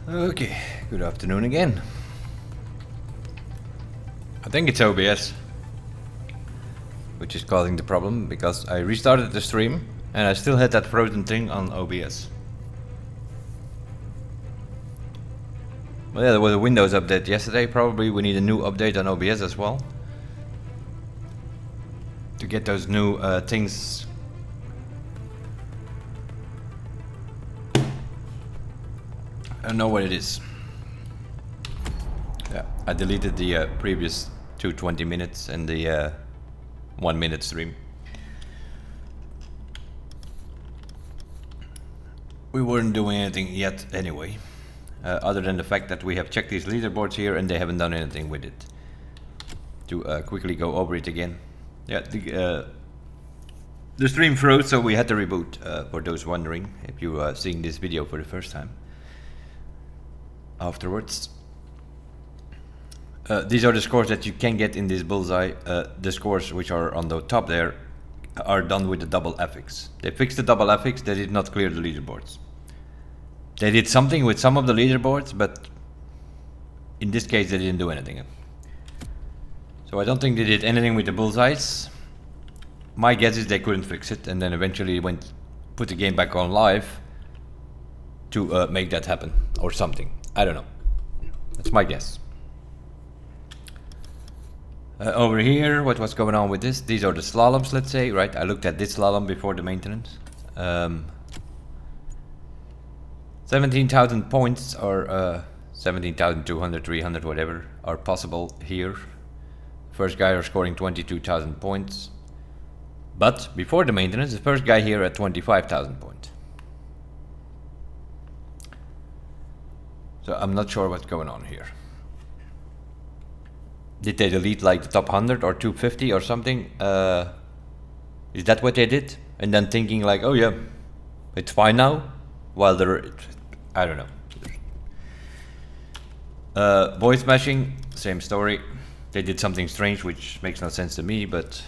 Okay, good afternoon again. I think it's OBS which is causing the problem, because I restarted the stream and I still had that frozen thing on OBS. Well, yeah, there was a Windows update yesterday. Probably we need a new update on OBS as well to get those new things. I don't know what it is. Yeah, I deleted the previous 20 minutes and the 1 minute stream. We weren't doing anything yet anyway, other than the fact that we have checked these leaderboards here and they haven't done anything with it. To quickly go over it again. Yeah, the stream froze, so we had to reboot, for those wondering, if you are seeing this video for the first time. Afterwards. These are the scores that you can get in this bullseye. The scores which are on the top there are done with the double FX. They fixed the double FX, they did not clear the leaderboards. They did something with some of the leaderboards, but in this case they didn't do anything. So I don't think they did anything with the bullseyes. My guess is they couldn't fix it, and then eventually put the game back on live to make that happen, or something. I don't know. That's my guess. Over here, what was going on with this? These are the slaloms, let's say, right? I looked at this slalom before the maintenance. 17,000 points, or 17,200, 300, whatever, are possible here. First guy are scoring 22,000 points. But before the maintenance, the first guy here at 25,000 points. So I'm not sure what's going on here. Did they delete like the top 100 or 250 or something? Is that what they did? And then thinking like, oh yeah, it's fine now? While they're, I don't know. Voice smashing, same story. They did something strange which makes no sense to me, but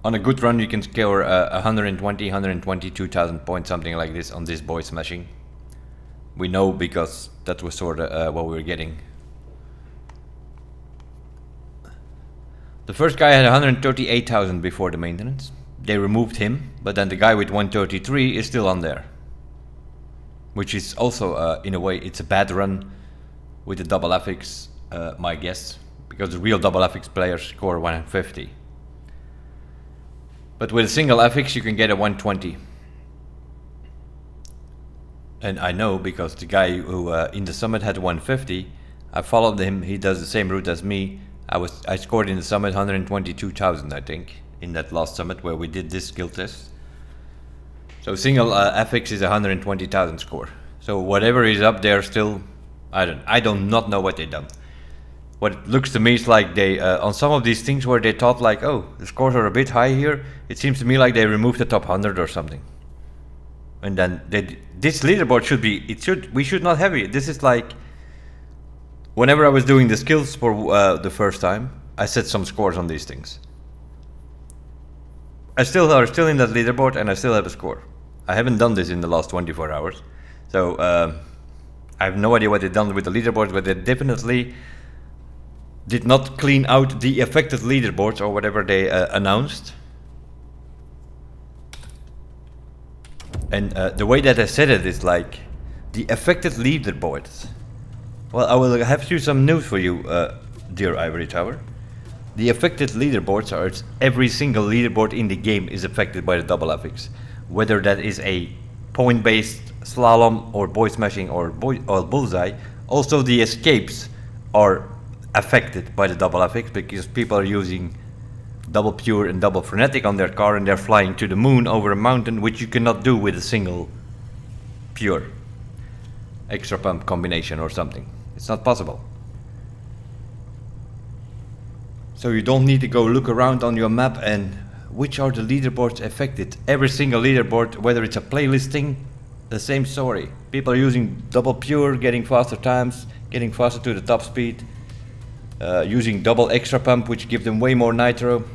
on a good run you can score 120, 122,000 points, something like this on this voice smashing. We know because that was sort of what we were getting. The first guy had 138,000 before the maintenance. They removed him, but then the guy with 133 is still on there. Which is also, in a way, it's a bad run with the double FX, my guess. Because the real double FX players score 150. But with a single FX you can get a 120. And I know because the guy who in the summit had 150, I followed him, he does the same route as me. I scored in the summit 122,000, I think, in that last summit where we did this skill test. So single FX is 120,000 score. So whatever is up there still, I don't not know what they done. What it looks to me is like they, on some of these things where they thought like, oh, the scores are a bit high here, it seems to me like they removed the top 100 or something. And then this leaderboard should be, we should not have it. This is like, whenever I was doing the skills for the first time, I set some scores on these things. I still are in that leaderboard and I still have a score. I haven't done this in the last 24 hours. So I have no idea what they've done with the leaderboards, but they definitely did not clean out the affected leaderboards or whatever they announced. And the way that I said it is like, the affected leaderboards. Well, I will have some news for you, dear Ivory Tower. The affected leaderboards are every single leaderboard in the game is affected by the double FX. Whether that is a point-based slalom or boy smashing or bullseye. Also the escapes are affected by the double FX because people are using double pure and double frenetic on their car and they're flying to the moon over a mountain, which you cannot do with a single pure extra pump combination or something. It's not possible. So you don't need to go look around on your map and which are the leaderboards affected. Every single leaderboard, whether it's a playlisting, the same story. People are using double pure, getting faster times, getting faster to the top speed, using double extra pump, which give them way more nitro.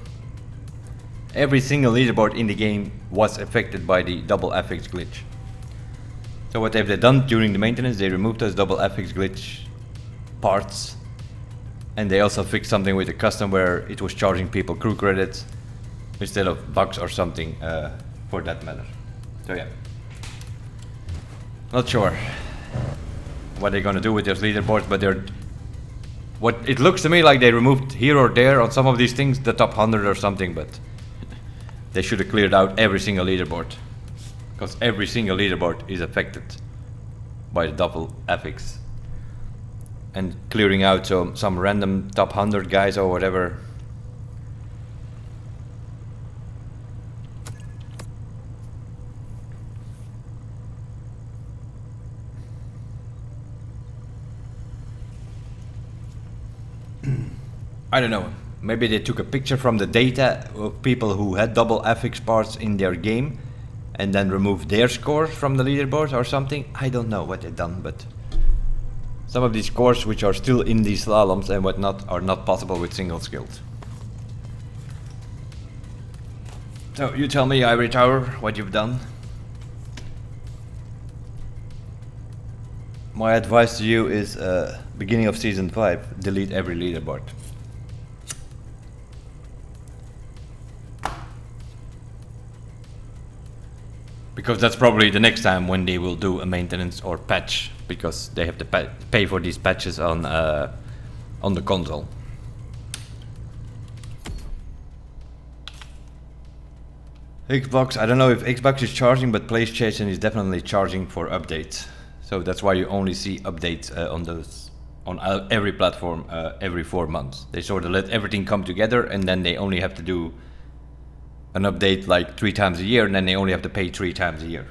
Every single leaderboard in the game was affected by the double FX glitch. So what have they done during the maintenance? They removed those double FX glitch parts, and they also fixed something with the custom where it was charging people crew credits instead of bucks or something, for that matter. So yeah, not sure what they're gonna do with those leaderboards, but what it looks to me like they removed here or there on some of these things the top 100 or something, but they should have cleared out every single leaderboard, because every single leaderboard is affected by the double FX. And clearing out some random top 100 guys or whatever. I don't know. Maybe they took a picture from the data of people who had double FX parts in their game and then removed their scores from the leaderboard or something. I don't know what they've done, but some of these scores which are still in these slaloms and whatnot are not possible with single skilled. So you tell me, Ivory Tower, what you've done. My advice to you is, beginning of season 5, delete every leaderboard. Because that's probably the next time when they will do a maintenance or patch, because they have to pay for these patches on the console. Xbox, I don't know if Xbox is charging, but PlayStation is definitely charging for updates. So that's why you only see updates on every platform every 4 months. They sort of let everything come together, and then they only have to do an update like 3 times a year, and then they only have to pay 3 times a year.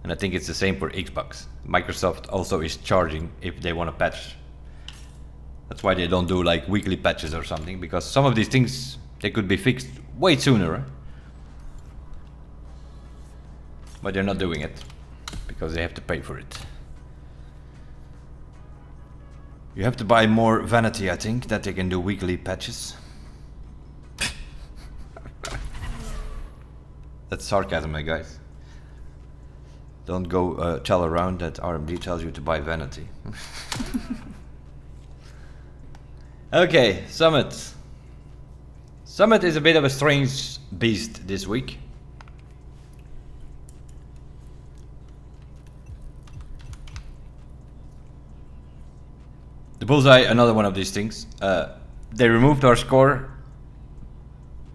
And I think it's the same for Xbox. Microsoft also is charging if they want to patch. That's why they don't do like weekly patches or something, because some of these things, they could be fixed way sooner. Right? But they're not doing it, because they have to pay for it. You have to buy more vanity, I think, that they can do weekly patches. That's sarcasm, my guys. Don't go tell around that RMD tells you to buy vanity. Okay, Summit. Summit is a bit of a strange beast this week. The Bullseye, another one of these things. They removed our score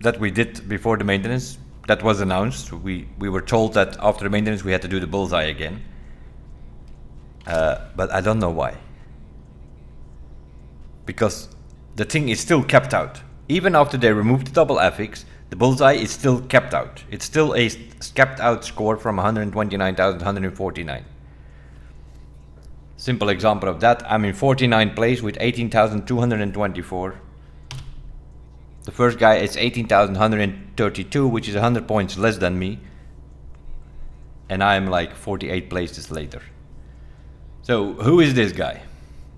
that we did before the maintenance. That was announced. We were told that after the maintenance we had to do the Bullseye again. But I don't know why. Because the thing is still kept out. Even after they removed the double FX, the Bullseye is still kept out. It's still a kept out score from 129,149. Simple example of that, I'm in 49th place with 18,224. The first guy is 18,132, which is 100 points less than me. And I'm like 48 places later. So who is this guy?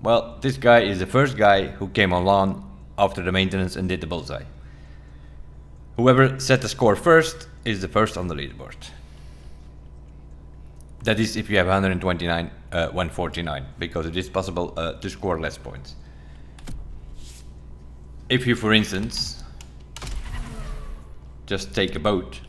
Well, this guy is the first guy who came on after the maintenance and did the Bullseye. Whoever set the score first is the first on the leaderboard. That is if you have 129, 149, because it is possible to score less points. If you, for instance, just take a boat.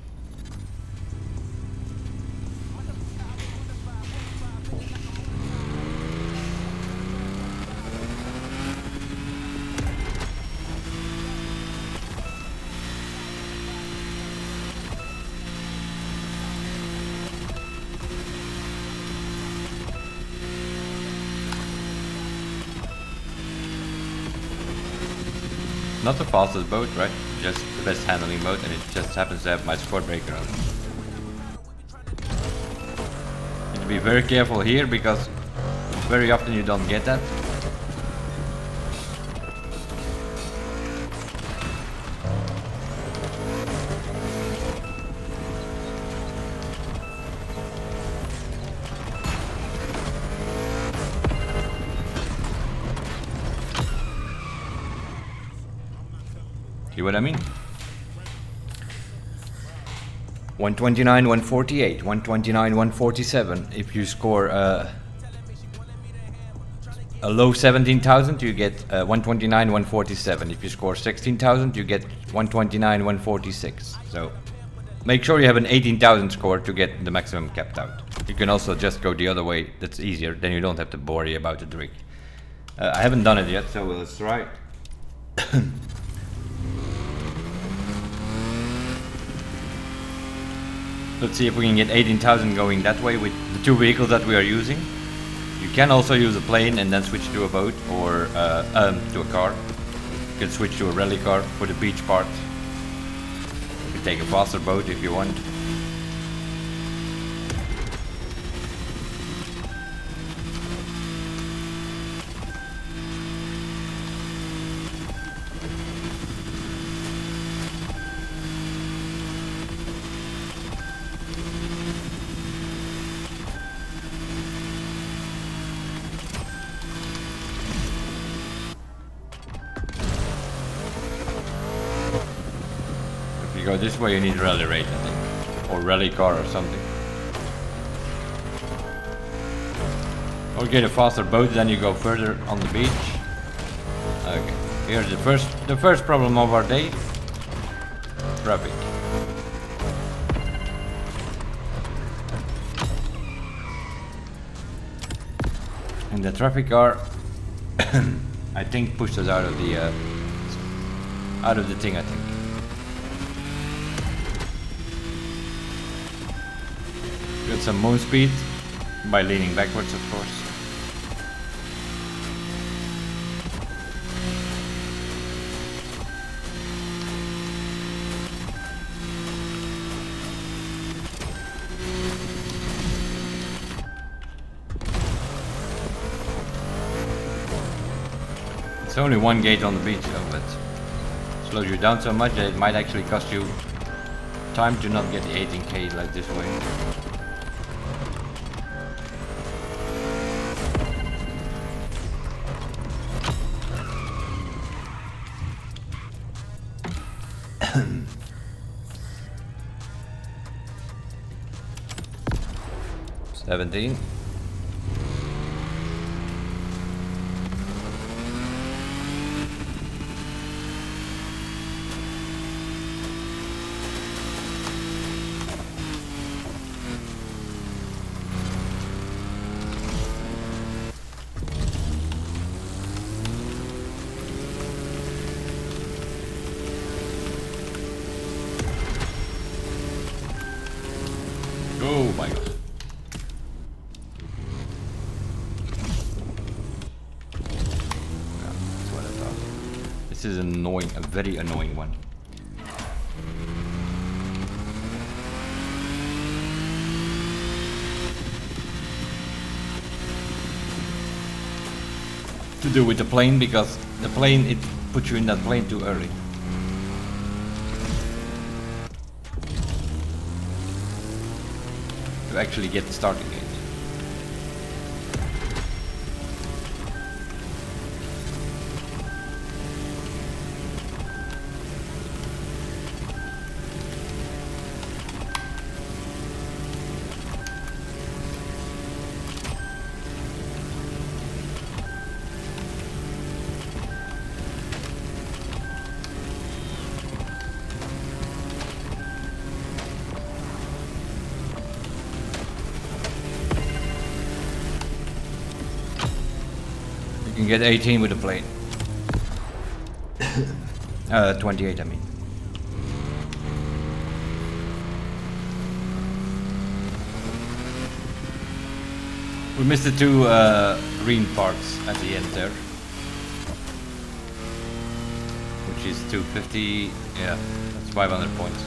Not the fastest boat, right? Just the best handling boat, and it just happens to have my squad breaker on it. You need to be very careful here, because very often you don't get that. See what I mean? 129, 148, 129, 147. If you score a low 17,000, you get 129, 147. If you score 16,000, you get 129, 146. So make sure you have an 18,000 score to get the maximum capped out. You can also just go the other way. That's easier. Then you don't have to worry about the trick. I haven't done it yet, so let's try it. Let's see if we can get 18,000 going that way with the two vehicles that we are using. You can also use a plane and then switch to a boat or to a car. You can switch to a rally car for the beach part. You can take a faster boat if you want. Go this way, you need rally raid, I think, or rally car or something. Or get a faster boat, then you go further on the beach. Okay, here's the first problem of our day: traffic. And the traffic car, I think, pushed us out of the thing. I think. Get some moon speed by leaning backwards, of course. It's only one gate on the beach though, but it slows you down so much that it might actually cost you time to not get the 18k like this way. $17. Oh my god. That's what I thought. This is annoying, a very annoying one. To do with the plane, because the plane, it puts you in that plane too early. To actually get the starting gate. You can get 18 with the plane. 28, I mean. We missed the two green parts at the end there. Which is 250, yeah, that's 500 points.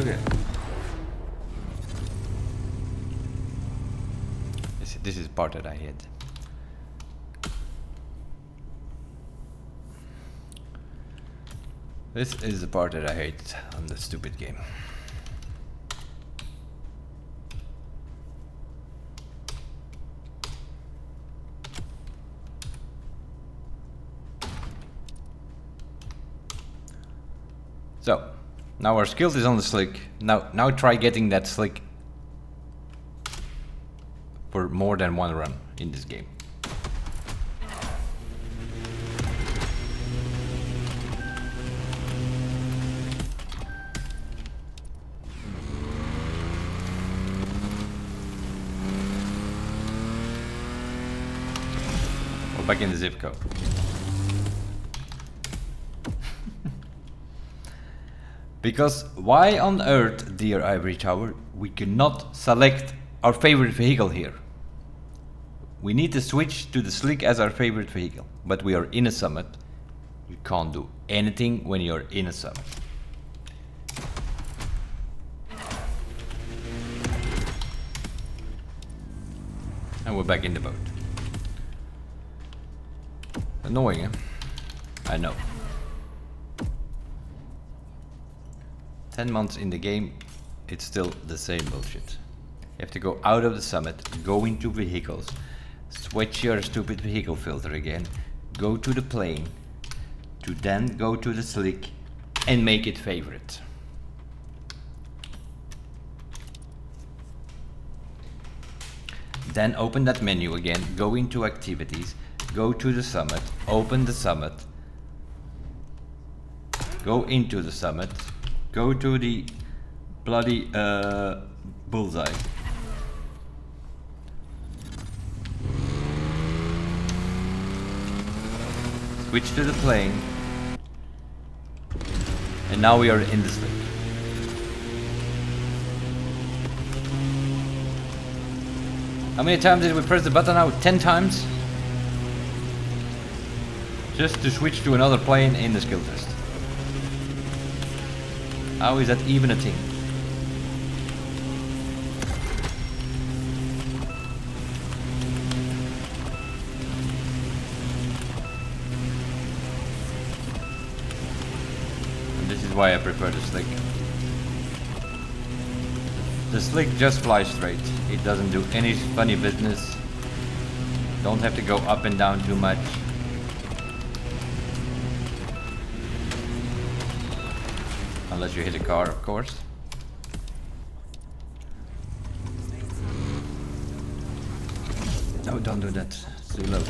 Okay. This is the part that I hate. This is the part that I hate on the stupid game. So, now our skills is on the slick. Now try getting that slick for more than one run in this game. We're back in the zip code. Because why on earth, dear Ivory Tower, we cannot select our favorite vehicle here? We need to switch to the slick as our favorite vehicle, but we are in a summit. You can't do anything when you're in a summit. And we're back in the boat. Annoying, eh? I know. 10 months in the game, it's still the same bullshit. You have to go out of the summit, go into vehicles, switch your stupid vehicle filter again, go to the plane, to then go to the slick and make it favorite. Then open that menu again, go into activities, go to the summit, open the summit, go into the summit, go to the bloody bullseye. Switch to the plane. And now we are in the slick. How many times did we press the button now? 10 times? Just to switch to another plane in the skill test. How is that even a thing? And this is why I prefer the slick. The slick just flies straight. It doesn't do any funny business. Don't have to go up and down too much. Unless you hit a car, of course. No, don't do that. It's too low.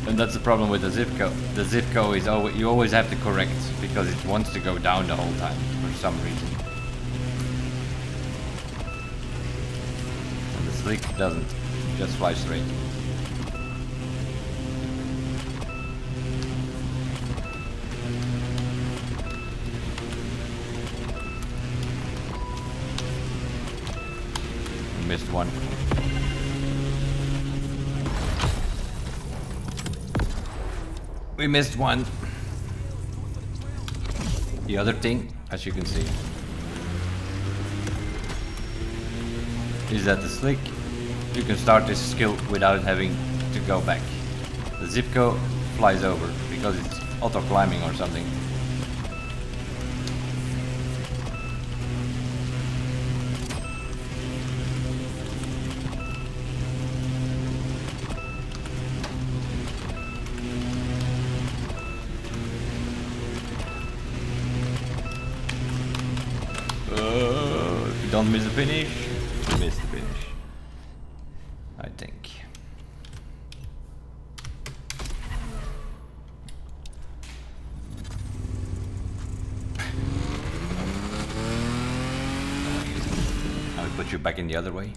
And that's the problem with the Zipco. The Zipco is always, you always have to correct because it wants to go down the whole time for some reason. And the Slick doesn't. It just flies straight. Missed one. We missed one. The other thing, as you can see, is that the Slick, you can start this skill without having to go back. The Zipco flies over because it's auto climbing or something. Don't miss the finish. Miss the finish. I think. I will put you back in the other way.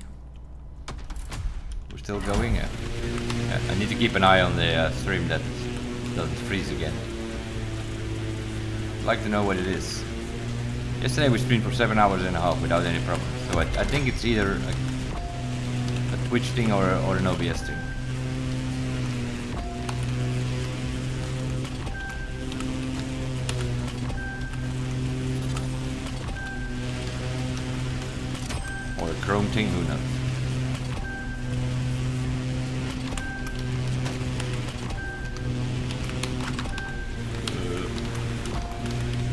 We're still going. I need to keep an eye on the stream that doesn't freeze again. I'd like to know what it is. Yesterday we streamed for 7 hours and a half without any problems. So I think it's either a Twitch thing or an OBS thing. chrome thing, who knows?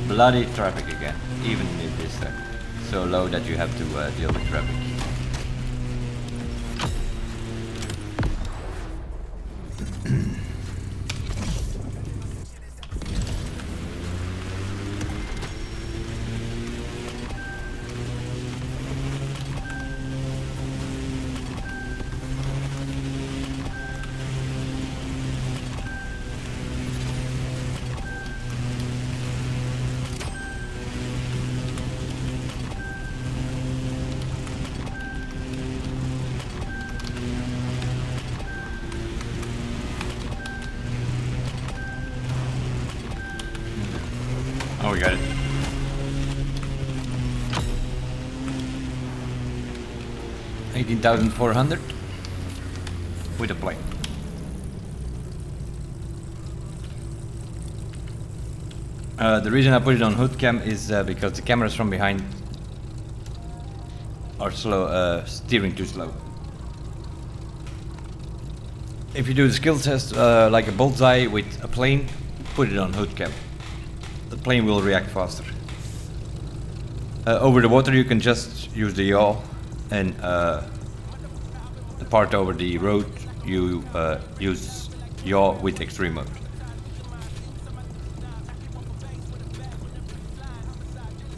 Bloody traffic again, even if it's so low that you have to deal with traffic. Oh, we got it. $18,400 with a plane. The reason I put it on hood cam is because the cameras from behind are slow, steering too slow. If you do the skill test like a bullseye with a plane, put it on hood cam. The plane will react faster. Over the water you can just use the yaw, and the part over the road you use yaw with extreme mode.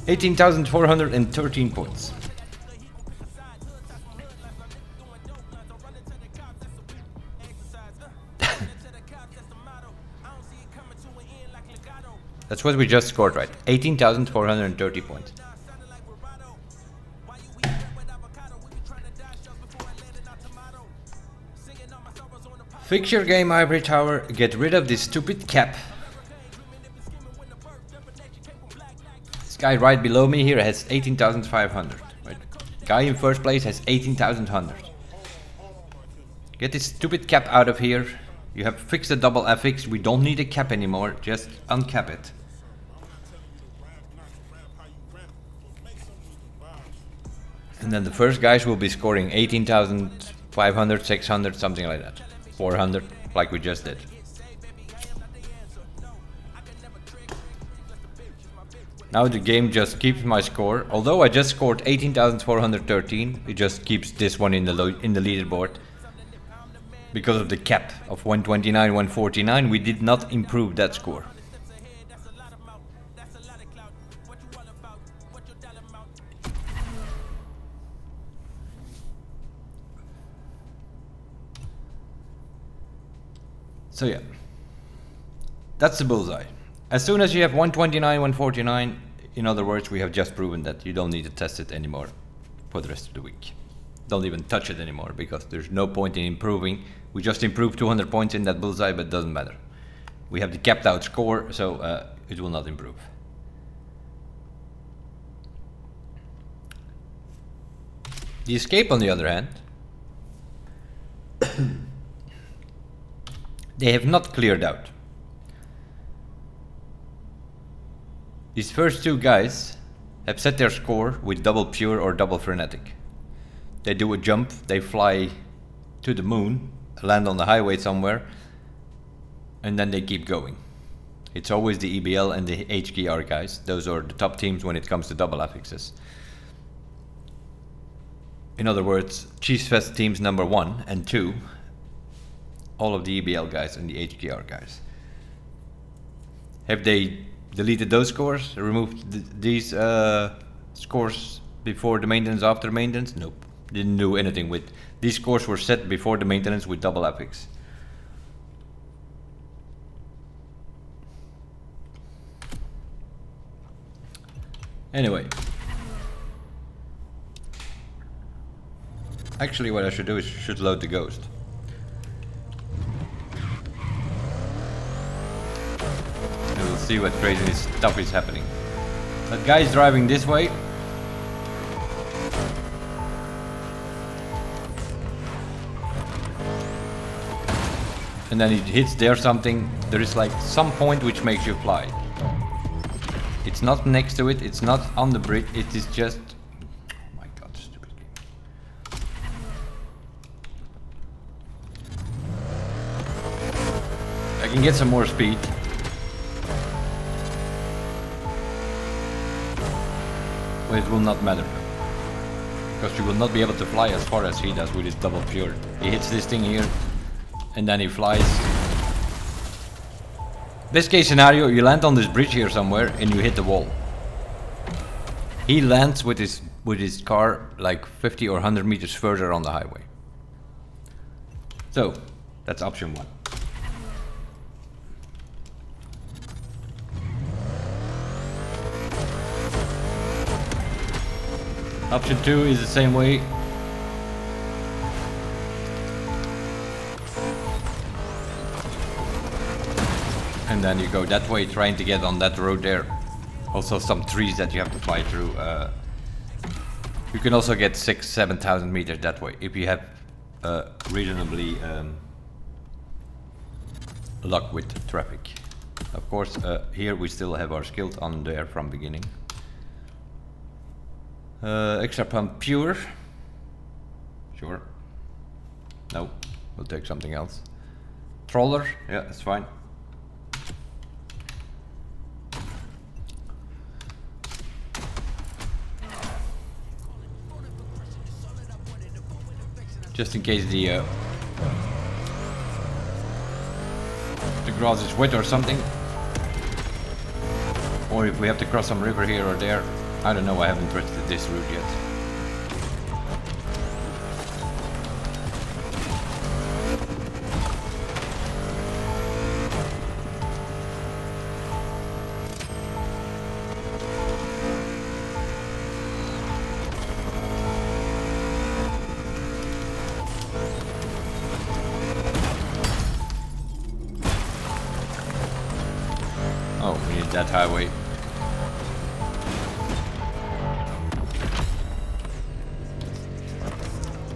$18,413 points. That's what we just scored, right? 18,430 points. Fix your game, Ivory Tower. Get rid of this stupid cap. This guy right below me here has 18,500. Right? Guy in first place has 18,100. Get this stupid cap out of here. You have fixed the double FX. We don't need a cap anymore. Just uncap it. And then the first guys will be scoring 18,500, 600, something like that. 400, like we just did. Now the game just keeps my score. Although I just scored 18,413, it just keeps this one in the leaderboard. Because of the cap of 129, 149, we did not improve that score. So yeah, that's the bullseye. As soon as you have 129, 149, in other words, we have just proven that you don't need to test it anymore for the rest of the week. Don't even touch it anymore, because there's no point in improving. We just improved 200 points in that bullseye, but it doesn't matter. We have the capped out score, so it will not improve. The escape, on the other hand, they have not cleared out. These first two guys have set their score with double pure or double frenetic. They do a jump, they fly to the moon, land on the highway somewhere, and then they keep going. It's always the EBL and the HKR guys. Those are the top teams when it comes to double affixes. In other words, Cheese Fest teams number 1 and 2, all of the EBL guys and the HKR guys. Have they deleted those scores? Removed these scores before the maintenance, after maintenance? Nope. Didn't do anything with. These scores were set before the maintenance with double affix. Anyway. Actually what I should do is should load the ghost. And we'll see what crazy stuff is happening. That guy is driving this way. And then it hits there something. There is like some point which makes you fly. It's not next to it, it's not on the bridge, it is just... Oh my god, stupid game. can get some more speed. But it will not matter. Because you will not be able to fly as far as he does with his double pure. He hits this thing here, and then he flies. Best case scenario, you land on this bridge here somewhere, and you hit the wall. He lands with his car like 50 or 100 meters further on the highway. So, that's option 1. Option 2 is the same way. And then you go that way, trying to get on that road there. Also some trees that you have to fly through. You can also get 6,000-7,000 meters that way if you have reasonably luck with traffic. Of course, here we still have our skills on there from beginning. Extra pump pure. Sure. No, we'll take something else. Troller, yeah, that's fine. Just in case the grass is wet or something, or if we have to cross some river here or there. I don't know, I haven't tested this route yet. Oh, we need that highway.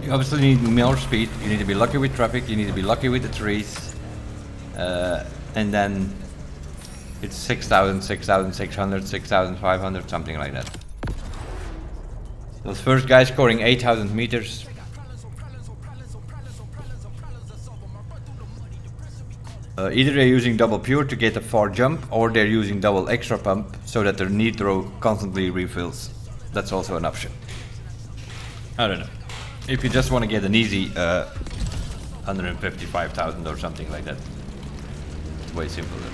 You obviously need more speed, you need to be lucky with traffic, you need to be lucky with the trees. And then it's 6,000, 6,600, 6,500, something like that. Those first guys scoring 8,000 meters. Either they're using double pure to get a far jump, or they're using double extra pump so that their nitro constantly refills. That's also an option. I don't know. If you just want to get an easy 155,000 or something like that, it's way simpler.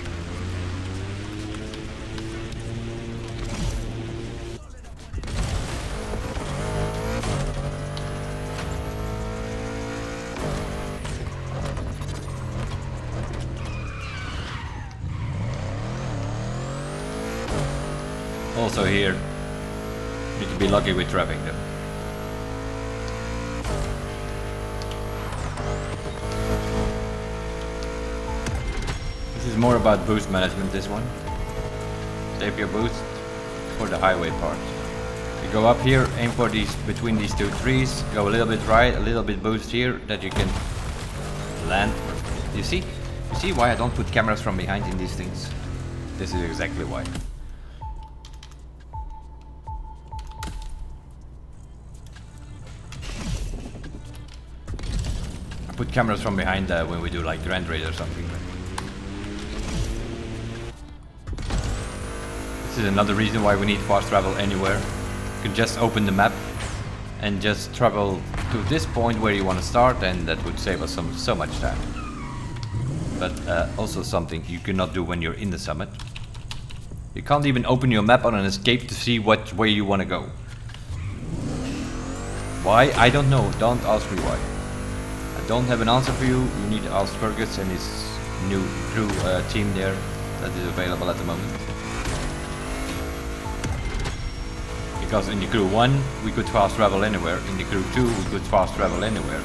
Also here, you need to be lucky with traffic though. This is more about boost management, this one. Save your boost for the highway part. You go up here, aim for these, between these two trees, go a little bit right, a little bit boost here, that you can land. You see? You see why I don't put cameras from behind in these things? This is exactly why. I put cameras from behind when we do like Grand Raid or something. This is another reason why we need fast travel anywhere. You can just open the map and just travel to this point where you want to start, and that would save us so much time. But also something you cannot do when you're in the summit. You can't even open your map on an escape to see what way you want to go. Why? I don't know. Don't ask me why. I don't have an answer for you. You need to ask Fergus and his new crew team there that is available at the moment. Because in the crew 1 we could fast travel anywhere, in the crew 2 we could fast travel anywhere.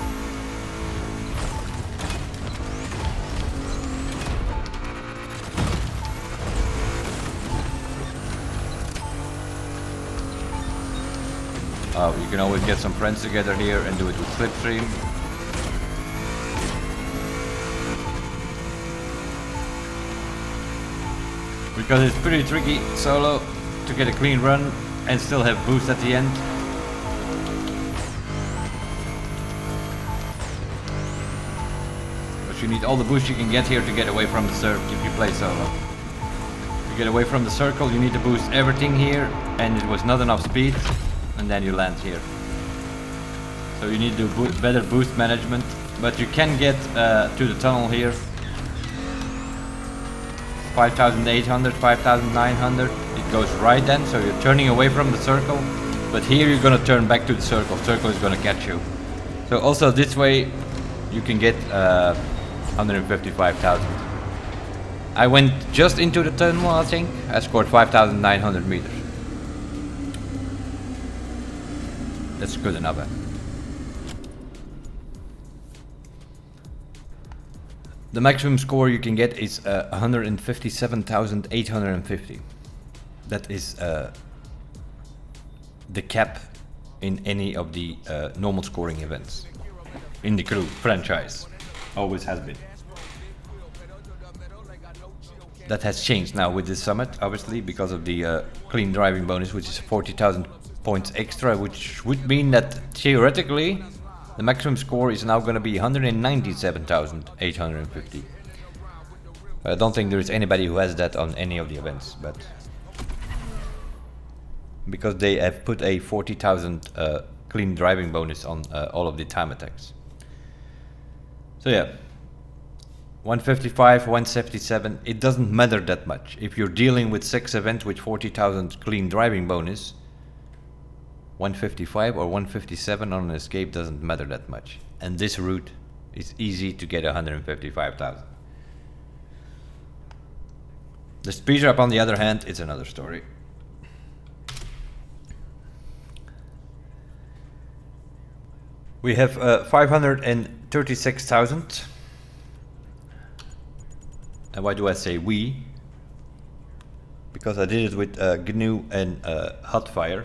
You can always get some friends together here and do it with Slipstream. Because it's pretty tricky solo to get a clean run and still have boost at the end. But boost. You need all the boost you can get here to get away from the circle if you play solo. To get away from the circle, you need to boost everything here, and it was not enough speed, and then you land here. So you need to do better boost management, but you can get to the tunnel here. 5,800, 5,900. It goes right then, so you're turning away from the circle, but here you're gonna turn back to the circle. Circle is gonna catch you. So also this way you can get 155,000. I went just into the tunnel, I think. I scored 5,900 meters. That's good enough. The maximum score you can get is 157,850. That is the cap in any of the normal scoring events in the crew franchise. Always has been. That has changed now with this summit, obviously, because of the clean driving bonus, which is 40,000 points extra, which would mean that theoretically the maximum score is now going to be 197,850. I don't think there is anybody who has that on any of the events, but because they have put a 40,000 clean driving bonus on all of the time attacks. So yeah, 155, 177, it doesn't matter that much. If you're dealing with 6 events with 40,000 clean driving bonus, 155 or 157 on an escape doesn't matter that much. And this route is easy to get 155,000. The speed trap, on the other hand, is another story. We have 536,000. And why do I say we? Because I did it with GNU and Hotfire.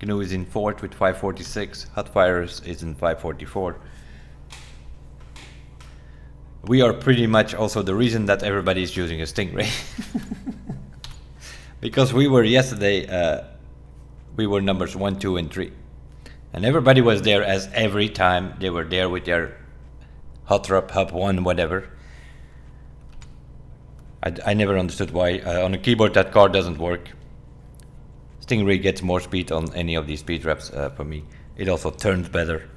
GNU is in 4th with 546, Hotfire is in 544. We are pretty much also the reason that everybody is using a Stingray. Because we were yesterday, we were numbers 1, 2 and 3. And everybody was there as every time they were there with their Hot Rub, Hub 1, whatever. I never understood why on a keyboard that card doesn't work. Stingray gets more speed on any of these speed traps for me. It also turns better.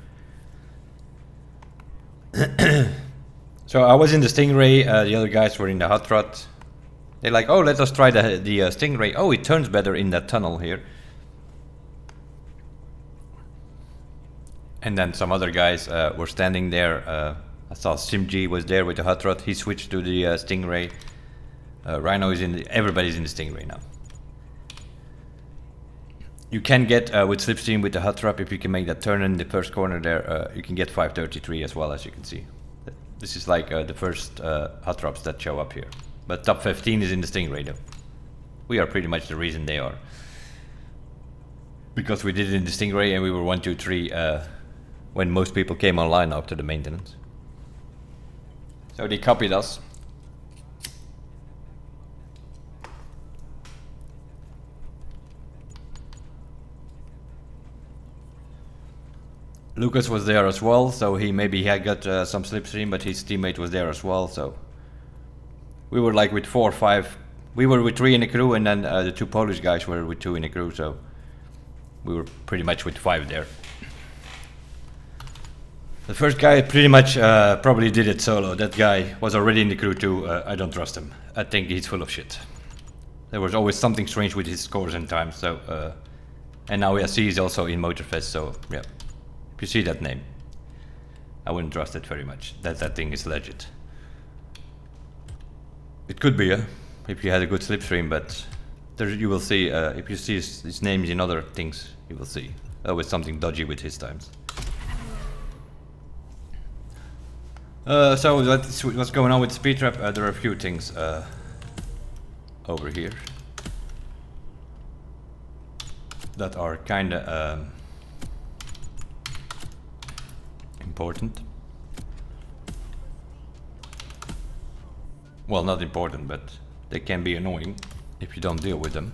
So I was in the Stingray, the other guys were in the Hot Rod. They're like, oh, let us try the Stingray. Oh, it turns better in that tunnel here. And then some other guys were standing there. I saw Simg was there with the Hot Rod. He switched to the Stingray. Rhino is in everybody's in the Stingray now. You can get with Slipstream with the Hot Rod, if you can make that turn in the first corner there, you can get 533 as well, as you can see. This is like the first Hot Rods that show up here. But top 15 is in the Stingray though. We are pretty much the reason they are. Because we did it in the Stingray and we were 1, 2, 3 when most people came online after the maintenance. So they copied us. Lucas was there as well, so he had got some slipstream, but his teammate was there as well, so we were like with 4 or 5. We were with 3 in the crew, and then the 2 Polish guys were with 2 in the crew, so we were pretty much with 5 there. The first guy pretty much probably did it solo. That guy was already in the crew too. I don't trust him. I think he's full of shit. There was always something strange with his scores and times, so and now I see he's also in Motorfest, so yeah. If you see that name, I wouldn't trust it very much. That thing is legit. It could be, if you had a good slipstream, but there you will see, if you see his names in other things, you will see always something dodgy with his times. So that's what's going on with speed trap. There are a few things over here that are kinda important. Well, not important, but they can be annoying if you don't deal with them.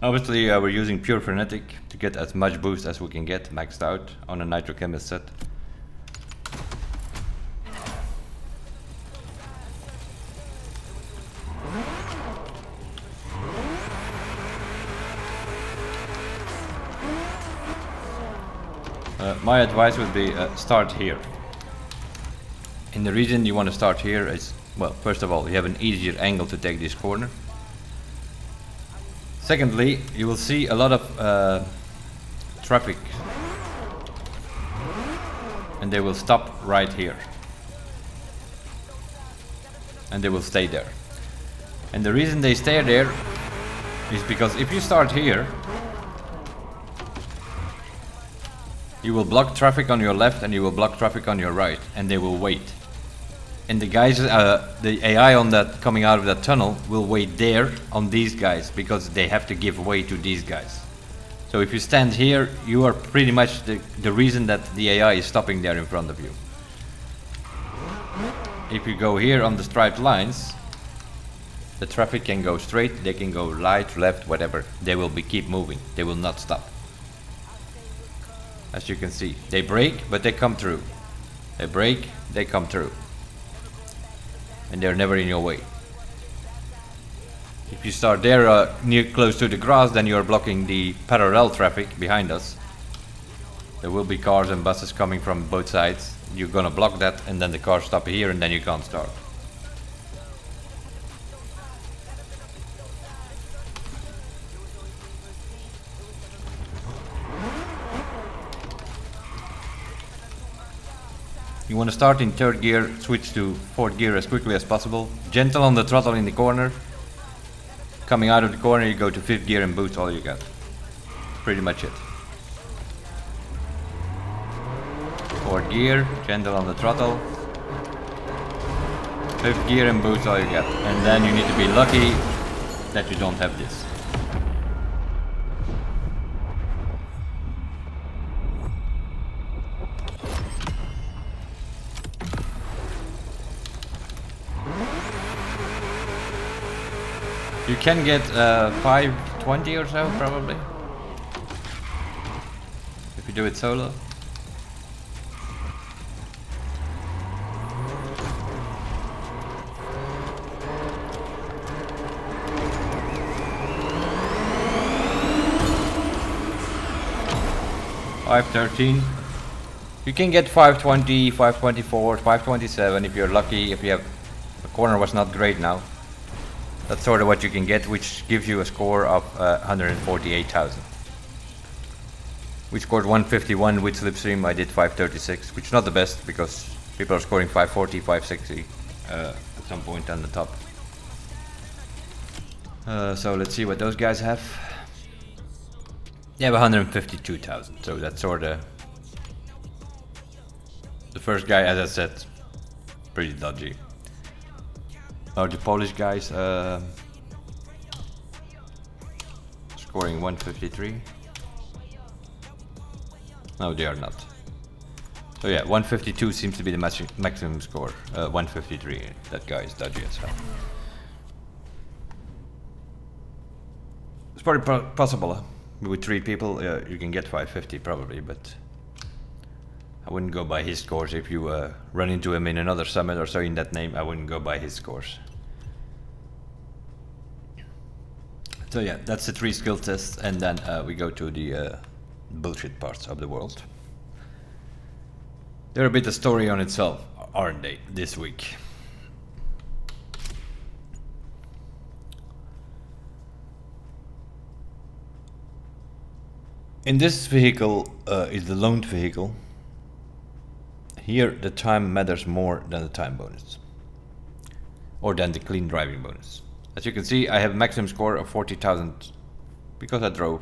Obviously, we're using pure frenetic to get as much boost as we can get maxed out on a nitrochemist set. My advice would be start here. And the reason you want to start here is, well, first of all, you have an easier angle to take this corner. Secondly, you will see a lot of traffic, and they will stop right here, and they will stay there. And the reason they stay there is because if you start here, you will block traffic on your left and you will block traffic on your right, and they will wait. And the guys, the AI on that coming out of that tunnel will wait there on these guys because they have to give way to these guys. So if you stand here, you are pretty much the reason that the AI is stopping there in front of you. If you go here on the striped lines, the traffic can go straight, they can go right, left, whatever. They will keep moving, they will not stop. As you can see, they brake, but they come through. They brake, they come through. And they're never in your way. If you start there near close to the grass, then you're blocking the parallel traffic behind us. There will be cars and buses coming from both sides. You're gonna block that, and then the cars stop here, and then you can't start. You want to start in third gear, switch to fourth gear as quickly as possible. Gentle on the throttle in the corner. Coming out of the corner, you go to fifth gear and boost all you got. Pretty much it. Fourth gear, gentle on the throttle. Fifth gear and boost all you got. And then you need to be lucky that you don't have this. You can get 520 or so, probably, if you do it solo. $513. You can get 520, 524, 527 if you're lucky. If you have the corner was not great now. That's sort of what you can get, which gives you a score of 148,000. We scored 151 with Slipstream. I did 536, which is not the best because people are scoring 540, 560 at some point on the top. So let's see what those guys have. They have 152,000, so that's sort of the first guy, as I said, pretty dodgy. Are the Polish guys scoring 153? No, they are not. So yeah, 152 seems to be the maximum score. 153, that guy is dodgy as hell. It's probably possible. Huh? With 3 people, you can get 550 probably, but I wouldn't go by his scores. If you run into him in another summit or so in that name, I wouldn't go by his scores. So yeah, that's the 3 skill tests, and then we go to the bullshit parts of the world. They're a bit a story on itself, aren't they, this week? In this vehicle is the loaned vehicle. Here the time matters more than the time bonus, or than the clean driving bonus. As you can see, I have a maximum score of 40,000 because I drove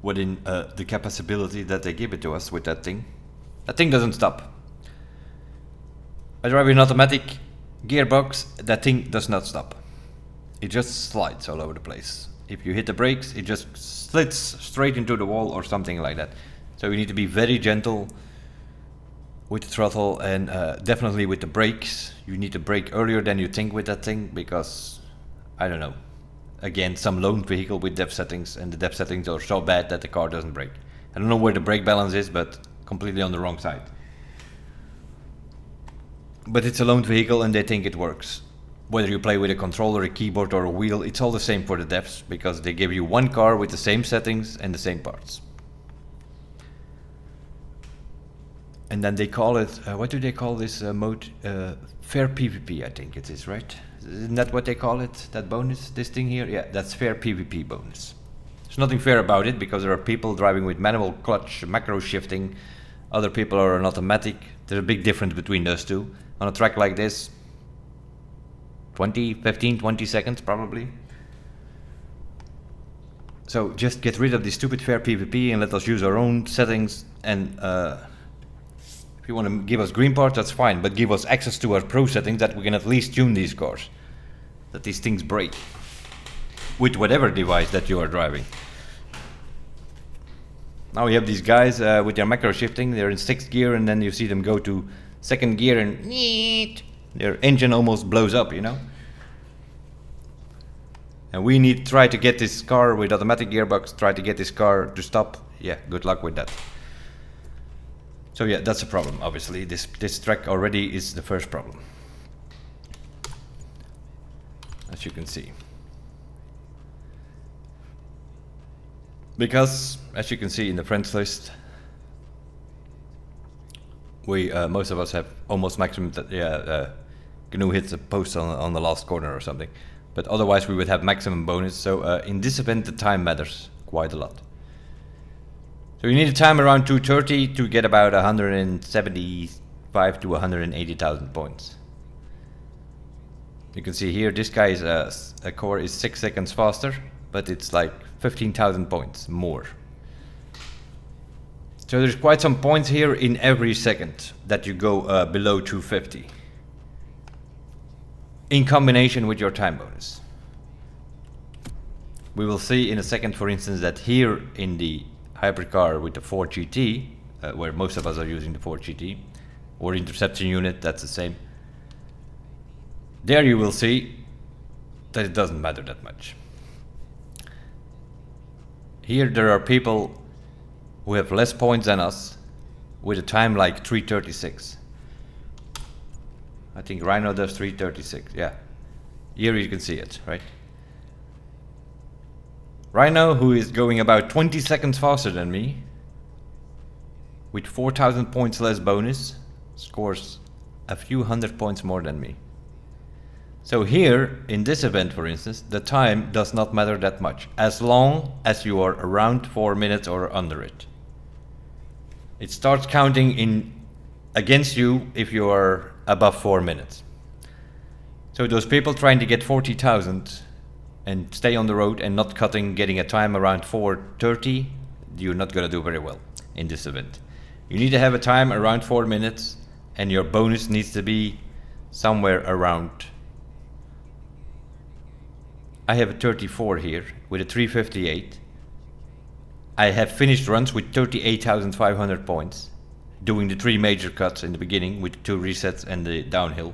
within the capability that they give it to us with that thing. That thing doesn't stop. I drive an automatic gearbox, that thing does not stop. It just slides all over the place. If you hit the brakes, it just slits straight into the wall or something like that. So you need to be very gentle with the throttle, and definitely with the brakes. You need to brake earlier than you think with that thing, because I don't know, again some loaned vehicle with depth settings, and the depth settings are so bad that the car doesn't brake. I don't know where the brake balance is, but completely on the wrong side. But it's a loaned vehicle and they think it works. Whether you play with a controller, a keyboard or a wheel, it's all the same for the devs, because they give you one car with the same settings and the same parts. And then they call it, what do they call this mode? Fair PvP, I think it is, right? Isn't that what they call it, that bonus, this thing here? Yeah, that's fair PvP bonus. There's nothing fair about it, because there are people driving with manual clutch, macro shifting, other people are on automatic. There's a big difference between those two. On a track like this, 15, 20 seconds probably. So just get rid of this stupid fair PvP and let us use our own settings, and if you want to give us green parts, that's fine, but give us access to our pro settings that we can at least tune these cars, that these things break with whatever device that you are driving. Now you have these guys with their macro shifting, they're in 6th gear, and then you see them go to 2nd gear and their engine almost blows up, you know. And we need to try to get this car with automatic gearbox, try to get this car to stop. Yeah, good luck with that. So yeah, that's a problem, obviously. This track already is the first problem, as you can see. Because, as you can see in the friends list, we most of us have almost maximum. GNU hits a post on the last corner or something, but otherwise we would have maximum bonus. So in this event, the time matters quite a lot. So you need a time around 230 to get about 175 to 180,000 points. You can see here this guy is a core is 6 seconds faster, but it's like 15,000 points more. So there's quite some points here in every second that you go below 250, in combination with your time bonus. We will see in a second, for instance, that here in the hybrid car with the Ford GT, where most of us are using the Ford GT, or interception unit, that's the same. There you will see that it doesn't matter that much. Here there are people who have less points than us with a time like 3:36. I think Rhino does 3:36, yeah. Here you can see it, right? Rhino, who is going about 20 seconds faster than me, with 4,000 points less bonus, scores a few hundred points more than me. So here, in this event for instance, the time does not matter that much, as long as you are around 4 minutes or under it. It starts counting in against you if you are above 4 minutes. So those people trying to get 40,000 and stay on the road and not cutting, getting a time around 4:30, you're not going to do very well in this event. You need to have a time around 4 minutes, and your bonus needs to be somewhere around. I have a 34 here with a 358. I have finished runs with 38,500 points, doing the 3 major cuts in the beginning with 2 resets and the downhill.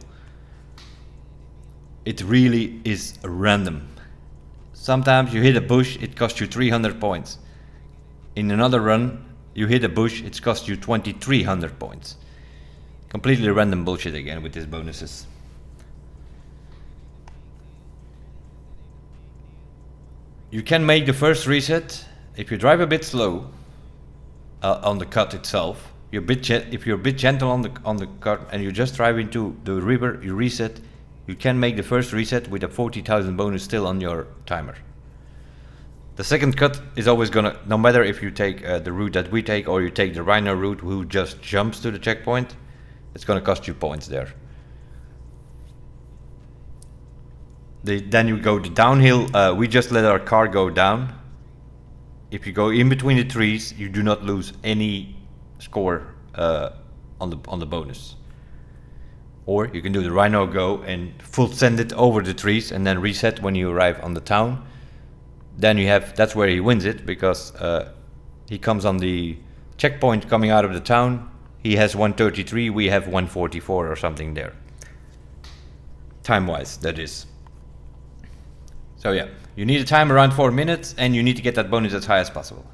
It really is random. Sometimes you hit a bush, it costs you 300 points. In another run, you hit a bush, it's cost you 2,300 points. Completely random bullshit again with these bonuses. You can make the first reset if you drive a bit slow on the cut itself. If you're a bit gentle on the cut and you just drive into the river, you reset. You can make the first reset with a 40,000 bonus still on your timer. The second cut is always gonna, no matter if you take the route that we take or you take the Rhino route who just jumps to the checkpoint, it's gonna cost you points there. Then you go to downhill, we just let our car go down. If you go in between the trees, you do not lose any score on the bonus. Or you can do the Rhino go and full send it over the trees and then reset when you arrive on the town. Then you have, that's where he wins it, because he comes on the checkpoint coming out of the town. He has 133, we have 144 or something there. Time-wise, that is. So yeah, you need a time around 4 minutes and you need to get that bonus as high as possible.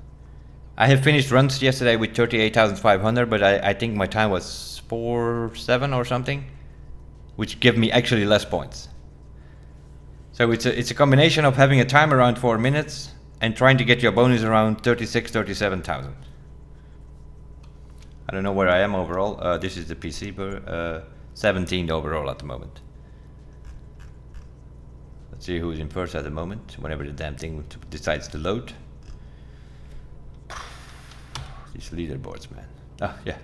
I have finished runs yesterday with 38,500, but I think my time was 4.7 or something, which give me actually less points. So it's a combination of having a time around 4 minutes and trying to get your bonus around 36, 37,000. I don't know where I am overall. This is the PC, but 17th overall at the moment. Let's see who's in first at the moment, whenever the damn thing decides to load. These leaderboards, man. Ah, yeah.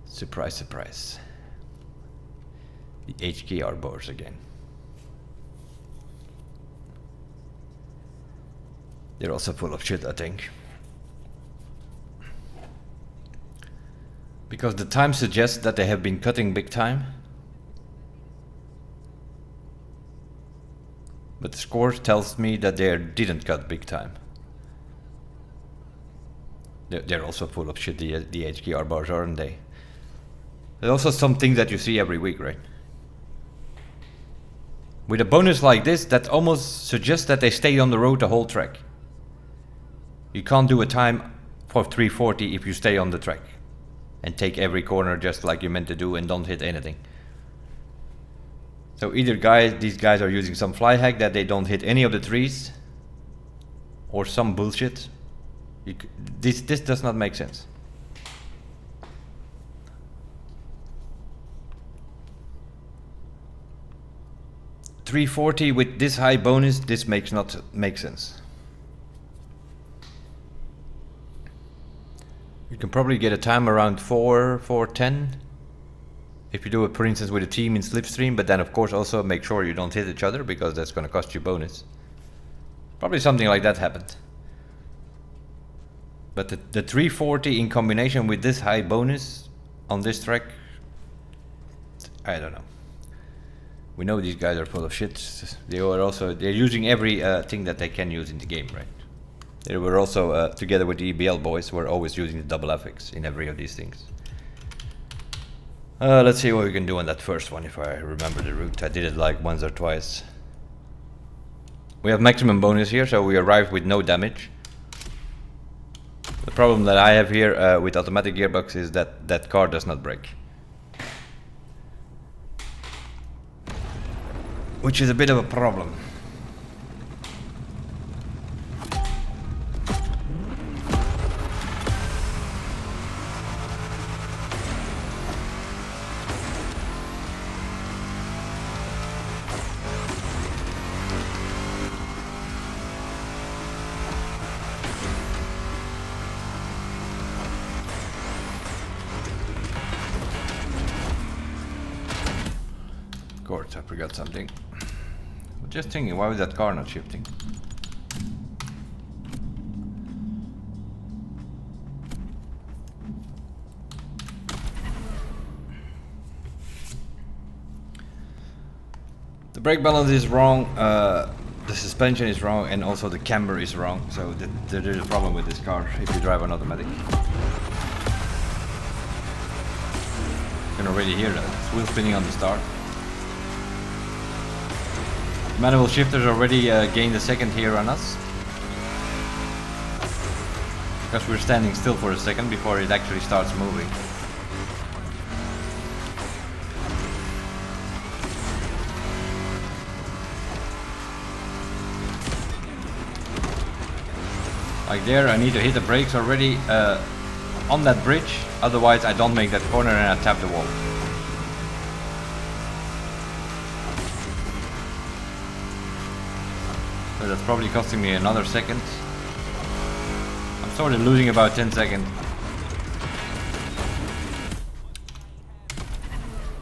Surprise, surprise. The HKR boards again. They're also full of shit, I think. Because the time suggests that they have been cutting big time. But the score tells me that they didn't cut big time. They're also full of shit, the HKR bars, aren't they? There's also some things that you see every week, right? With a bonus like this, that almost suggests that they stay on the road the whole track. You can't do a time for 340 if you stay on the track and take every corner just like you meant to do and don't hit anything. So either these guys are using some fly hack that they don't hit any of the trees, or some bullshit. This does not make sense. $340 with this high bonus, this makes not make sense. You can probably get a time around 4:10 if you do it, for instance, with a team in slipstream, but then of course also make sure you don't hit each other, because that's going to cost you bonus. Probably something like that happened. But the 340 in combination with this high bonus on this track, I don't know. We know these guys are full of shit. They're using every thing that they can use in the game, right? They were also, together with the EBL boys, were always using the double FX in every of these things. Let's see what we can do on that first one, if I remember the route. I did it like once or twice. We have maximum bonus here, so we arrived with no damage. The problem that I have here with automatic gearbox is that that car does not brake. Which is a bit of a problem. Of course, I forgot something. Just thinking, why was that car not shifting? The brake balance is wrong, the suspension is wrong, and also the camber is wrong. So there's a problem with this car if you drive on automatic. You can already hear that. It's wheel spinning on the start. Manual shifters already gained a second here on us, because we're standing still for a second before it actually starts moving. Like there, I need to hit the brakes already on that bridge, otherwise I don't make that corner and I tap the wall. So that's probably costing me another second. I'm sort of losing about 10 seconds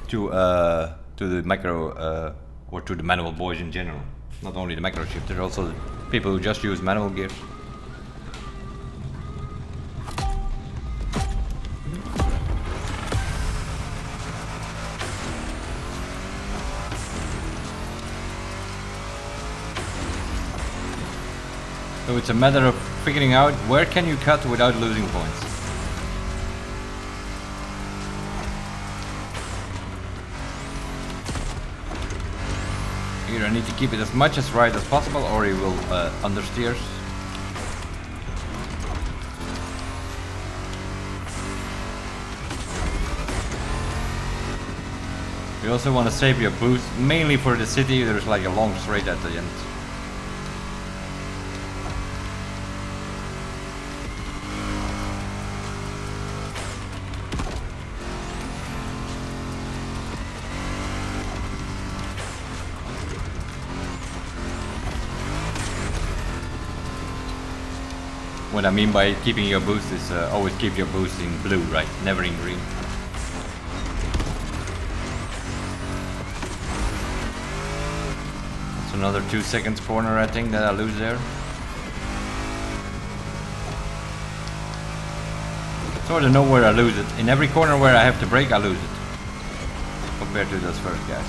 to the macro or to the manual boys in general. Not only the macro shifters, also the people who just use manual gears. So it's a matter of figuring out where can you cut without losing points. Here I need to keep it as much as right as possible or he will understeers. You also want to save your boost, mainly for the city. There's like a long straight at the end. What I mean by keeping your boost is always keep your boost in blue, right? Never in green. That's another 2 seconds corner I think that I lose there. Sort of know where I lose it. In every corner where I have to brake I lose it. Compared to those first guys.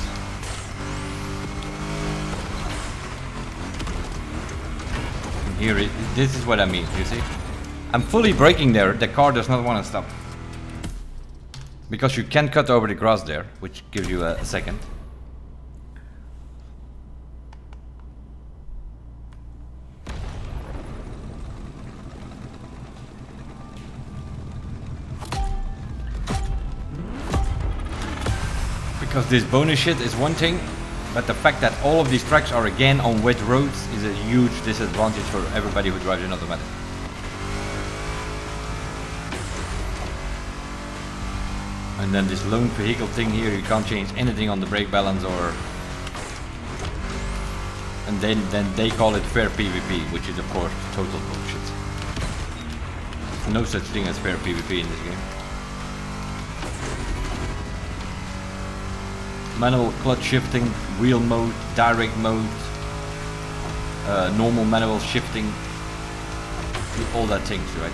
Here, this is what I mean, you see? I'm fully braking there, the car does not want to stop. Because you can cut over the grass there, which gives you a second. Because this bonus shit is one thing, but the fact that all of these tracks are again on wet roads is a huge disadvantage for everybody who drives in automatic. And then this lone vehicle thing here, you can't change anything on the brake balance or... And then they call it fair PvP, which is of course total bullshit. There's no such thing as fair PvP in this game. Manual clutch shifting, wheel mode, direct mode, normal manual shifting, all that things, right?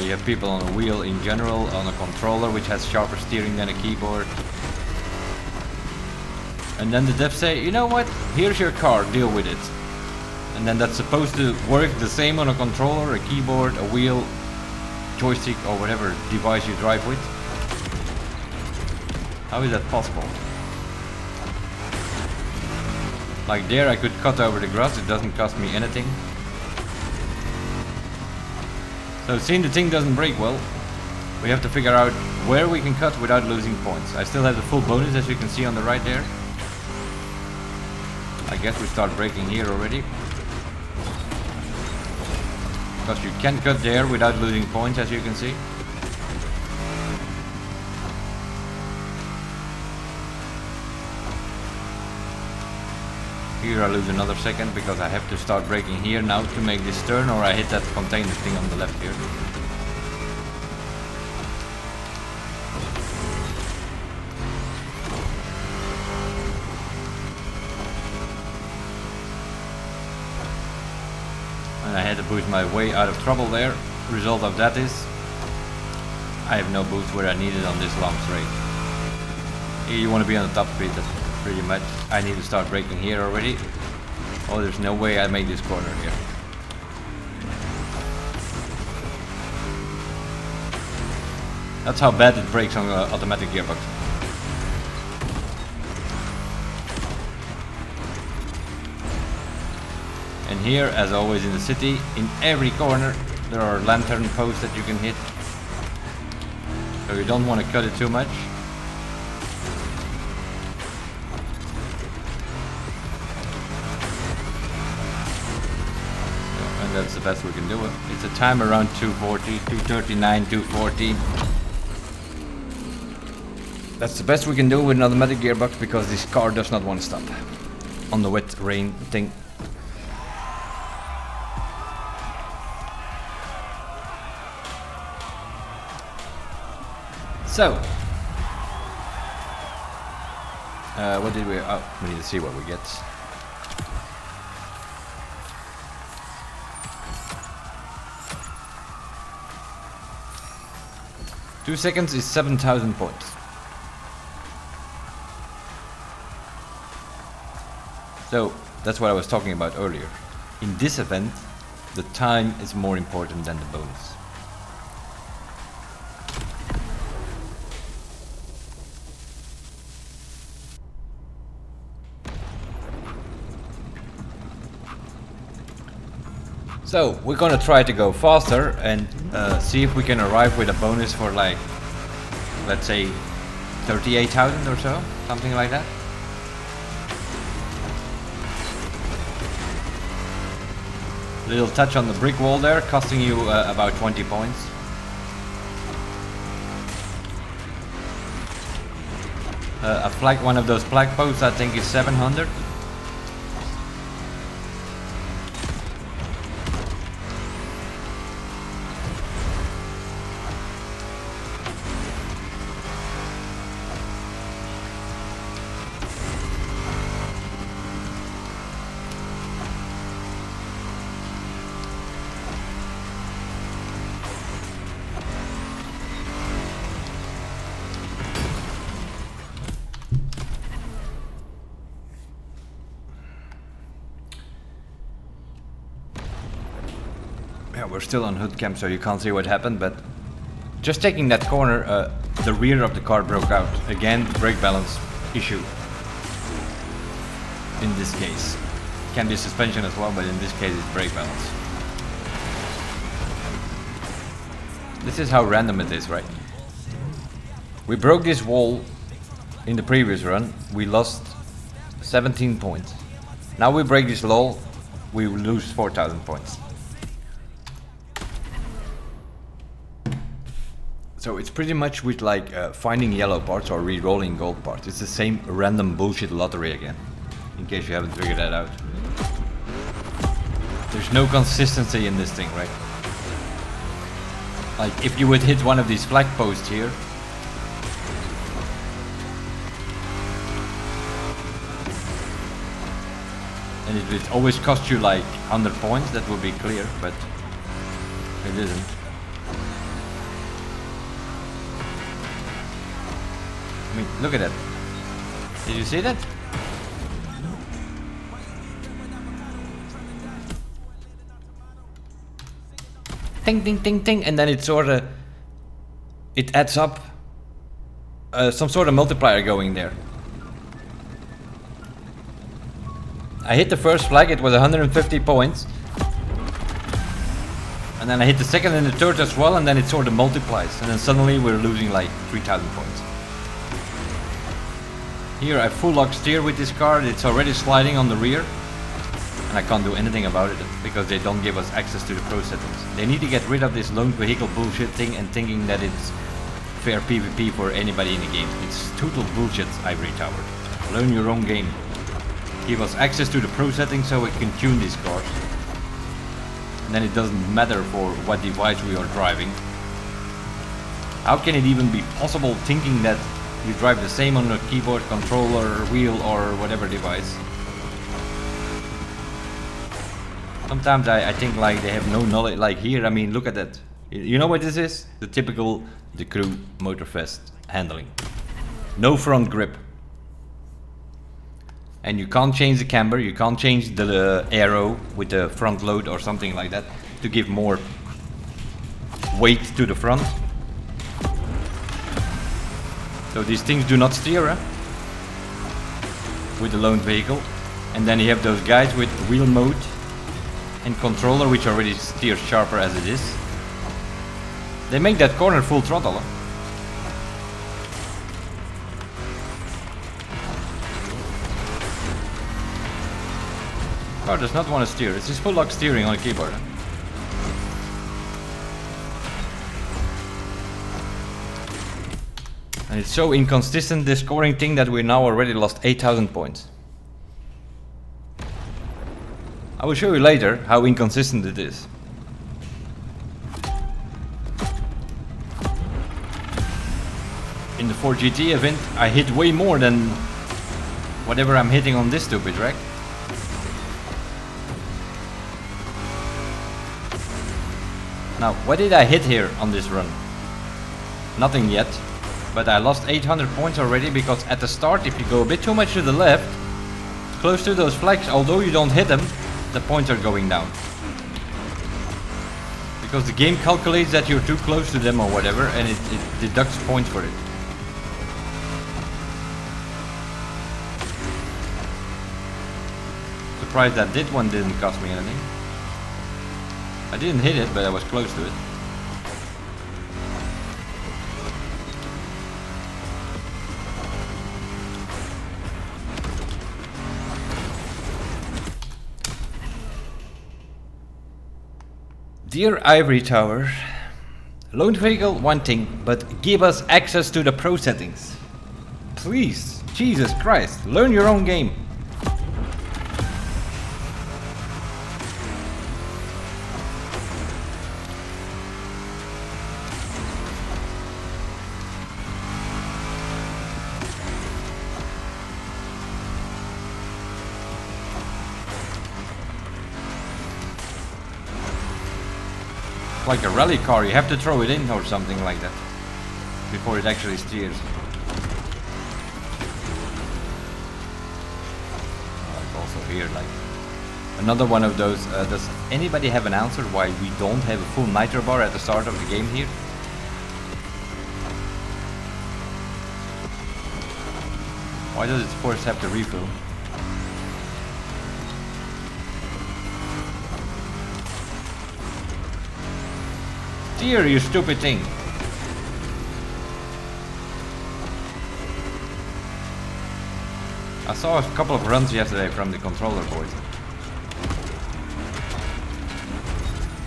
You have people on a wheel in general, on a controller which has sharper steering than a keyboard. And then the devs say, you know what, here's your car, deal with it. And then that's supposed to work the same on a controller, a keyboard, a wheel, joystick or whatever device you drive with. How is that possible? Like there I could cut over the grass, it doesn't cost me anything. So seeing the thing doesn't break well, we have to figure out where we can cut without losing points. I still have the full bonus as you can see on the right there. I guess we start braking here already. Because you can cut there without losing points as you can see. Here I lose another second because I have to start braking here now to make this turn or I hit that container thing on the left here. And I had to boost my way out of trouble there. Result of that is I have no boost where I need it on this long straight. Here you want to be on the top speed, that's pretty much. I need to start braking here already. Oh, there's no way I make this corner here. That's how bad it brakes on an automatic gearbox. And here, as always in the city, in every corner there are lantern posts that you can hit. So you don't want to cut it too much. That's the best we can do it. It's a time around 240, 239, 240. That's the best we can do with an automatic gearbox because this car does not want to stop on the wet rain thing. So, what did we? Oh, we need to see what we get. Two seconds is 7,000 points. So that's what I was talking about earlier. In this event, the time is more important than the bonus. So we're gonna try to go faster and see if we can arrive with a bonus for like, let's say 38,000 or so, something like that. Little touch on the brick wall there, costing you about 20 points. A flag, one of those flag posts, I think is 700. Yeah, we're still on hood cam, so you can't see what happened, but just taking that corner, the rear of the car broke out. Again, brake balance issue. In this case. Can be suspension as well, but in this case it's brake balance. This is how random it is, right? We broke this wall in the previous run, we lost 17 points. Now we break this wall, we will lose 4,000 points. So it's pretty much with like finding yellow parts or re-rolling gold parts. It's the same random bullshit lottery again, in case you haven't figured that out. There's no consistency in this thing, right? Like if you would hit one of these flag posts here, and it would always cost you like 100 points, that would be clear, but it isn't. I mean, look at that. Did you see that? Ting, ting, ting, ting, and then it sort of, it adds up some sort of multiplier going there. I hit the first flag, it was 150 points. And then I hit the second and the third as well, and then it sort of multiplies. And then suddenly we're losing like 3,000 points. Here I full lock steer with this car, it's already sliding on the rear. And I can't do anything about it because they don't give us access to the pro settings. They need to get rid of this lone vehicle bullshit thing and thinking that it's fair PvP for anybody in the game. It's total bullshit, Ivory Tower. Learn your own game. Give us access to the pro settings so we can tune these cars. And then it doesn't matter for what device we are driving. How can it even be possible thinking that you drive the same on a keyboard, controller, wheel or whatever device? Sometimes I think like they have no knowledge. Like here, I mean, look at that. You know what this is? The typical The Crew Motorfest handling. No front grip. And you can't change the camber, you can't change the arrow with the front load or something like that to give more weight to the front. So these things do not steer with the lone vehicle. And then you have those guys with wheel mode and controller, which already steers sharper as it is. They make that corner full throttle. Car does not want to steer, it's just full lock steering on a keyboard. And it's so inconsistent, this scoring thing, that we now already lost 8,000 points. I will show you later how inconsistent it is. In the 4GT event, I hit way more than whatever I'm hitting on this stupid track. Now, what did I hit here on this run? Nothing yet, but I lost 800 points already because at the start, if you go a bit too much to the left, close to those flags, although you don't hit them, the points are going down. Because the game calculates that you're too close to them or whatever, and it deducts points for it. Surprised that this one didn't cost me anything. I didn't hit it, but I was close to it. Dear Ivory Tower, loan vehicle one thing, but give us access to the pro settings. Please, Jesus Christ, learn your own game. Like a rally car, you have to throw it in or something like that before it actually steers. Like also here, like another one of those. Does anybody have an answer why we don't have a full nitro bar at the start of the game here? Why does it first have to refill? Steer, you stupid thing! I saw a couple of runs yesterday from the controller boys.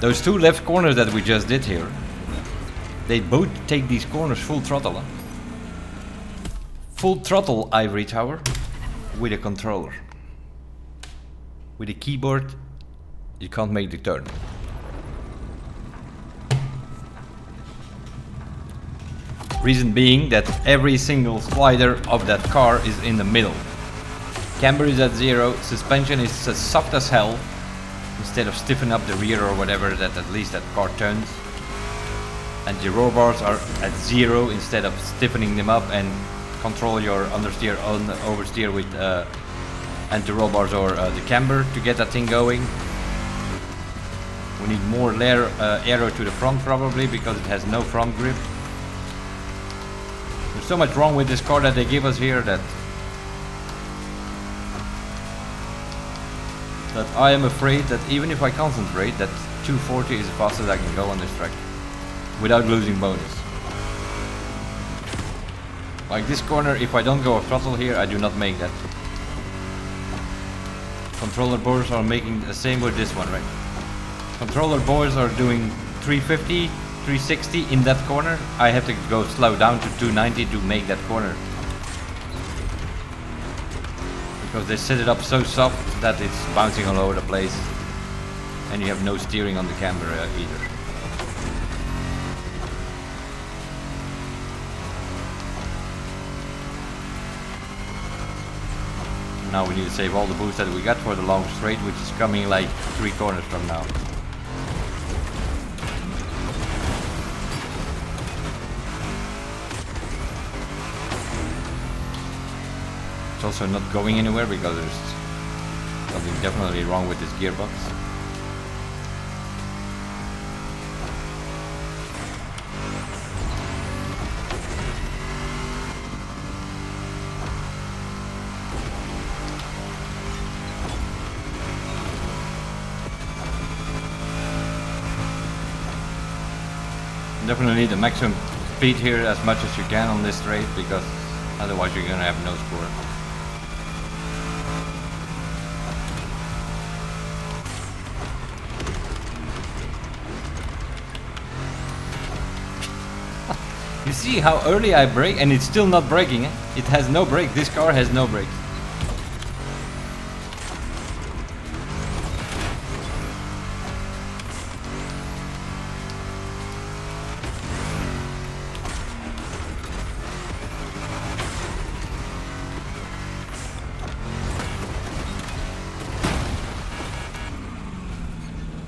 Those two left corners that we just did here, they both take these corners full throttle. Huh? Full throttle Ivory Tower with a controller. With a keyboard, you can't make the turn. Reason being that every single slider of that car is in the middle. Camber is at 0, suspension is as soft as hell. Instead of stiffen up the rear or whatever, that at least that car turns. And the roll bars are at 0 instead of stiffening them up and control your understeer on oversteer with anti-roll bars or the camber to get that thing going. We need more aero to the front probably because it has no front grip. There's so much wrong with this car that they give us here that I am afraid that even if I concentrate, that 240 is the fastest I can go on this track without losing bonus. Like this corner, if I don't go a throttle here, I do not make that. Controller boards are making the same with this one, right? Controller boards are doing 350, 360 in that corner. I have to go slow down to 290 to make that corner. Because they set it up so soft that it's bouncing all over the place. And you have no steering on the camera either. Now we need to save all the boost that we got for the long straight, which is coming like 3 corners from now. It's also not going anywhere because there's something definitely wrong with this gearbox. Definitely the maximum speed here as much as you can on this straight because otherwise you're gonna have no score. You see how early I brake and it's still not braking, eh? It has no brake, this car has no brakes.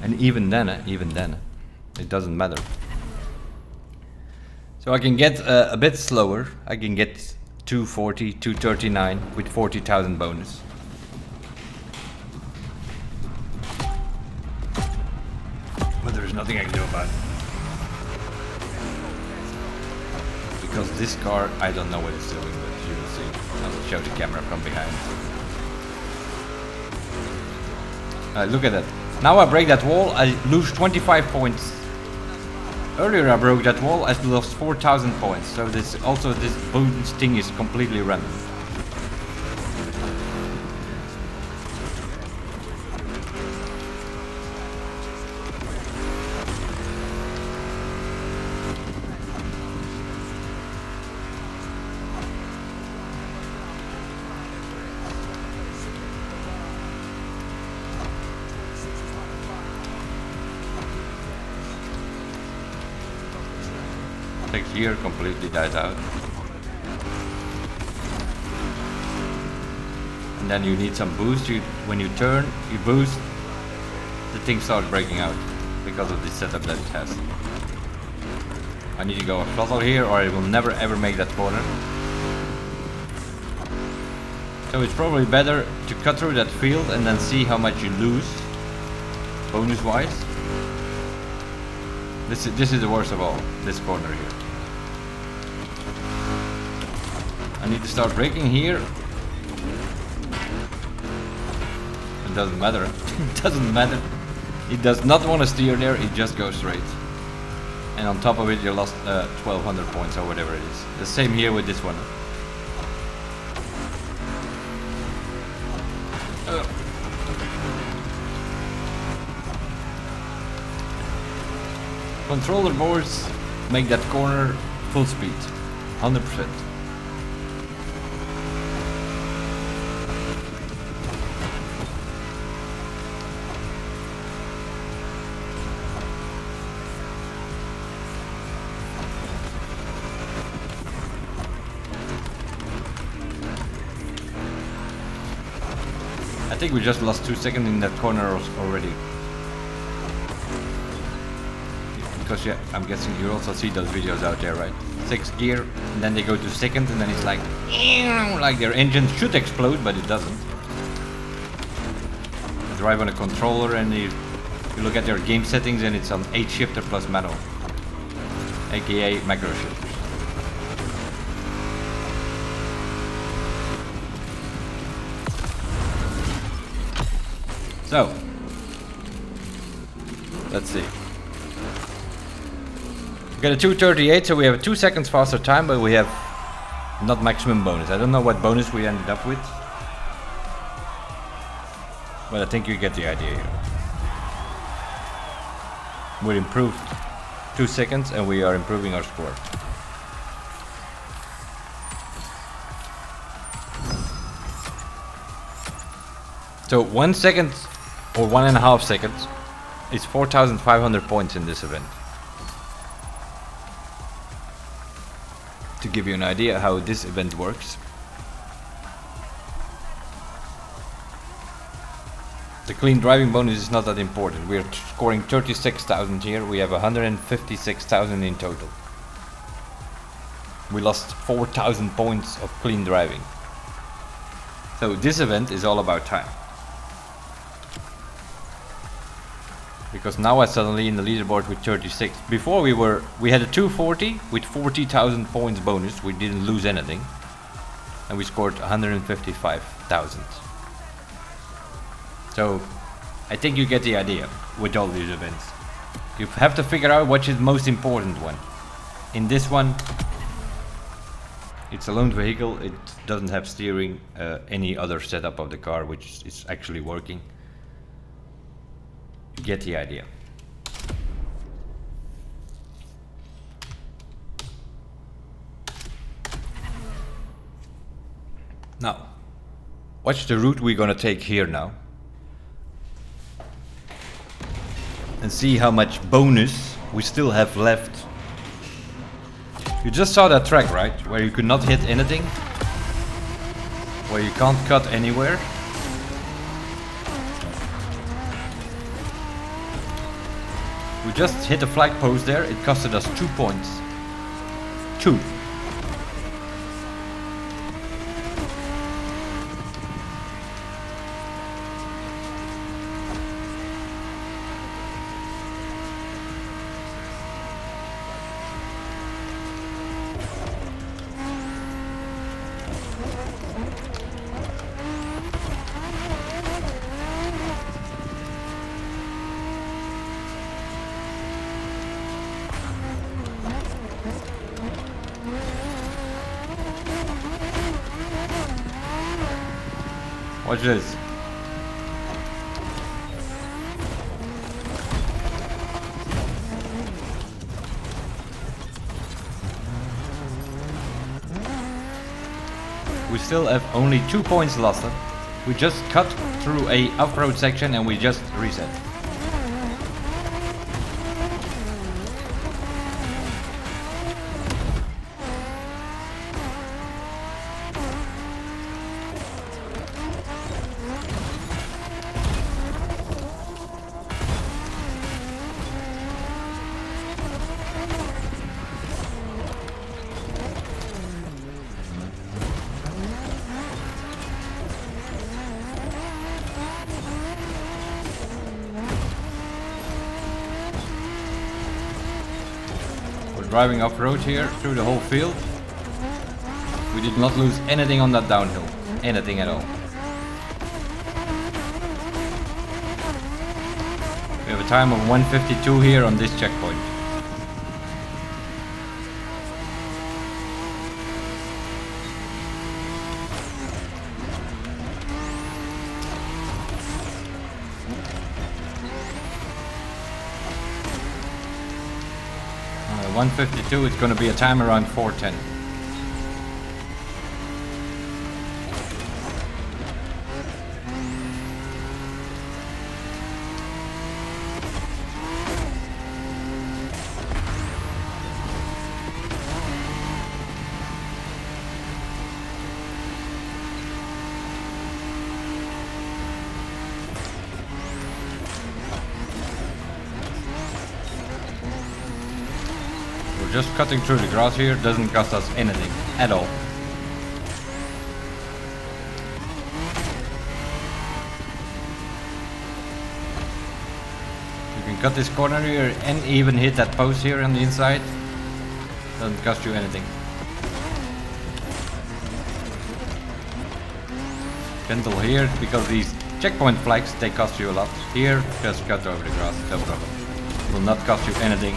And even then, it doesn't matter. So I can get a bit slower. I can get 240, 239 with 40,000 bonus. But there's nothing I can do about it. Because this car, I don't know what it's doing, but you will see. I'll show the camera from behind. Look at that. Now I break that wall, I lose 25 points. Earlier I broke that wall, I lost 4,000 points. So this bonus thing is completely random. Next gear completely dies out. And then you need some boost. When you turn, you boost, the thing starts breaking out because of the setup that it has. I need to go a throttle here or I will never ever make that corner. So it's probably better to cut through that field and then see how much you lose bonus wise. This is the worst of all, this corner here. I need to start braking here. It doesn't matter. It doesn't matter. It does not want to steer there, it just goes straight. And on top of it you lost 1200 points or whatever it is. The same here with this one. Controller boards make that corner full speed, 100%. I think we just lost 2 seconds in that corner already. Because yeah, I'm guessing you also see those videos out there, right? 6th gear, and then they go to 2nd, and then it's like their engine should explode, but it doesn't. You drive on a controller and you look at their game settings and it's on 8 shifter plus manual, aka macro shifters. So, let's see. We got a 2:38, so we have a 2 seconds faster time, but we have not maximum bonus. I don't know what bonus we ended up with, but I think you get the idea here. We improved 2 seconds and we are improving our score. So 1 second or 1.5 seconds is 4,500 points in this event. To give you an idea how this event works. The clean driving bonus is not that important. We are scoring 36,000 here. We have 156,000 in total. We lost 4,000 points of clean driving. So this event is all about time. Because now I'm suddenly in the leaderboard with 36. Before we had a 240 with 40,000 points bonus. We didn't lose anything. And we scored 155,000. So I think you get the idea with all these events. You have to figure out which is the most important one. In this one, it's a lone vehicle. It doesn't have steering, any other setup of the car, which is actually working. You get the idea. Now, watch the route we're gonna take here now. And see how much bonus we still have left. You just saw that track, right? Where you could not hit anything. Where you can't cut anywhere. We just hit a flag post there, it costed us 2 points. 2. Watch this. We still have only 2 points lost. We just cut through a off-road section and we just reset. Driving off-road here through the whole field. We did not lose anything on that downhill. Anything at all. We have a time of 1:52 here on this checkpoint. Uh, 1:52, it's going to be a time around 4:10. Just cutting through the grass here doesn't cost us anything at all. You can cut this corner here and even hit that post here on the inside. Doesn't cost you anything. Gentle here because these checkpoint flags, they cost you a lot. Here, just cut over the grass, no problem. Will not cost you anything.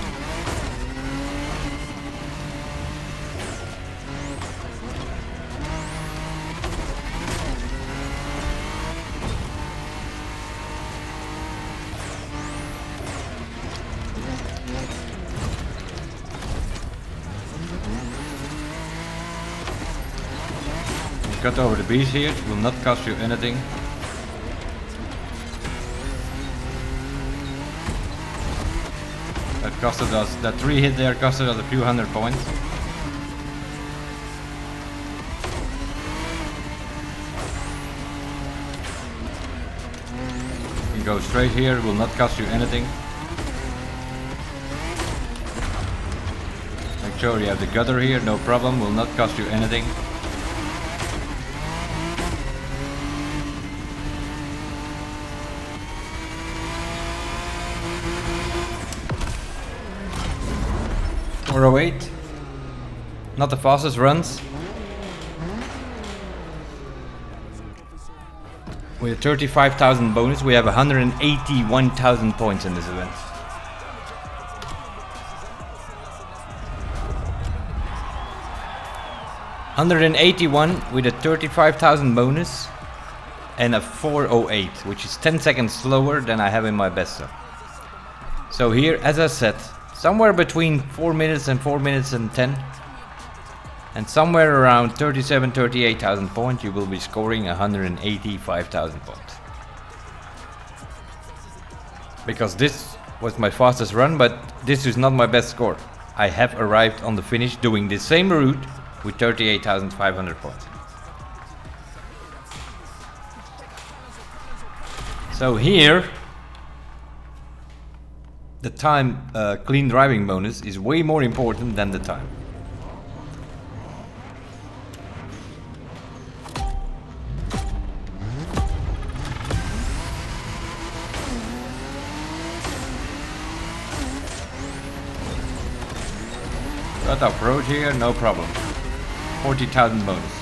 Cut over the bees here, it will not cost you anything. That costed us, that 3 hit there costed us a few hundred points. You can go straight here, it will not cost you anything. Make sure you have the gutter here, no problem, will not cost you anything. .408, not the fastest runs. With 35,000 bonus, we have 181,000 points in this event. $181 with a 35,000 bonus and a 408, which is 10 seconds slower than I have in my best stuff. So here, as I said, somewhere between 4 minutes and 4 minutes and 10, and somewhere around 38,000 points, you will be scoring 185,000 points. Because this was my fastest run, but this is not my best score. I have arrived on the finish doing the same route with 38,500 points. So here, the time clean driving bonus is way more important than the time. Got off-road here, no problem. 40,000 bonus.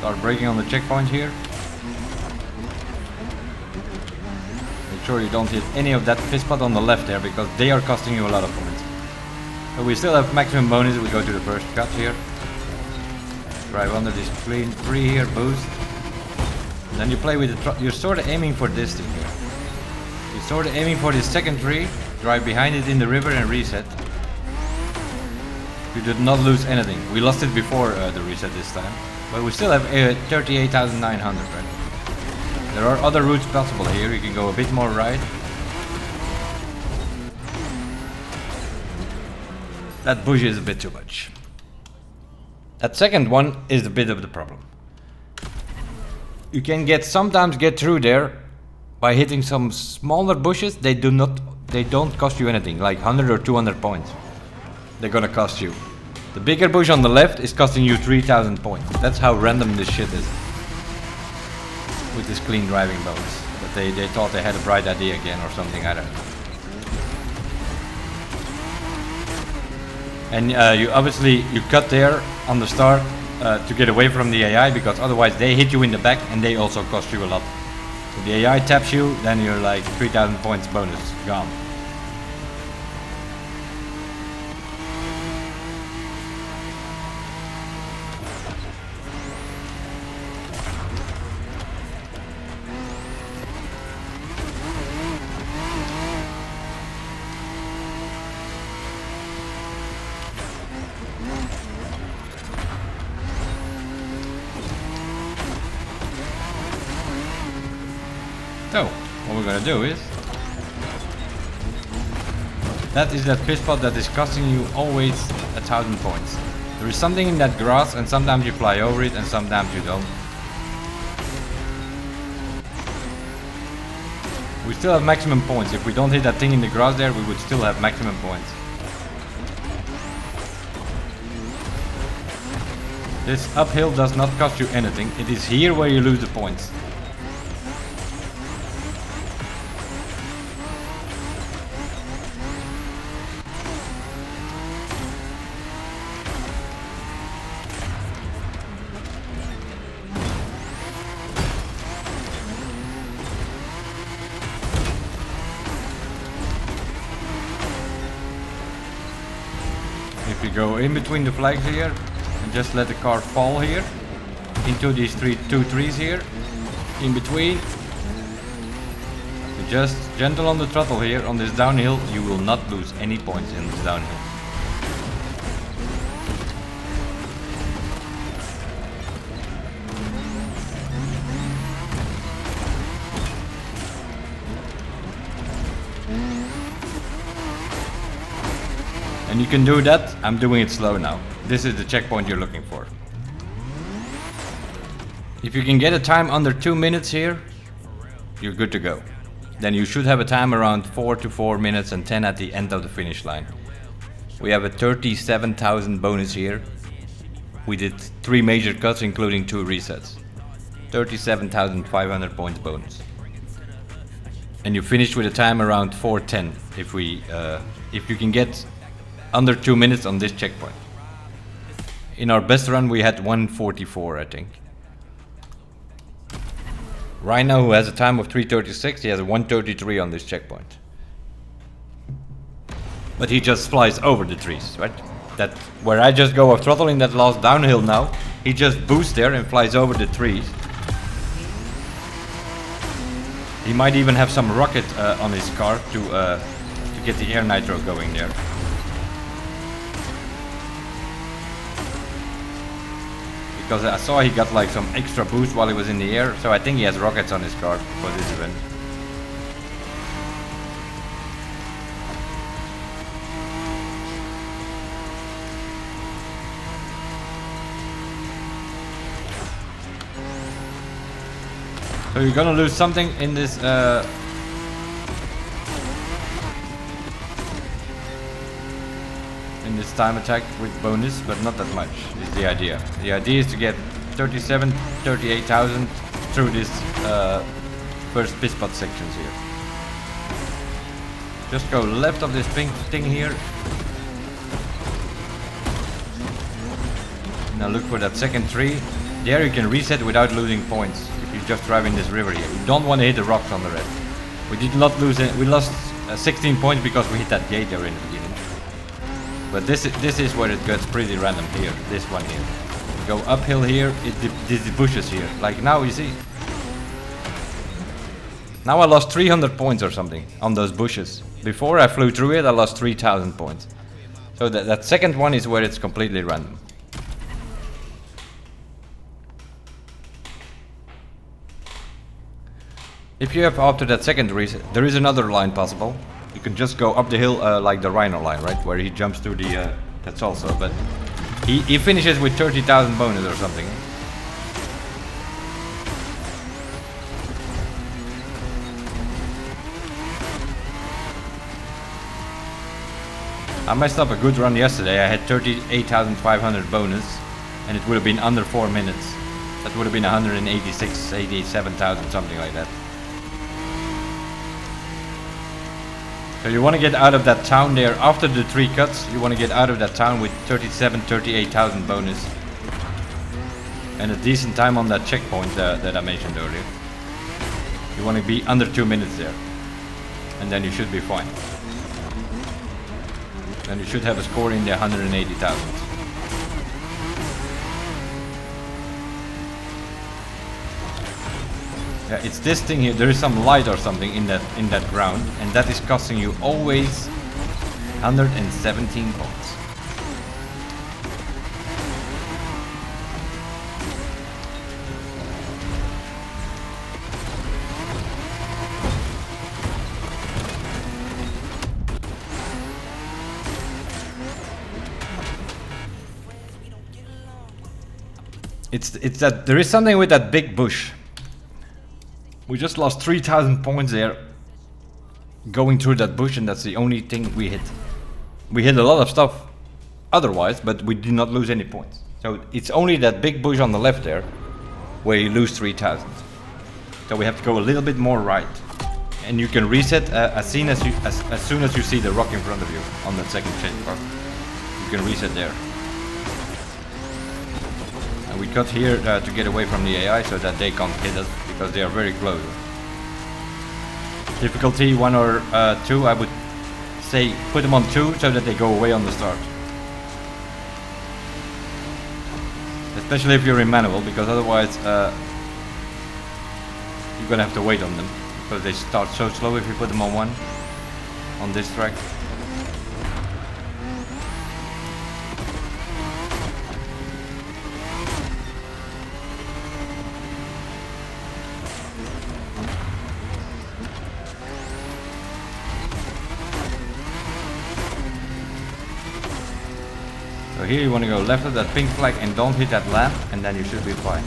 Start braking on the checkpoint here. Make sure you don't hit any of that pit spot on the left there, because they are costing you a lot of points. So we still have maximum bonus. We go to the first cut here. Drive under this clean free here, boost. And then you play with the you're sort of aiming for this thing here. You're sort of aiming for this second tree, drive behind it in the river and reset. You did not lose anything. We lost it before the reset this time. But we still have 38,900, right? There are other routes possible here. You can go a bit more right. That bush is a bit too much. That second one is a bit of the problem. You can sometimes get through there by hitting some smaller bushes. They don't cost you anything, like 100 or 200 points. They're gonna cost you. The bigger bush on the left is costing you 3,000 points. That's how random this shit is. With this clean driving bonus. But they thought they had a bright idea again or something, I don't know. And you obviously, you cut there on the start to get away from the AI, because otherwise they hit you in the back and they also cost you a lot. If the AI taps you, then you're like 3,000 points bonus, gone. So, what we're gonna do is, that is that pit spot that is costing you always 1,000 points. There is something in that grass, and sometimes you fly over it and sometimes you don't. We still have maximum points. If we don't hit that thing in the grass there, we would still have maximum points. This uphill does not cost you anything. It is here where you lose the points. If you go in between the flags here and just let the car fall here into these two trees here in between, you just gentle on the throttle here on this downhill, you will not lose any points in this downhill. And you can do that. I'm doing it slow now. This is the checkpoint you're looking for. If you can get a time under 2 minutes here, you're good to go. Then you should have a time around 4 to 4 minutes and 10 at the end of the finish line. We have a 37,000 bonus here. We did 3 major cuts including 2 resets. 37,500 points bonus. And you finish with a time around 4:10 if you can get under 2 minutes on this checkpoint. In our best run we had 1:44, I think. Rhino, who has a time of 3:36, he has a 1:33 on this checkpoint. But he just flies over the trees, right? That where I just go off throttle in that last downhill now, he just boosts there and flies over the trees. He might even have some rocket on his car to get the air nitro going there. Because I saw he got like some extra boost while he was in the air, so I think he has rockets on his car for this event. So you're gonna lose something in this time attack with bonus, but not that much is the idea. The idea is to get 38,000 through this first pit spot sections here. Just go left of this pink thing here. Now look for that second tree. There you can reset without losing points if you just drive in this river here. You don't want to hit the rocks on the red. We did not lose it. We lost 16 points because we hit that gate there in the beginning. But this is where it gets pretty random here. This one here. You go uphill here. This bushes here. Like now you see. Now I lost 300 points or something on those bushes. Before I flew through it, I lost 3,000 points. So that second one is where it's completely random. If you have after that second reset, there is another line possible. You can just go up the hill like the Rhino line, right? Where he jumps to the... that's also, but... He finishes with 30,000 bonus or something. I messed up a good run yesterday. I had 38,500 bonus and it would have been under 4 minutes. That would have been 186, 87,000, something like that. So you want to get out of that town there after the 3 cuts. You want to get out of that town with 38,000 bonus. And a decent time on that checkpoint that I mentioned earlier. You want to be under 2 minutes there. And then you should be fine. Then you should have a score in the 180,000. Yeah, it's this thing here. There is some light or something in that ground, and that is costing you always 117 points. It's that there is something with that big bush. We just lost 3,000 points there going through that bush, and that's the only thing we hit. We hit a lot of stuff otherwise, but we did not lose any points. So it's only that big bush on the left there where you lose 3,000. So we have to go a little bit more right. And you can reset as soon as you see the rock in front of you on that second checkpoint. You can reset there. And we cut here to get away from the AI so that they can't hit us because they are very close. Difficulty 1 or 2, I would say put them on 2 so that they go away on the start. Especially if you're in manual, because otherwise you're gonna have to wait on them because they start so slow if you put them on 1 on this track. So here you want to go left of that pink flag and don't hit that lamp, and then you should be fine.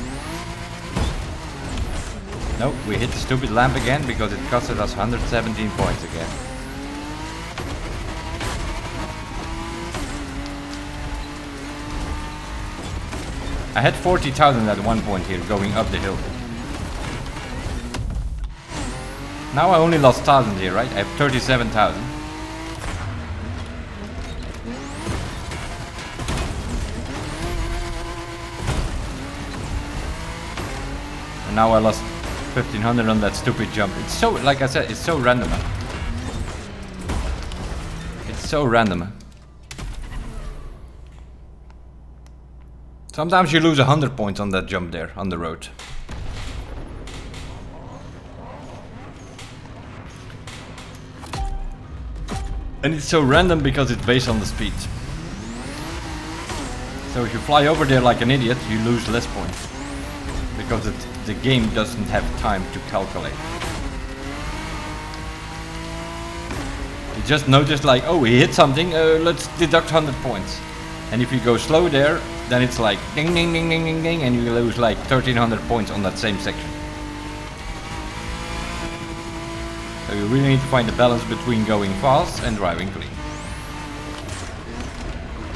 Nope, we hit the stupid lamp again because it costed us 117 points again. I had 40,000 at one point here going up the hill. Now I only lost 1,000 here, right? I have 37,000. And now I lost 1,500 on that stupid jump. It's so, like I said, it's so random. It's so random. Sometimes you lose 100 points on that jump there on the road. And it's so random because it's based on the speed. So if you fly over there like an idiot, you lose less points. Because the game doesn't have time to calculate. You just notice like, oh, he hit something, let's deduct 100 points. And if you go slow there, then it's like ding ding ding ding ding ding, and you lose like 1,300 points on that same section. So you really need to find the balance between going fast and driving clean.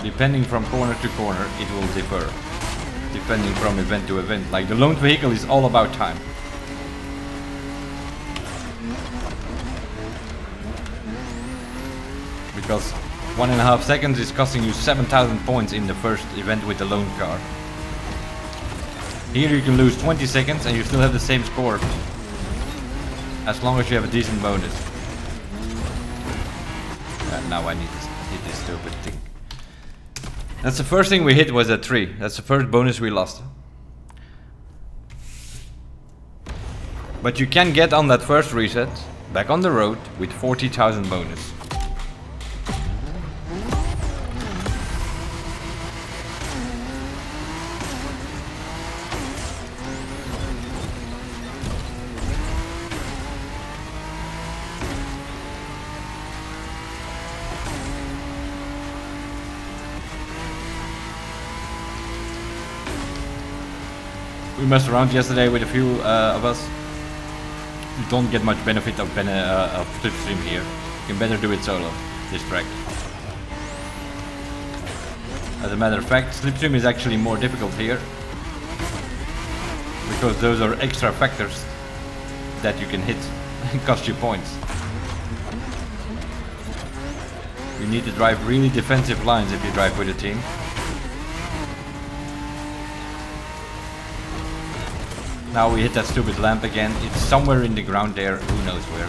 Depending from corner to corner, it will differ. Depending from event to event. Like the loaned vehicle is all about time. Because 1.5 seconds is costing you 7,000 points in the first event with the loaned car. Here you can lose 20 seconds and you still have the same score. As long as you have a decent bonus. Now I need to hit this stupid thing. That's the first thing we hit was a 3. That's the first bonus we lost. But you can get on that first reset back on the road with 40,000 bonus. We messed around yesterday with a few of us. You don't get much benefit of Slipstream here. You can better do it solo, this track. As a matter of fact, Slipstream is actually more difficult here. Because those are extra factors that you can hit and cost you points. You need to drive really defensive lines if you drive with a team. Now we hit that stupid lamp again. It's somewhere in the ground there, who knows where.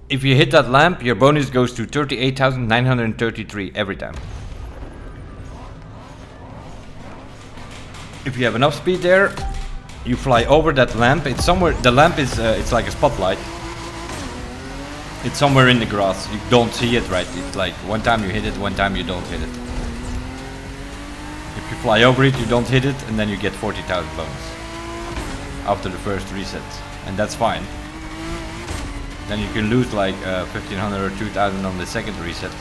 If you hit that lamp, your bonus goes to 38,933 every time. If you have enough speed there, you fly over that lamp. It's somewhere, the lamp is, it's like a spotlight. It's somewhere in the grass. You don't see it, right? It's like one time you hit it, one time you don't hit it. If you fly over it, you don't hit it, and then you get 40,000 bonus after the first reset, and that's fine. Then you can lose like 1,500 or 2,000 on the second reset.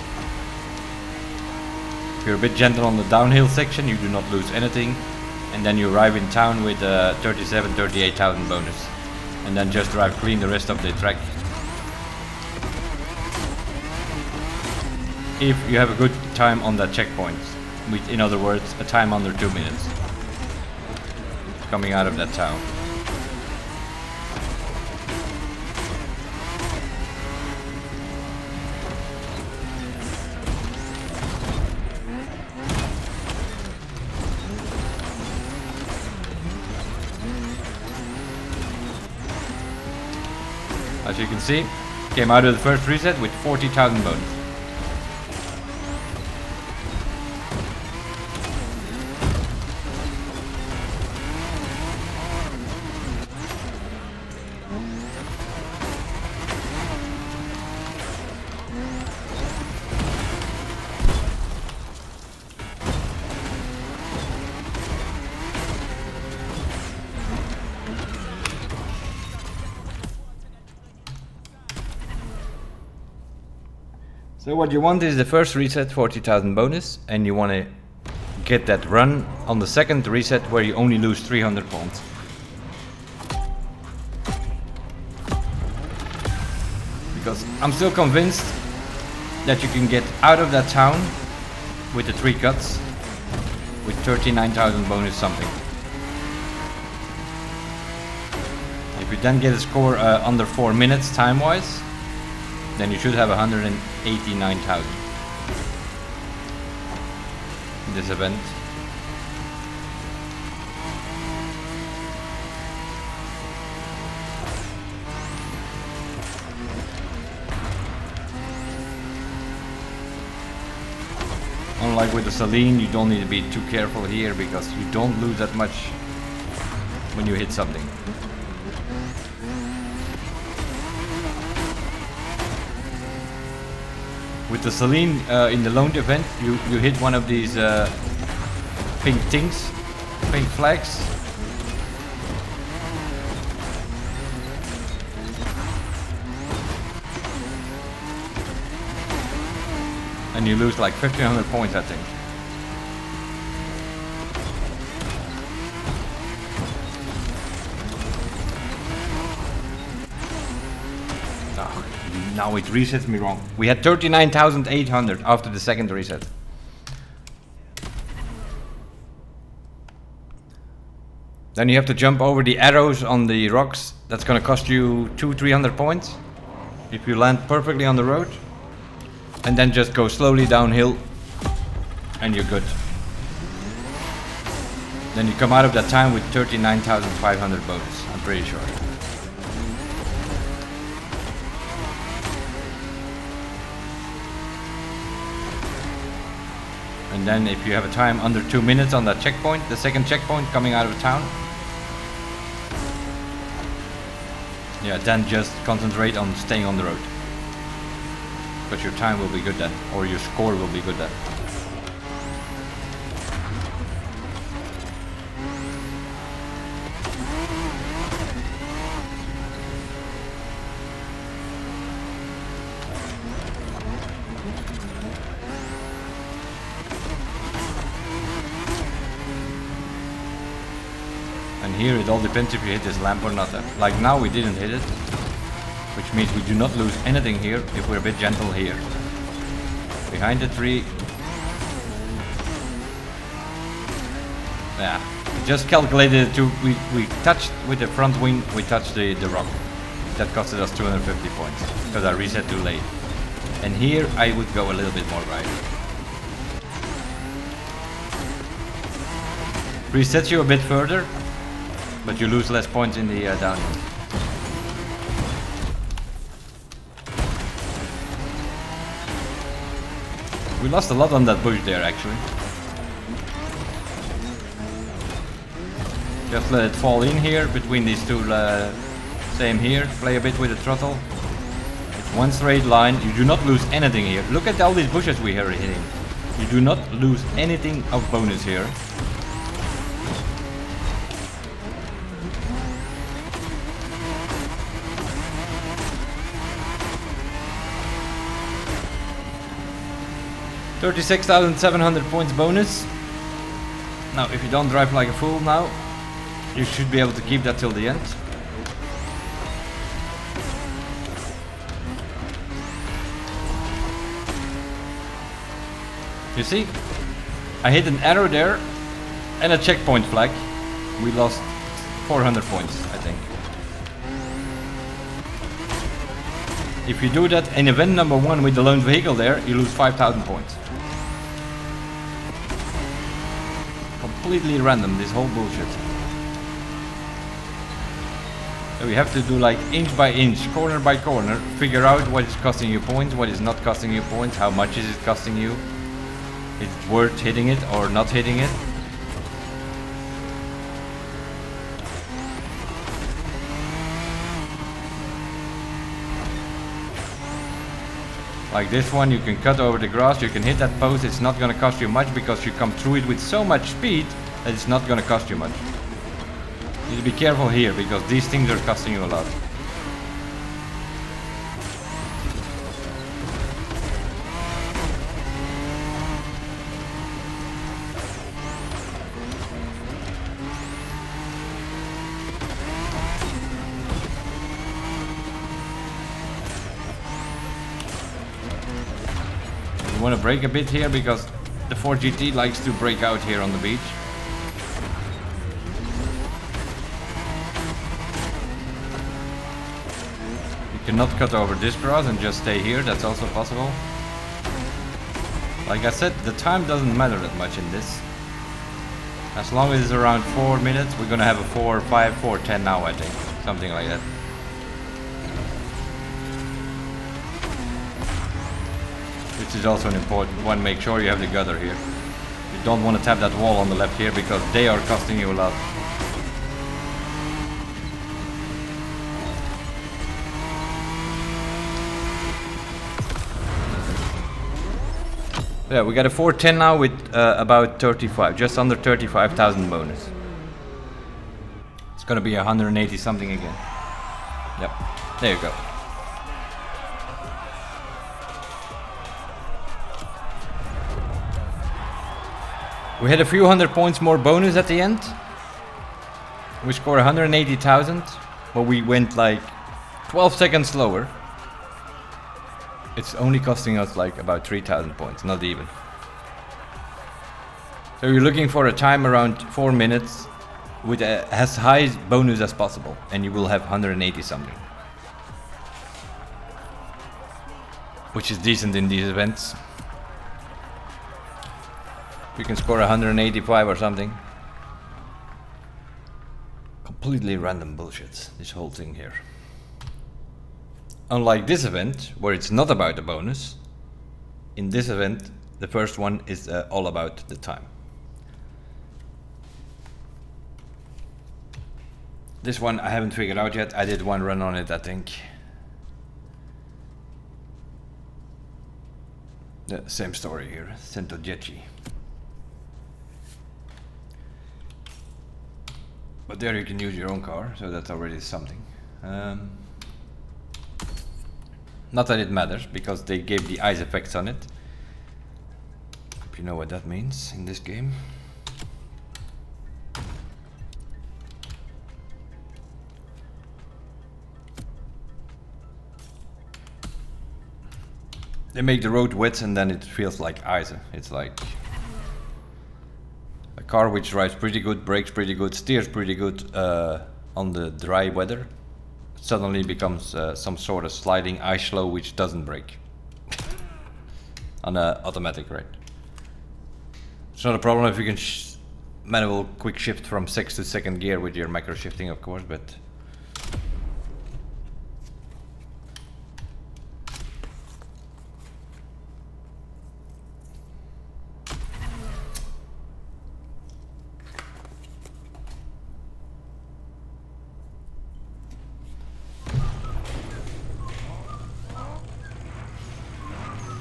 If you're a bit gentle on the downhill section, you do not lose anything, and then you arrive in town with 38,000 bonus, and then just drive clean the rest of the track. If you have a good time on that checkpoint, with, in other words, a time under 2 minutes coming out of that town. As you can see, came out of the first reset with 40,000 bonus. So what you want is the first reset 40,000 bonus, and you want to get that run on the second reset where you only lose 300 points. Because I'm still convinced that you can get out of that town with the 3 cuts with 39,000 bonus something. If you then get a score under 4 minutes time-wise, then you should have 189,000 in this event. Unlike with the Saline, you don't need to be too careful here because you don't lose that much when you hit something. With the Saline in the loaned event, you hit one of these pink things, pink flags. And you lose like 1,500 points, I think. Now it resets me wrong. We had 39,800 after the second reset. Then you have to jump over the arrows on the rocks. That's gonna cost you 200-300 points. If you land perfectly on the road, and then just go slowly downhill, and you're good. Then you come out of that time with 39,500 bonus, I'm pretty sure. And then if you have a time under 2 minutes on that checkpoint, the second checkpoint coming out of town, yeah, then just concentrate on staying on the road. Because your time will be good then, or your score will be good then. And here it all depends if you hit this lamp or not. Like now we didn't hit it, which means we do not lose anything here if we're a bit gentle here. Behind the tree. Yeah, just calculated it too. We touched with the front wing, we touched the rock. That costed us 250 points because I reset too late. And here I would go a little bit more right. Resets you a bit further, but you lose less points in the downhill. We lost a lot on that bush there actually. Just let it fall in here between these two, same here, play a bit with the throttle. It's one straight line, you do not lose anything here. Look at all these bushes we are hitting. You do not lose anything of bonus here. $36,700 points bonus. Now, if you don't drive like a fool now, you should be able to keep that till the end. You see, I hit an arrow there and a checkpoint flag. We lost 400 points, I think. If you do that in event number 1 with the lone vehicle there, you lose 5,000 points. Completely random, this whole bullshit. So we have to do like inch by inch, corner by corner, figure out what is costing you points, what is not costing you points, how much is it costing you, is it worth hitting it or not hitting it. Like this one, you can cut over the grass, you can hit that post, it's not gonna cost you much because you come through it with so much speed that it's not gonna cost you much. You need to be careful here because these things are costing you a lot. You want to brake a bit here because the Ford GT likes to brake out here on the beach. You cannot cut over this grass and just stay here, that's also possible. Like I said, the time doesn't matter that much in this. As long as it's around 4 minutes, we're gonna have a 4.5, 4.10 now, I think. Something like that. Which is also an important one, make sure you have the gutter here. You don't want to tap that wall on the left here because they are costing you a lot. Yeah, we got a 410 now with about 35, just under 35,000 bonus. It's gonna be 180 something again. Yep, there you go. We had a few hundred points more bonus at the end. We scored 180,000, but we went like 12 seconds slower. It's only costing us like about 3,000 points, not even. So you're looking for a time around 4 minutes with as high bonus as possible, and you will have 180 something. which is decent in these events. You can score 185 or something. Completely random bullshit, this whole thing here. Unlike this event, where it's not about the bonus, in this event, the first one is all about the time. This one I haven't figured out yet. I did one run on it, I think. The same story here, Sentojechi. But there you can use your own car, so that's already something. Not that it matters, because they gave the ice effects on it. Hope you know what that means in this game. They make the road wet and then it feels like ice. It's like a car which drives pretty good, brakes pretty good, steers pretty good on the dry weather. Suddenly becomes some sort of sliding ice flow which doesn't brake on an automatic rate. It's not a problem if you can manual quick shift from 6th to 2nd gear with your macro shifting, of course, but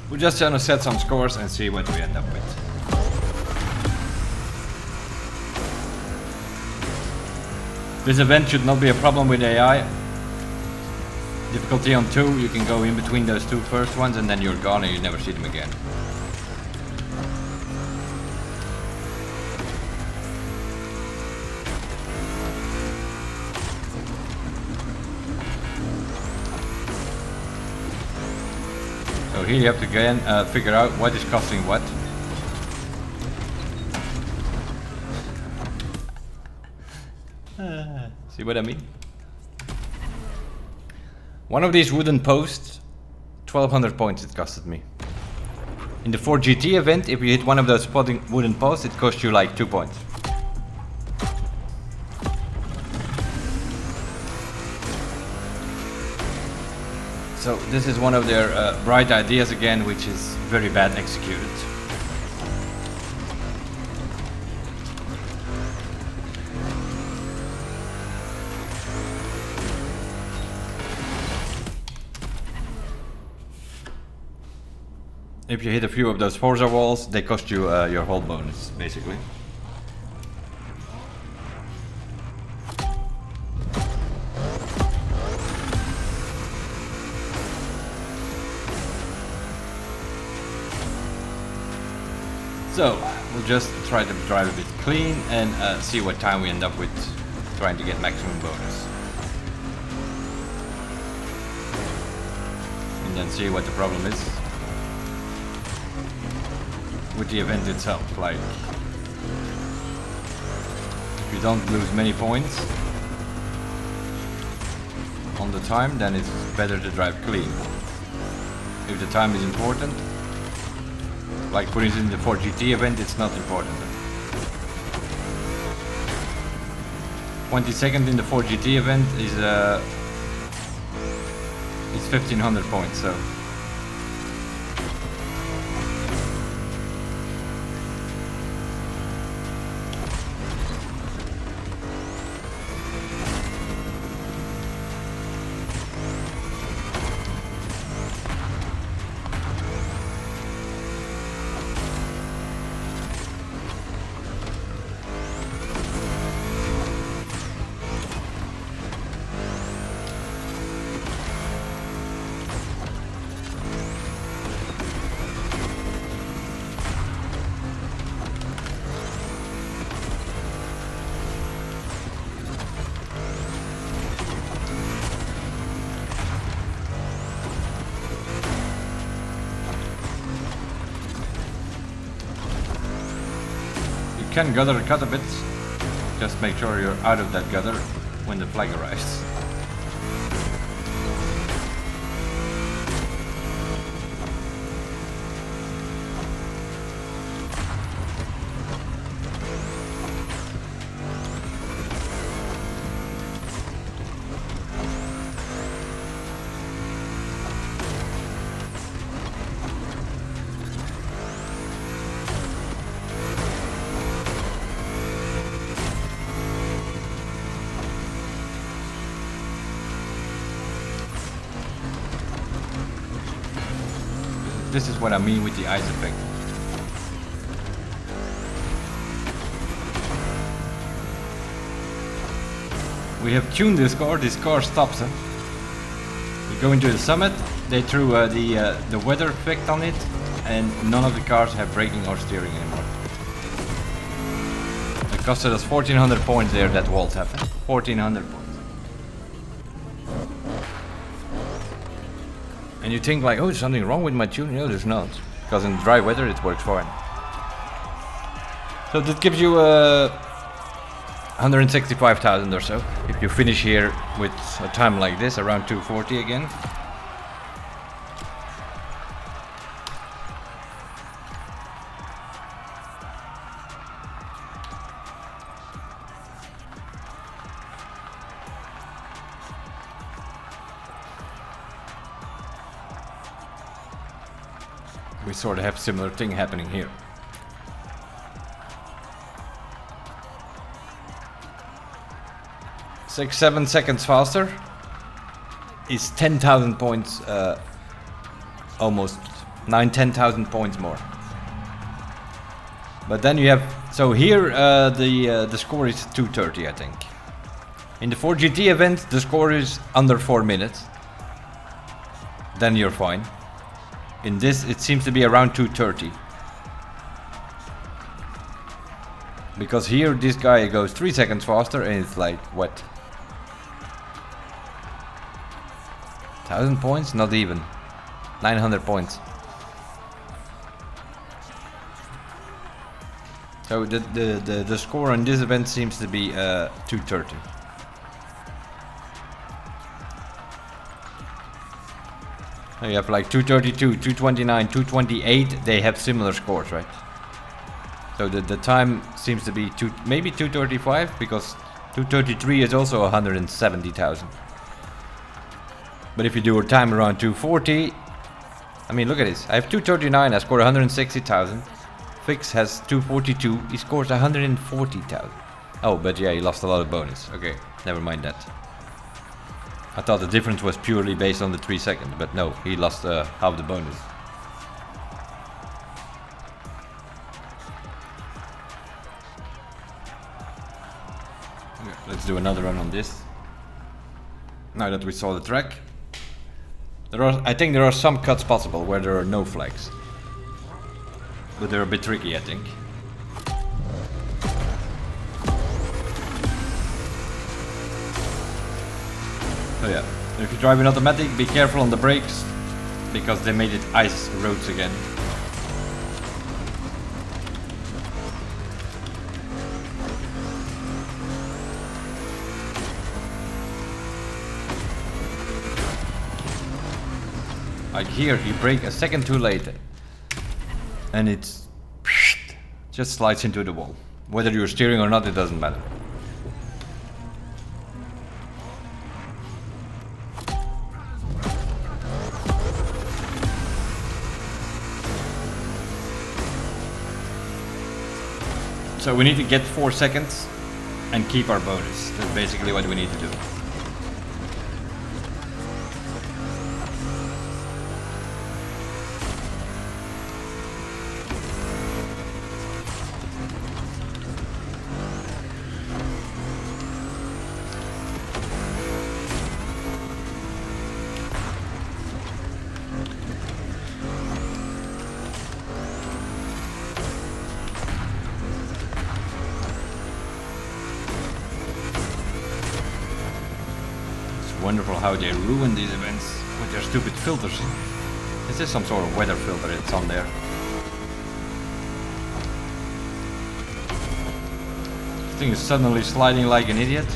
we're just gonna set some scores and see what we end up with. This event should not be a problem with AI. Difficulty on 2, you can go in between those 2 first ones and then you're gone and you never see them again. So here you have to again figure out what is costing what. See what I mean? One of these wooden posts, 1200 points it costed me. In the 4GT event, if you hit one of those wooden posts, it costs you like 2 points. So this is one of their bright ideas again, which is very bad executed. If you hit a few of those Forza walls, they cost you your whole bonus, basically. So, we'll just try to drive a bit clean and see what time we end up with trying to get maximum bonus. And then see what the problem is with the event itself. Like, if you don't lose many points on the time, then it's better to drive clean. If the time is important, like for instance in the 4GT event, it's not important. 22nd in the 4GT event is 1500 points, so you can gutter cut a bit. Just make sure you're out of that gutter when the flag arrives. This is what I mean with the ice effect. We have tuned this car stops. We go into the summit, they threw the weather effect on it, and none of the cars have braking or steering anymore. It costed us 1400 points there, that wall tap. 1400 points. And you think like, oh, there's something wrong with my tuning? No, there's not. Because in dry weather it works fine. So that gives you 165,000 or so. If you finish here with a time like this, around 240 again. We sort of have similar thing happening here. Six, 7 seconds faster is 10,000 points, almost 10,000 points more. But then you have, so here the score is 230, I think. In the 4GT event, the score is under 4 minutes. Then you're fine. In this, it seems to be around 230. Because here, this guy goes 3 seconds faster, and it's like, what? 1,000 points? Not even. 900 points. So the score on this event seems to be 230. You have like 232, 229, 228, they have similar scores, right? So the time seems to be maybe 235, because 233 is also 170,000. But if you do a time around 240, I mean, look at this. I have 239, I scored 160,000. Fix has 242, he scores 140,000. Oh, but yeah, he lost a lot of bonus. Okay, never mind that. I thought the difference was purely based on the 3 seconds, but no, he lost half the bonus. Okay, let's do another run on this. Now that we saw the track. I think there are some cuts possible where there are no flags. But they're a bit tricky, I think. Oh yeah, if you drive in automatic, be careful on the brakes, because they made it ice roads again. Like here, you brake a second too late, and it's just slides into the wall. Whether you're steering or not, it doesn't matter. So we need to get 4 seconds and keep our bonus. That's basically what we need to do. Wonderful how they ruin these events with their stupid filters. Is this some sort of weather filter that's on there? This thing is suddenly sliding like an idiot,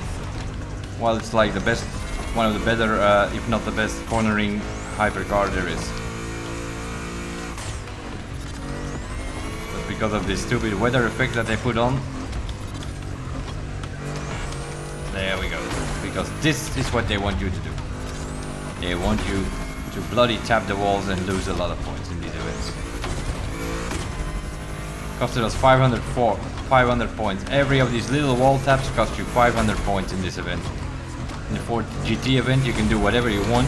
while it's like the best, one of the better, if not the best cornering hypercar there is. But because of this stupid weather effect that they put on, there we go. Because this is what they want you to do. They want you to bloody tap the walls and lose a lot of points in these events. Costed us 500 points. Every of these little wall taps cost you 500 points in this event. In the 4GT event you can do whatever you want.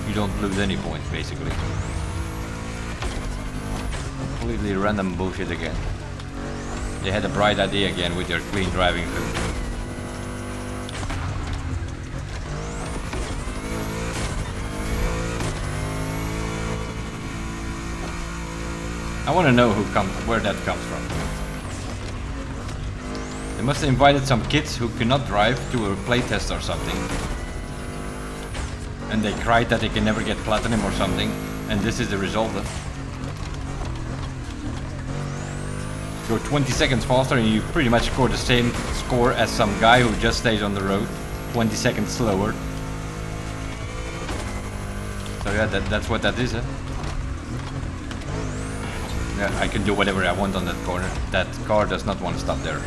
You don't lose any points basically. completely random bullshit again. They had a bright idea again with their clean driving film. I want to know where that comes from. They must have invited some kids who cannot drive to a playtest or something. And they cried that they can never get platinum or something. And this is the result. Go 20 seconds faster and you pretty much score the same score as some guy who just stays on the road 20 seconds slower. So yeah, that's what that is. Yeah, I can do whatever I want on that corner. That car does not want to stop there.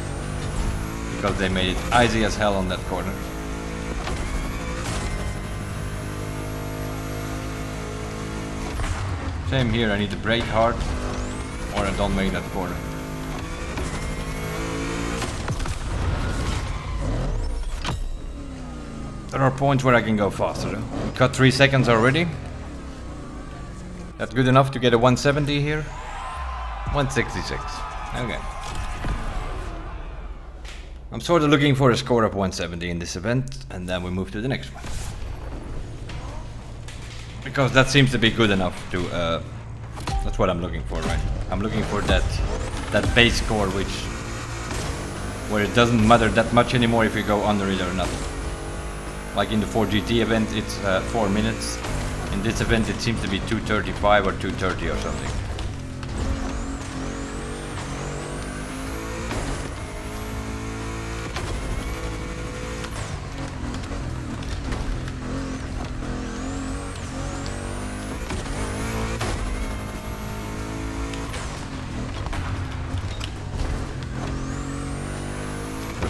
Because they made it easy as hell on that corner. Same here, I need to brake hard or I don't make that corner. There are points where I can go faster though. We cut 3 seconds already. That's good enough to get a 170 here. 166. Okay. I'm sort of looking for a score of 170 in this event, and then we move to the next one. Because that seems to be good enough to, that's what I'm looking for, right? I'm looking for that base score where it doesn't matter that much anymore if you go under it or not. Like in the 4GT event, it's 4 minutes. In this event, it seems to be 2:35 or 2:30 or something.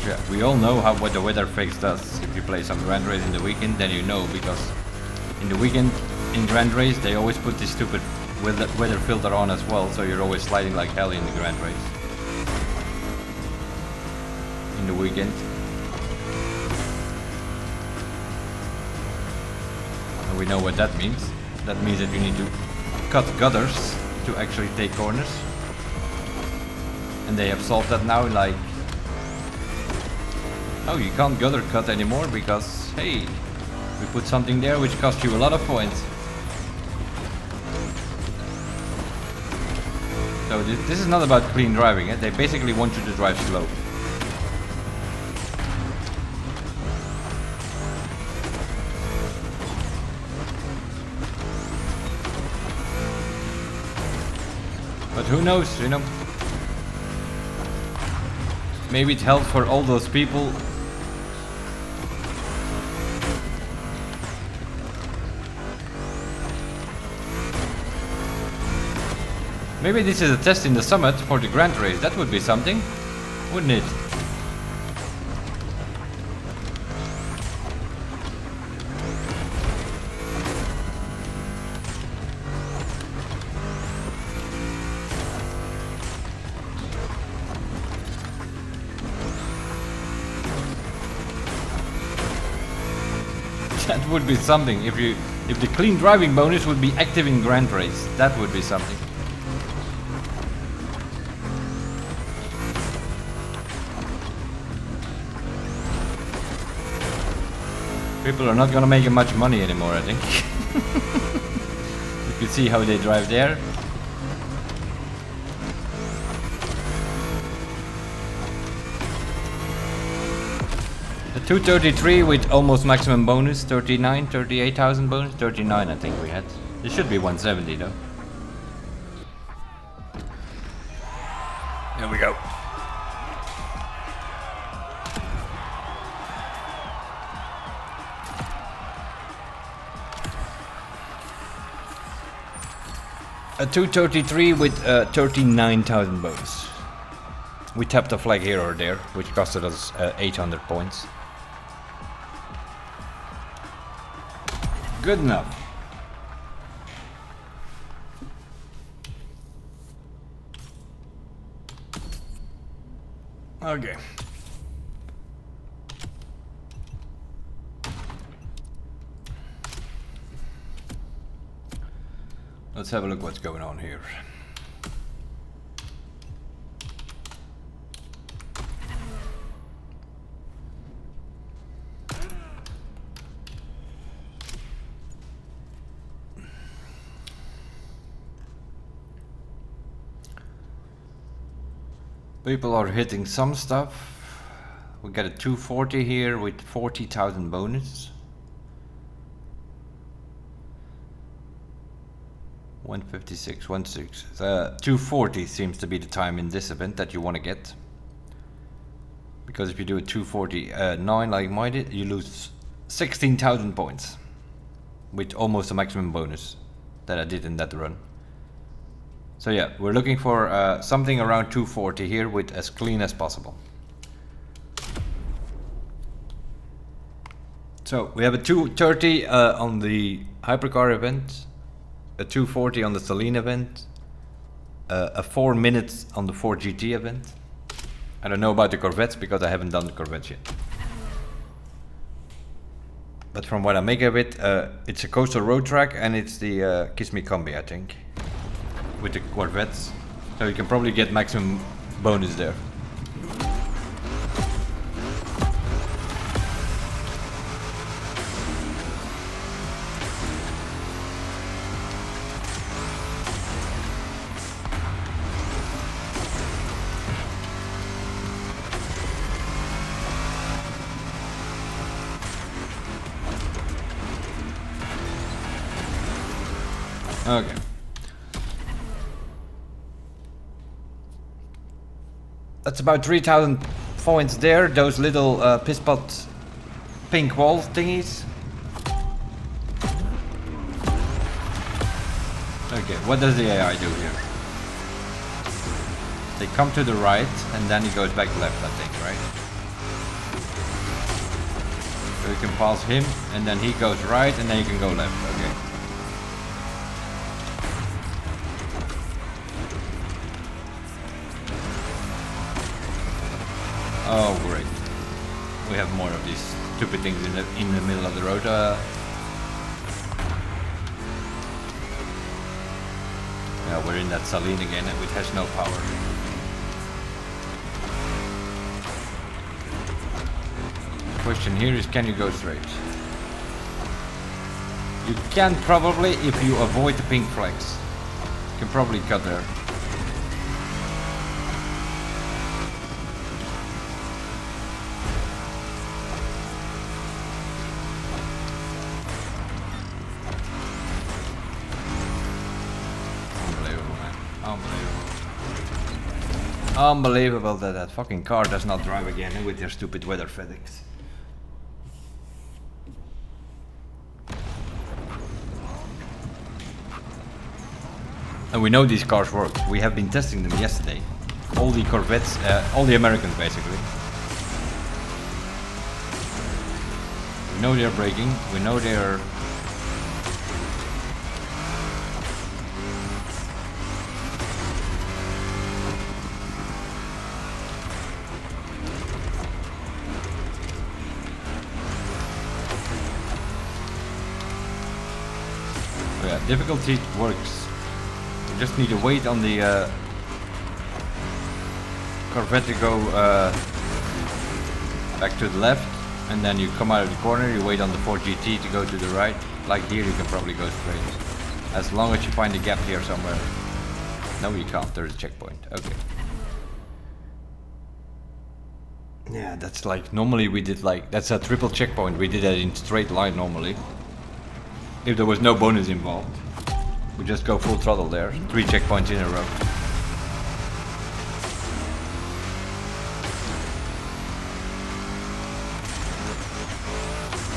Yeah, we all know what the weather fix does. If you play some Grand Race in the weekend, then you know, because in the weekend in Grand Race they always put this stupid weather filter on as well, so you're always sliding like hell in the Grand Race in the weekend. And we know what that means. That means that you need to cut gutters to actually take corners, and they have solved that now. Like, oh, you can't gutter cut anymore because, hey, we put something there which cost you a lot of points. So this is not about clean driving, They basically want you to drive slow. But who knows, you know? Maybe it helps for all those people Maybe this is a test in the summit for the Grand Race. That would be something, wouldn't it? That would be something. If the clean driving bonus would be active in Grand Race, that would be something. People are not gonna make much money anymore, I think. You can see how they drive there. The 233 with almost maximum bonus, 38,000 bonus, 39 I think we had. This should be 170 though. There we go. A 233 with 39,000 bonus. We tapped a flag here or there, which costed us 800 points. Good enough. Okay. Let's have a look what's going on here. People are hitting some stuff. We got a 240 here with 40,000 bonus. 156, 16. 240 seems to be the time in this event that you want to get. Because if you do a 249 like mine did, you lose 16,000 points. With almost the maximum bonus that I did in that run. So yeah, we're looking for something around 240 here with as clean as possible. So we have a 230 on the hypercar event, a 240 on the Saleen event, a 4 minutes on the 4GT event. I don't know about the Corvettes because I haven't done the Corvettes yet. But from what I make of it, it's a coastal road track and it's the Kiss Me Combi, I think, with the Corvettes. So you can probably get maximum bonus there. Okay. That's about 3,000 points there, those little piss pot pink wall thingies. Okay, what does the AI do here? They come to the right and then he goes back left, I think, right? So you can pass him and then he goes right and then you can go left, okay. Oh great, we have more of these stupid things in the middle of the road. Yeah, we're in that Saleen again, which has no power. The question here is, can you go straight? You can probably, if you avoid the pink flags. You can probably cut there. Unbelievable that that fucking car does not drive again with their stupid weather FedEx. And we know these cars work. We have been testing them yesterday. All the Corvettes, all the Americans basically. We know they're braking, we know they're... Yeah, difficulty works. You just need to wait on the Corvette to go back to the left, and then you come out of the corner, you wait on the 4GT to go to the right. Like here you can probably go straight. As long as you find a gap here somewhere. No you can't, there's a checkpoint. Okay. Yeah, that's like, normally we did like, that's a triple checkpoint, we did that in straight line normally. If there was no bonus involved. We just go full throttle there, 3 checkpoints in a row.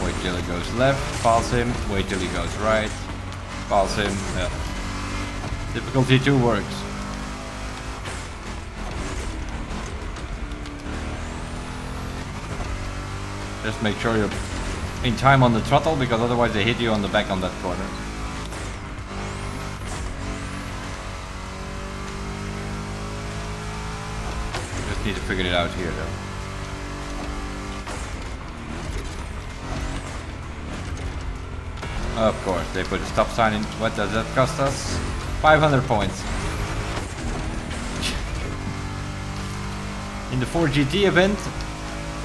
Wait till he goes left, pass him, wait till he goes right, pass him, yeah. Difficulty 2 works. Just make sure you're in time on the throttle, because otherwise they hit you on the back on that corner. Just need to figure it out here though. Of course, they put a stop sign in. What does that cost us? 500 points. In the 4GT event,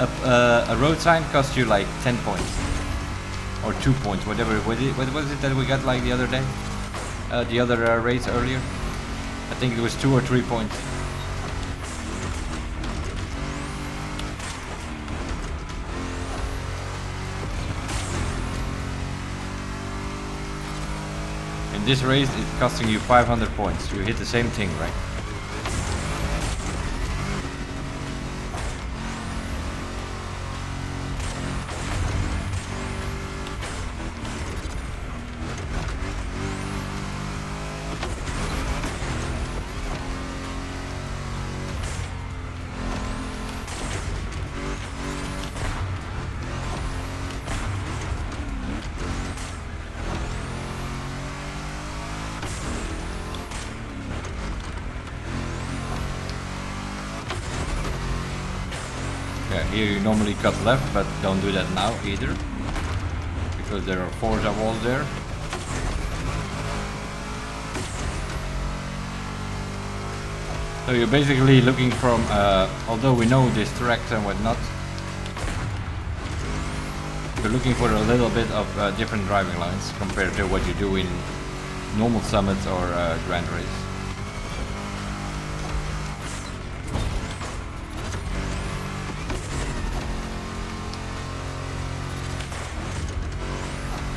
a road sign costs you like 10 points. Or 2 points, whatever. What was it that we got like the other day? The other race earlier? I think it was 2 or 3 points. In this race, it's costing you 500 points. You hit the same thing, right? Yeah, here you normally cut left, but don't do that now either, because there are Forza walls there. So you're basically looking from, although we know this tracks and whatnot, you're looking for a little bit of different driving lines compared to what you do in normal summits or grand race.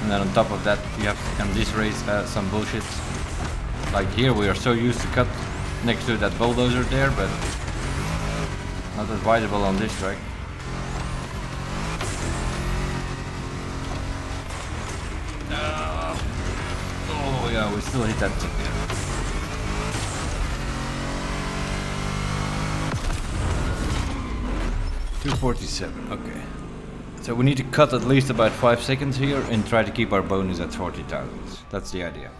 And then on top of that, you have on this race some bullshit. Like here, we are so used to cut next to that bulldozer there, but not advisable on this track. Oh yeah, we still hit that thing there. $247, okay. So we need to cut at least about 5 seconds here and try to keep our bonus at 40,000. That's the idea.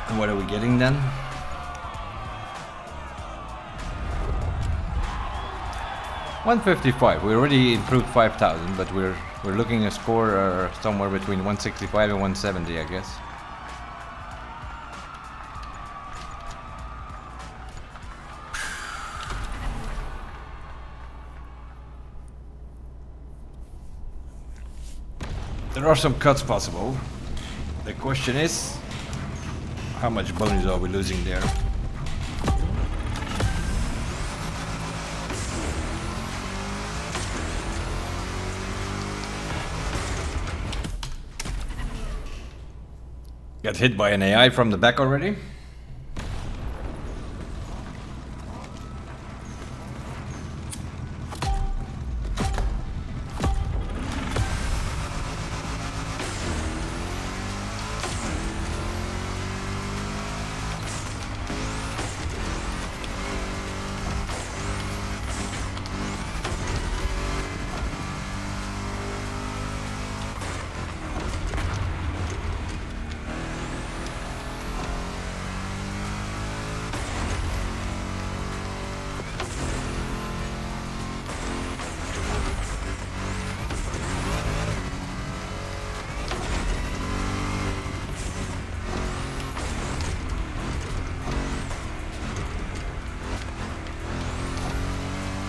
And what are we getting then? $155. We already improved 5,000, but we're looking at a score somewhere between 165 and 170, I guess. There are some cuts possible. The question is, how much bonus are we losing there? Got hit by an AI from the back already.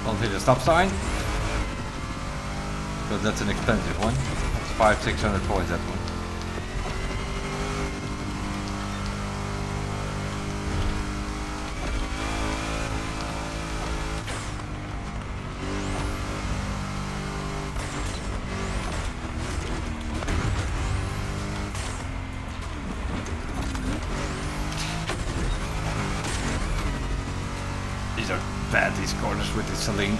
Don't hit the stop sign, because that's an expensive one. That's 500-600 points, that one. These are bad, these corners with the Celine.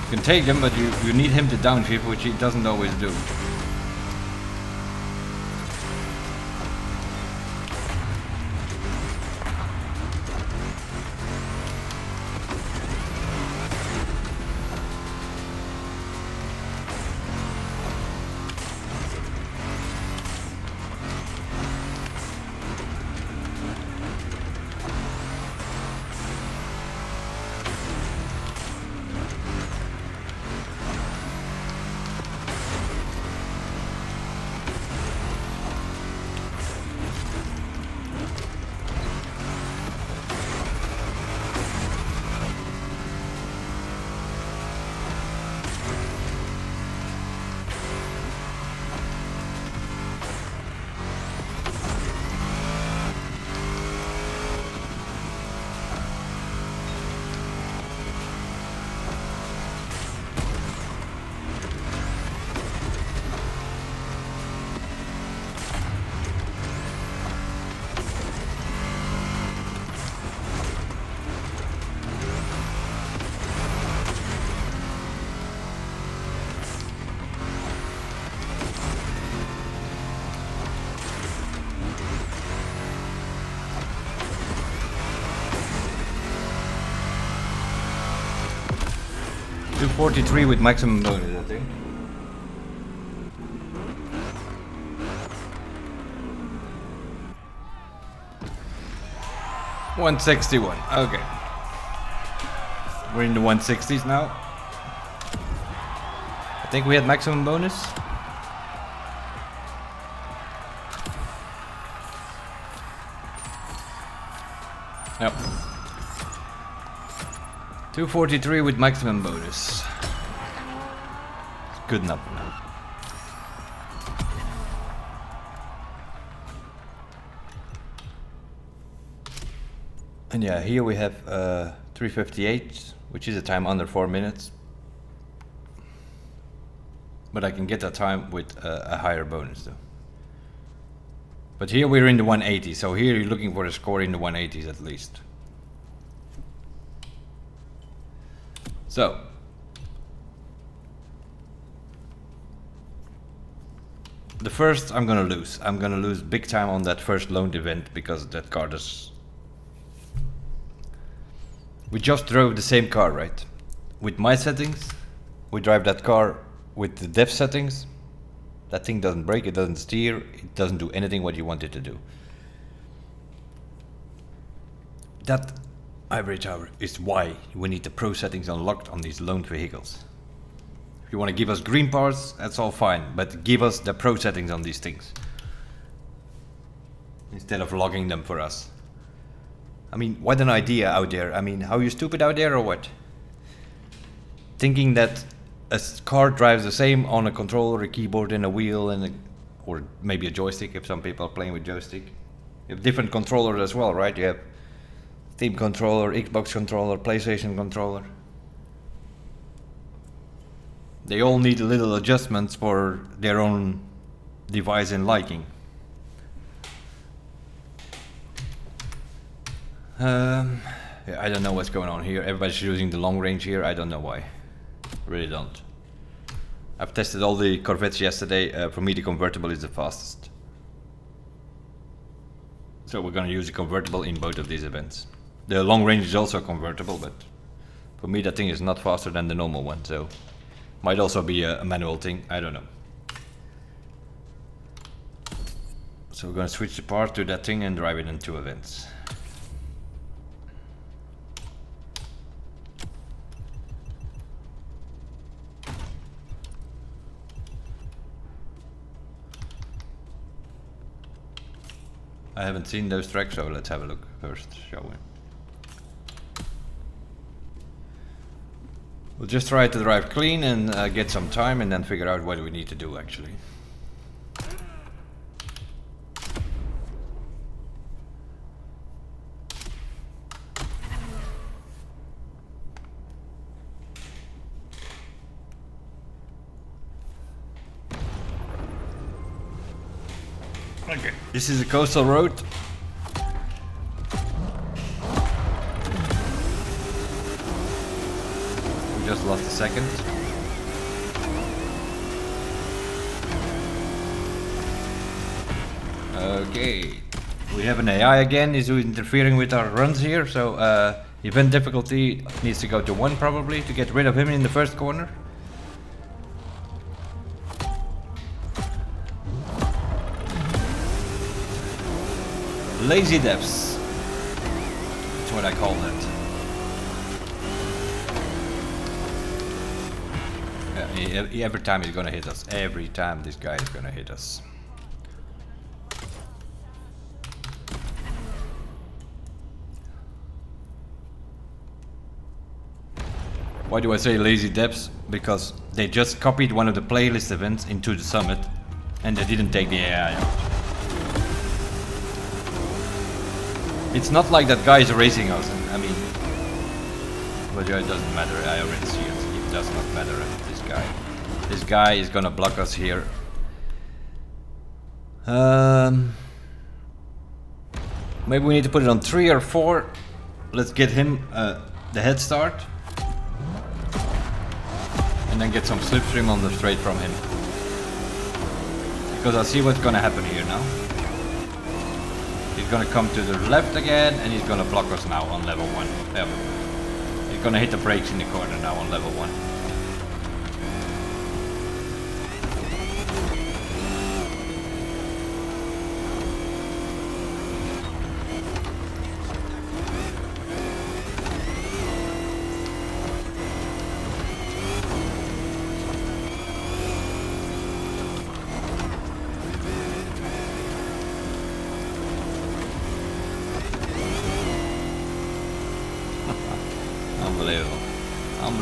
You can take them, but you need him to downshift, which he doesn't always do. 243 with maximum bonus, I think. $161. Okay. We're in the 160s now. I think we had maximum bonus. Yep. 243 with maximum bonus. It's good enough now. And yeah, here we have 358, which is a time under 4 minutes. But I can get that time with a higher bonus though. But here we're in the 180, so here you're looking for a score in the 180s at least. So the first I'm gonna lose. I'm gonna lose big time on that first loaned event because that card is... We just drove the same car, right? With my settings, we drive that car with the depth settings. That thing doesn't brake, it doesn't steer, it doesn't do anything what you want it to do. That ivory tower is why we need the pro settings unlocked on these loaned vehicles. If you want to give us green parts, that's all fine, but give us the pro settings on these things. Instead of logging them for us. I mean, what an idea out there. I mean, how you stupid out there or what? Thinking that a car drives the same on a controller, a keyboard and a wheel and or maybe a joystick if some people are playing with joystick. You have different controllers as well, right? You have Steam controller, Xbox controller, PlayStation controller. They all need little adjustments for their own device and liking. Yeah, I don't know what's going on here. Everybody's using the long range here. I don't know why. Really don't. I've tested all the Corvettes yesterday. For me, the convertible is the fastest. So we're gonna use the convertible in both of these events. The long range is also convertible, but for me, that thing is not faster than the normal one. So might also be a manual thing. I don't know. So we're gonna switch the part to that thing and drive it in 2 events. I haven't seen those tracks, so let's have a look first, shall we? We'll just try to drive clean and get some time and then figure out what we need to do actually. Okay, this is a coastal road. We just lost a second. Okay, we have an AI again. Is interfering with our runs here, so event difficulty needs to go to 1 probably to get rid of him in the first corner. Lazy devs. That's what I call that. Yeah, every time he's gonna hit us. Every time this guy is gonna hit us. Why do I say lazy devs? Because they just copied one of the playlist events into the summit and they didn't take the AI out. It's not like that guy is racing us, I mean, but yeah, it doesn't matter, I already see it, it does not matter, this guy. This guy is gonna block us here. Maybe we need to put it on 3 or 4. Let's get him the head start. And then get some slipstream on the straight from him. Because I see what's gonna happen here now. He's gonna come to the left again and he's gonna block us now on level 1. Yep. He's gonna hit the brakes in the corner now on level 1.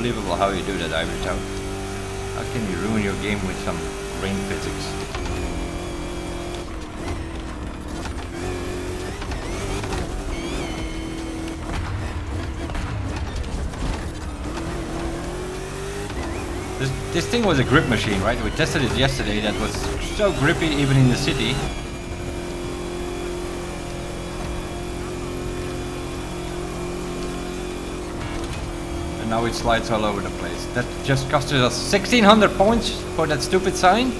unbelievable how you do that, Ivory Tower. How can you ruin your game with some rain physics? This thing was a grip machine, right? We tested it yesterday. That was so grippy even in the city. And now it slides all over the place. That just costed us 1600 points for that stupid sign.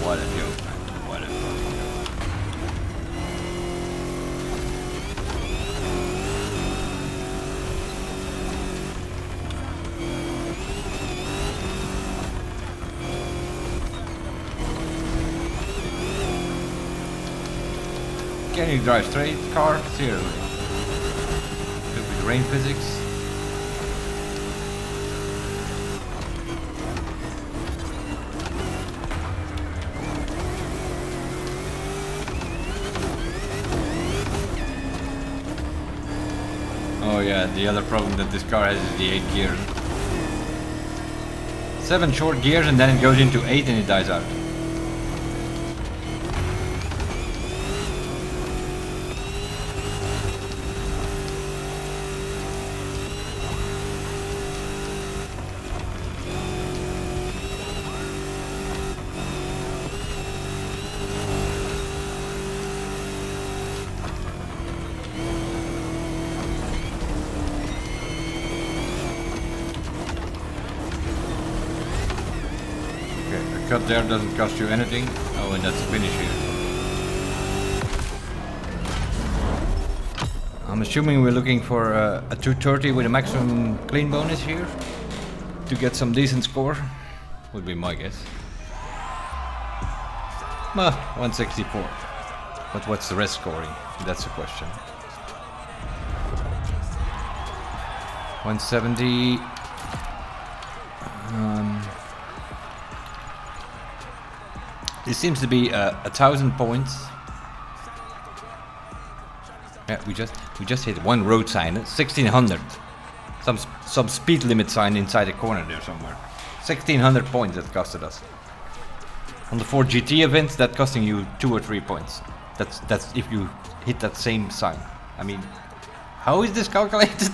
What a joke, man. What a fucking joke. Can you drive straight car? Seriously. Stupid rain physics. Oh yeah, the other problem that this car has is the 8 gears. 7 short gears and then it goes into 8 and it dies out. Cut there doesn't cost you anything. Oh, and that's a finish here. I'm assuming we're looking for a 230 with a maximum clean bonus here to get some decent score. Would be my guess. 164. But what's the rest scoring? That's the question. 170. This seems to be 1,000 points. Yeah, we just hit one road sign. 1,600. Some speed limit sign inside the corner there somewhere. 1,600 points that costed us. On the 4 GT events, that costing you 2 or 3 points. That's if you hit that same sign. I mean, how is this calculated?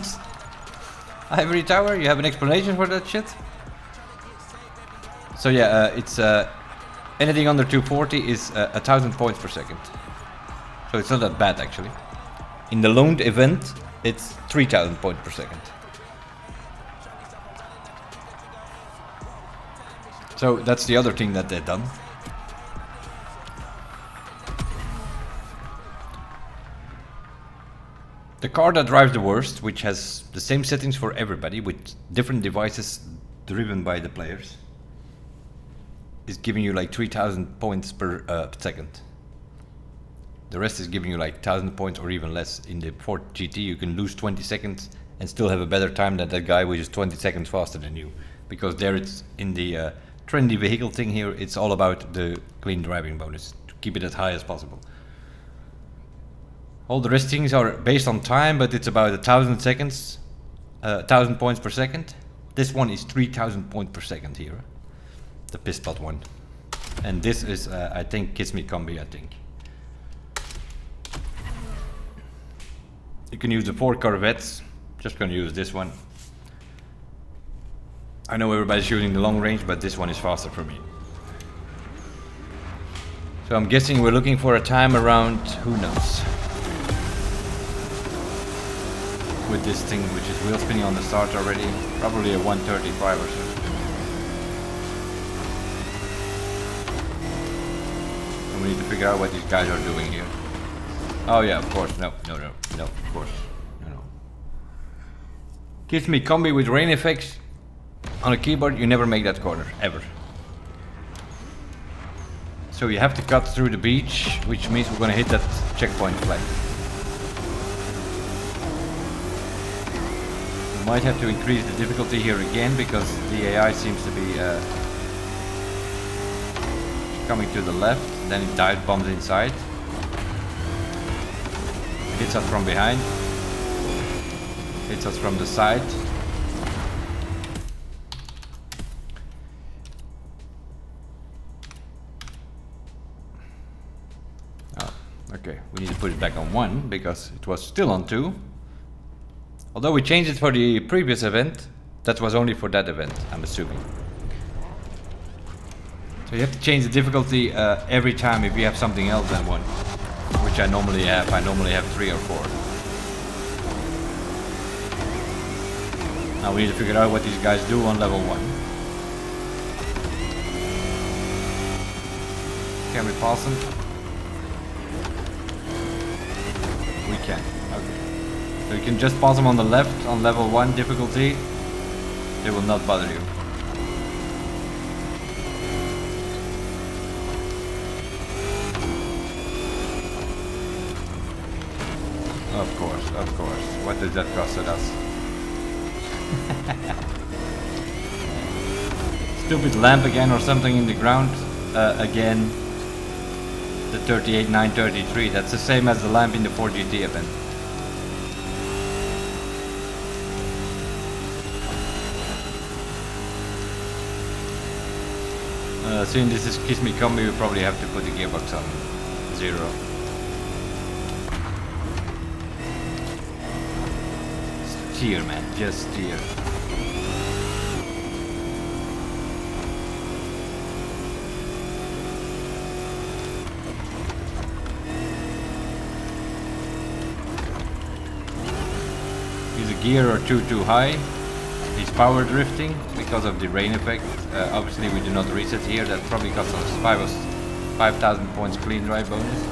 Ivory Tower, you have an explanation for that shit? So yeah, it's anything under 240 is 1,000 points per second. So it's not that bad actually. In the loaned event, it's 3,000 points per second. So that's the other thing that they've done. The car that drives the worst, which has the same settings for everybody with different devices driven by the players, is giving you like 3,000 points per second. The rest is giving you like 1,000 points or even less. In the Ford GT you can lose 20 seconds and still have a better time than that guy which is 20 seconds faster than you. Because there it's in the trendy vehicle thing here, it's all about the clean driving bonus, to keep it as high as possible. All the rest things are based on time, but it's about 1,000 seconds, 1,000 points per second. This one is 3,000 points per second here. The Pistot one. And this is, I think, Kiss Me Combi, I think. You can use the 4 Corvettes. Just gonna use this one. I know everybody's using the long range, but this one is faster for me. So I'm guessing we're looking for a time around, who knows, with this thing, which is wheel spinning on the start already. Probably a 135 or so. And we need to figure out what these guys are doing here. Oh yeah, of course, no, of course, no. Gives me combi with rain effects. On a keyboard, you never make that corner, ever. So you have to cut through the beach, which means we're gonna hit that checkpoint flag. We might have to increase the difficulty here again, because the AI seems to be coming to the left, then it dive bombs inside. Hits us from behind. Hits us from the side. Oh, okay. We need to put it back on 1 because it was still on 2. Although we changed it for the previous event, that was only for that event, I'm assuming. So you have to change the difficulty every time if you have something else than 1. Which I normally have. I normally have 3 or 4. Now we need to figure out what these guys do on level 1. Can we pass them? We can. Okay. So you can just pass them on the left on level 1 difficulty. They will not bother you. Of course, of course. What does that cost us? Stupid lamp again or something in the ground. Again, the 38933. That's the same as the lamp in the 4GT event. Seeing this is Kiss Me Combi, we probably have to put the gearbox on 0. Steer, man, just steer. He's a gear or 2 too high. He's power drifting because of the rain effect. Obviously we do not reset here, that probably costs us 5,000 points clean drive bonus.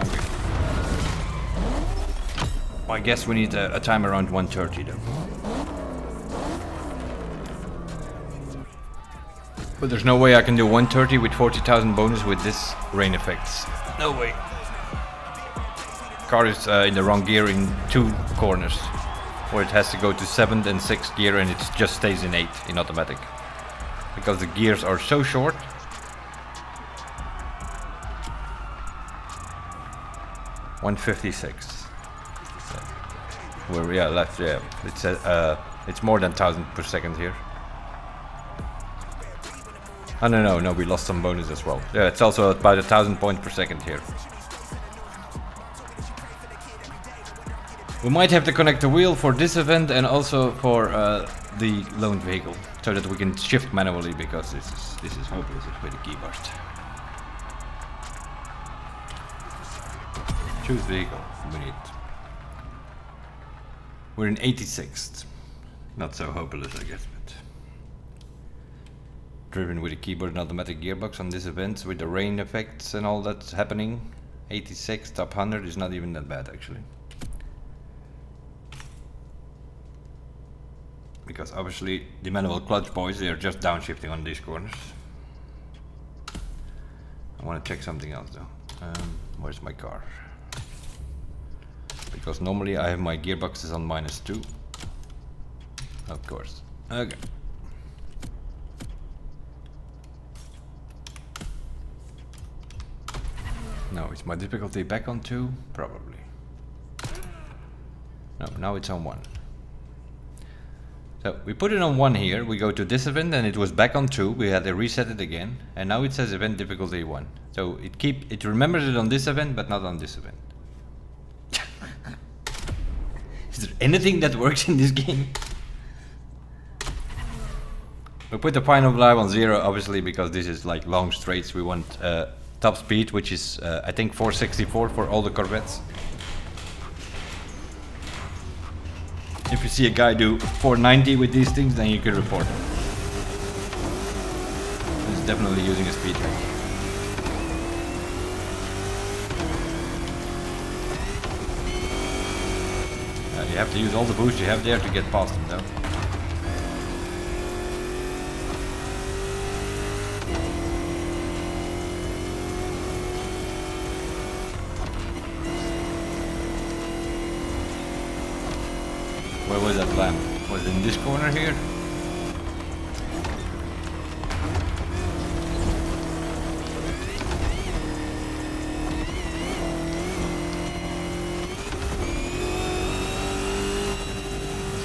Okay. Well, I guess we need a time around 130 though. But there's no way I can do 130 with 40,000 bonus with this rain effects. No way. Car is in the wrong gear in 2 corners, where it has to go to 7th and 6th gear, and it just stays in 8 in automatic. Because the gears are so short. $156. Where left, yeah. It's more than 1,000 per second here. Oh no, we lost some bonus as well. Yeah, it's also about 1,000 points per second here. We might have to connect the wheel for this event and also for the loaned vehicle, so that we can shift manually, because this is hopeless with the key burst. Choose vehicle. We're in 86th. Not so hopeless, I guess, but driven with a keyboard and automatic gearbox on this event with the rain effects and all that's happening. 86 top 100 is not even that bad actually. Because obviously the manual clutch boys, they are just downshifting on these corners. I want to check something else though. Where's my car? Because normally I have my gearboxes on -2. Of course. Okay. No, is my difficulty back on 2? Probably. No, now it's on 1. So we put it on 1 here, we go to this event and it was back on 2, we had to reset it again, and now it says event difficulty 1. So it remembers it on this event, but not on this event. Is there anything that works in this game? We put the final drive on 0, obviously, because this is like long straights. We want top speed, which is I think 464 for all the Corvettes. If you see a guy do 490 with these things, then you can report him. He's definitely using a speed track. You have to use all the boost you have there to get past him though. Where was that lamp? Was it in this corner here?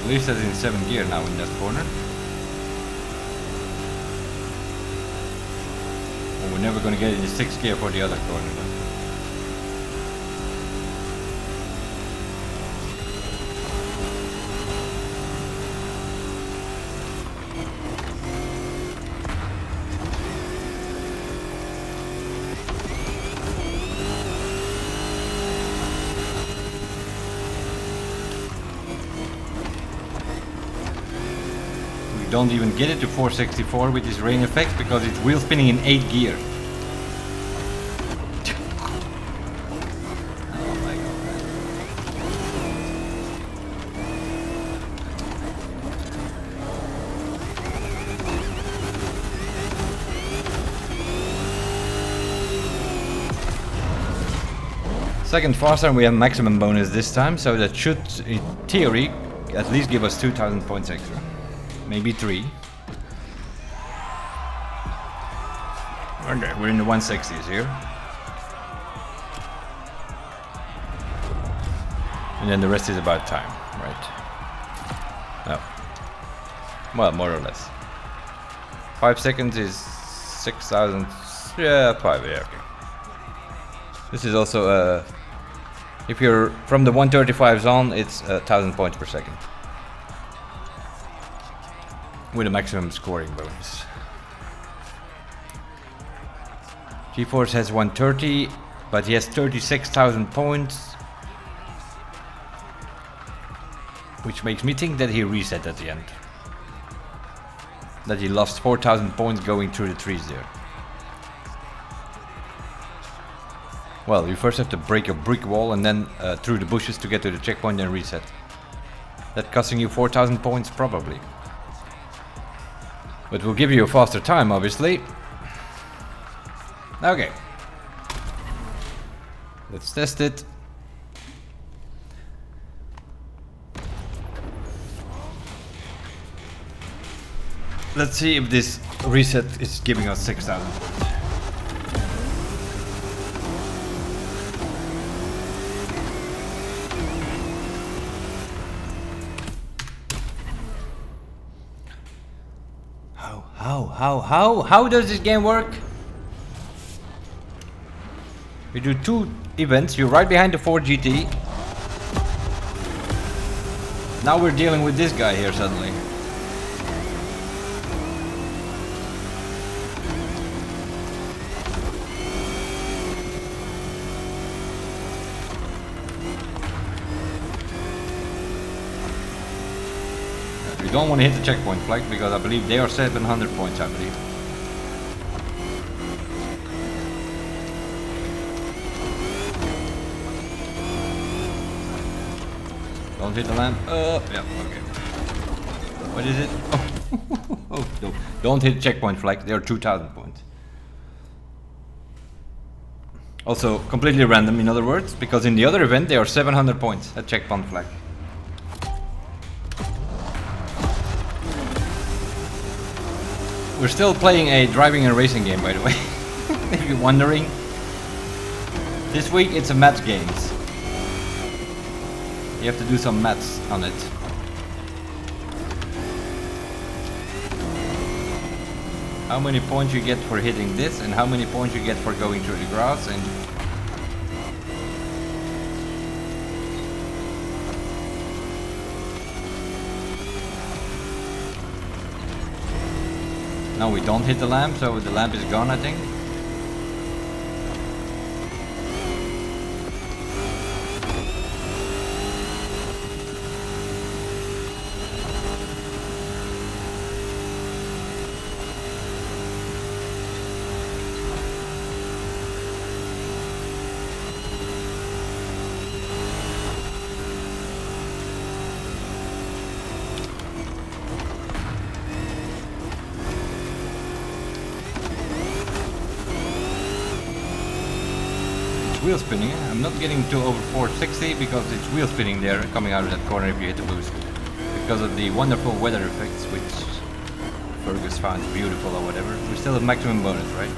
At least that's in 7th gear now in that corner. Well, we're never gonna get it in 6th gear for the other corner though. Don't even get it to 464 with this rain effect because it's wheel spinning in 8th gear. Oh my god. Second faster and we have maximum bonus this time, so that should, in theory, at least give us 2000 points extra. Maybe 3. Okay, we're in the 160s here. And then the rest is about time, right? No. Well, more or less. 5 seconds is 6,000. Yeah, 5, yeah, okay. This is also, if you're from the 135s on, it's 1000 points per second. With a maximum scoring bonus. GeForce has 130, but he has 36,000 points. Which makes me think that he reset at the end. That he lost 4,000 points going through the trees there. Well, you first have to break a brick wall and then through the bushes to get to the checkpoint and reset. That costing you 4,000 points probably. But will give you a faster time, obviously. Okay. Let's test it. Let's see if this reset is giving us 6,000 points. How does this game work? We do 2 events, you're right behind the Ford GT. Now we're dealing with this guy here suddenly. We don't want to hit the checkpoint flag because I believe they are 700 points, I believe. Don't hit the lamp. Yeah, okay. What is it? Oh, oh no. Don't hit checkpoint flag. They are 2,000 points. Also, completely random, in other words, because in the other event they are 700 points at checkpoint flag. We're still playing a driving and racing game, by the way. If you're wondering. This week it's a match games. You have to do some maths on it. How many points you get for hitting this and how many points you get for going through the grass and now we don't hit the lamp, so the lamp is gone, I think. Wheel spinning. I'm not getting to over 460 because it's wheel spinning there coming out of that corner if you hit the boost. Because of the wonderful weather effects which Fergus found beautiful or whatever. We still have maximum bonus, right?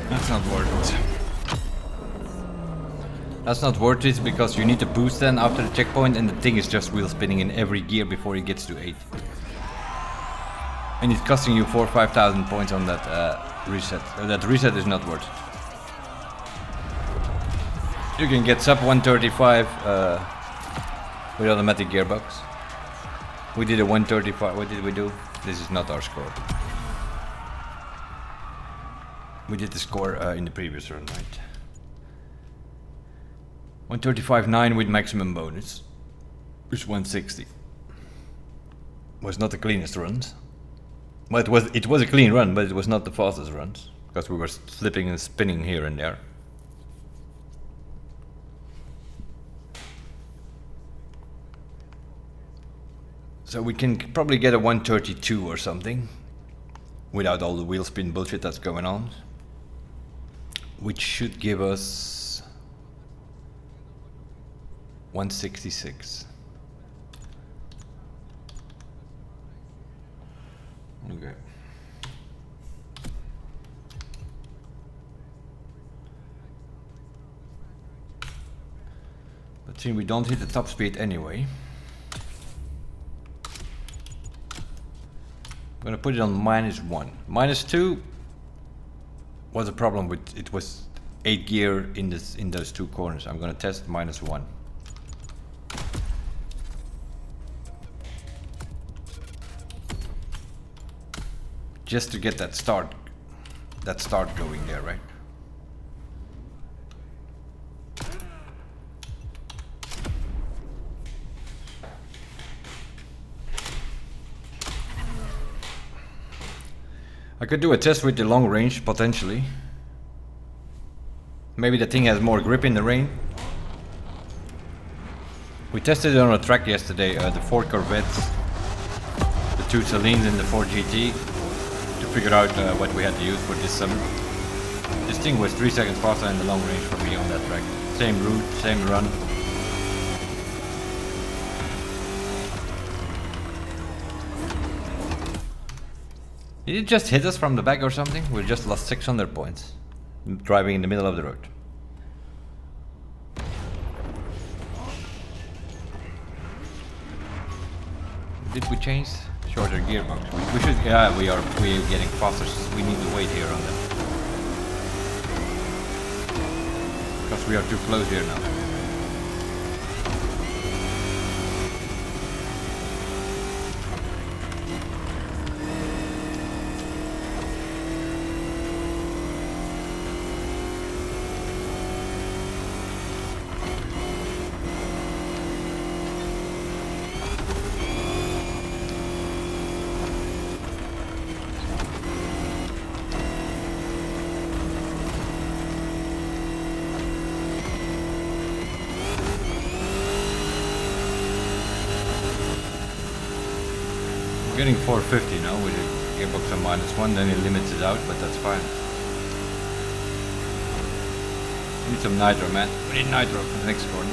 That's not worth it. That's not worth it because you need to boost then after the checkpoint, and the thing is just wheel spinning in every gear before it gets to 8. And it's costing you 4,000 or 5,000 points on that reset. That reset is not worth it. You can get sub 135 with automatic gearbox. We did a 135. What did we do? This is not our score. We did the score in the previous run, right? 135.9 with maximum bonus. Which 160. Was not the cleanest runs. Well, it was a clean run, but it was not the fastest runs because we were slipping and spinning here and there. So we can probably get a 132 or something without all the wheel spin bullshit that's going on, which should give us 166. Okay. But since we don't hit the top speed anyway, I'm gonna put it on -1. -2 was a problem with it was 8 gear in those two corners. I'm gonna test -1. Just to get that start going there, right? I could do a test with the long range, potentially. Maybe the thing has more grip in the rain. We tested it on a track yesterday, the 4 Corvettes, the 2 Salines and the 4 GT, to figure out what we had to use for this summer. This thing was 3 seconds faster in the long range for me on that track. Same route, same run. Did it just hit us from the back or something? We just lost 600 points driving in the middle of the road. Did we change? Shorter gearbox. We should. Yeah, we are getting faster. We need to wait here on that because we are too close here now. Getting 450 now with the gearbox on -1, then it limits it out, but that's fine. Need some nitro, man. We need nitro for the next corner.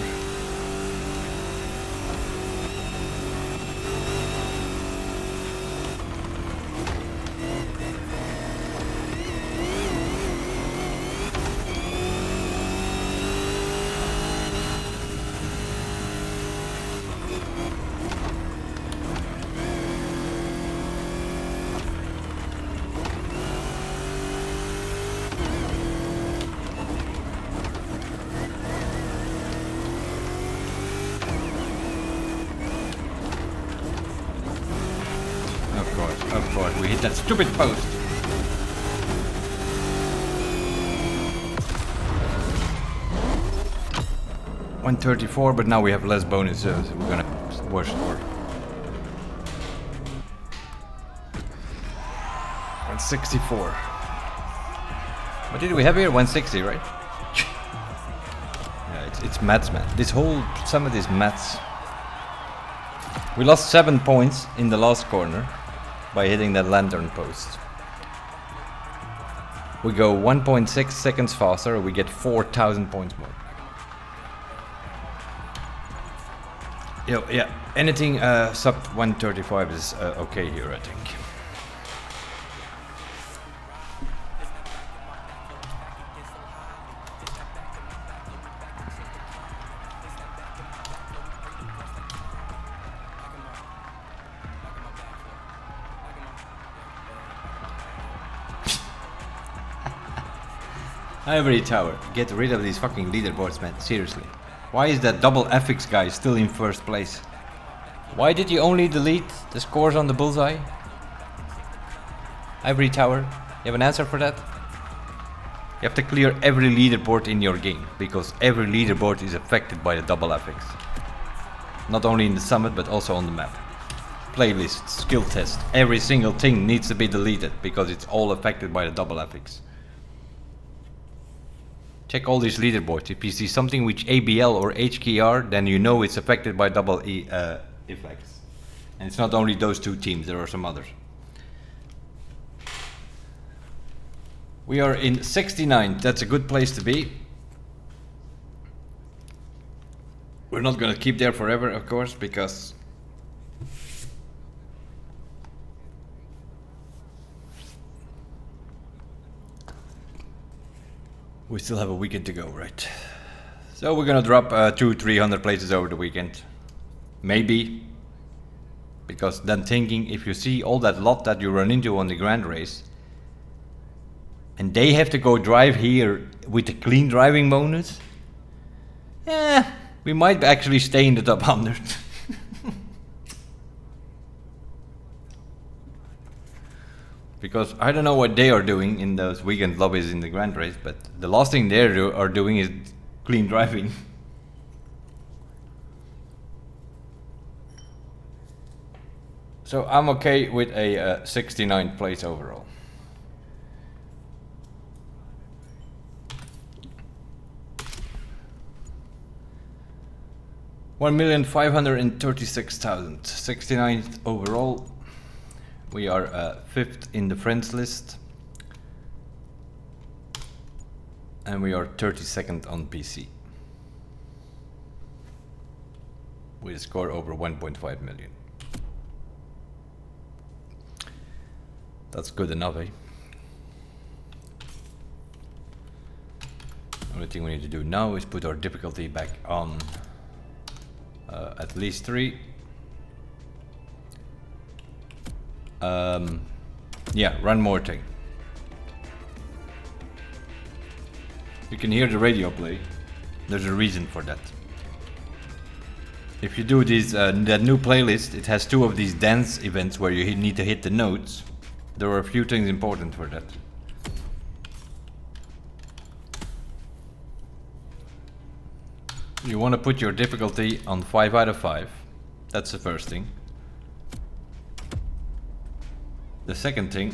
Of course, we hit that stupid post. $134, but now we have less bonus, so we're gonna worse score. 164. What did we have here? 160, right? Yeah, it's maths, man. Some of these maths. We lost 7 points in the last corner by hitting that lantern post. We go 1.6 seconds faster, we get 4,000 points more. Yeah, anything sub 135 is okay here, I think. Ivory Tower. Get rid of these fucking leaderboards, man. Seriously. Why is that double FX guy still in first place? Why did you only delete the scores on the bullseye? Ivory Tower. You have an answer for that? You have to clear every leaderboard in your game, because every leaderboard is affected by the double FX. Not only in the summit, but also on the map. Playlist, skill test, every single thing needs to be deleted, because it's all affected by the double FX. Check all these leaderboards. If you see something with ABL or HKR, then you know it's affected by double effects. And it's not only those two teams, there are some others. We are in 69th, that's a good place to be. We're not gonna keep there forever, of course, because we still have a weekend to go, right? So we're gonna drop 200-300 places over the weekend. Maybe. Because then thinking, if you see all that lot that you run into on the grand race, and they have to go drive here with the clean driving bonus, we might actually stay in the top 100. Because I don't know what they are doing in those weekend lobbies in the grand race, but the last thing they are doing is clean driving. So I'm okay with a 69th place overall. $1,536,000, 69th overall. We are 5th in the friends list, and we are 32nd on PC with a score over 1.5 million. That's good enough, eh? Only thing we need to do now is put our difficulty back on at least 3. Yeah, run more thing. You can hear the radio play. There's a reason for that. If you do this, that new playlist, it has 2 of these dance events where you need to hit the notes. There are a few things important for that. You want to put your difficulty on 5 out of 5. That's the first thing. The second thing,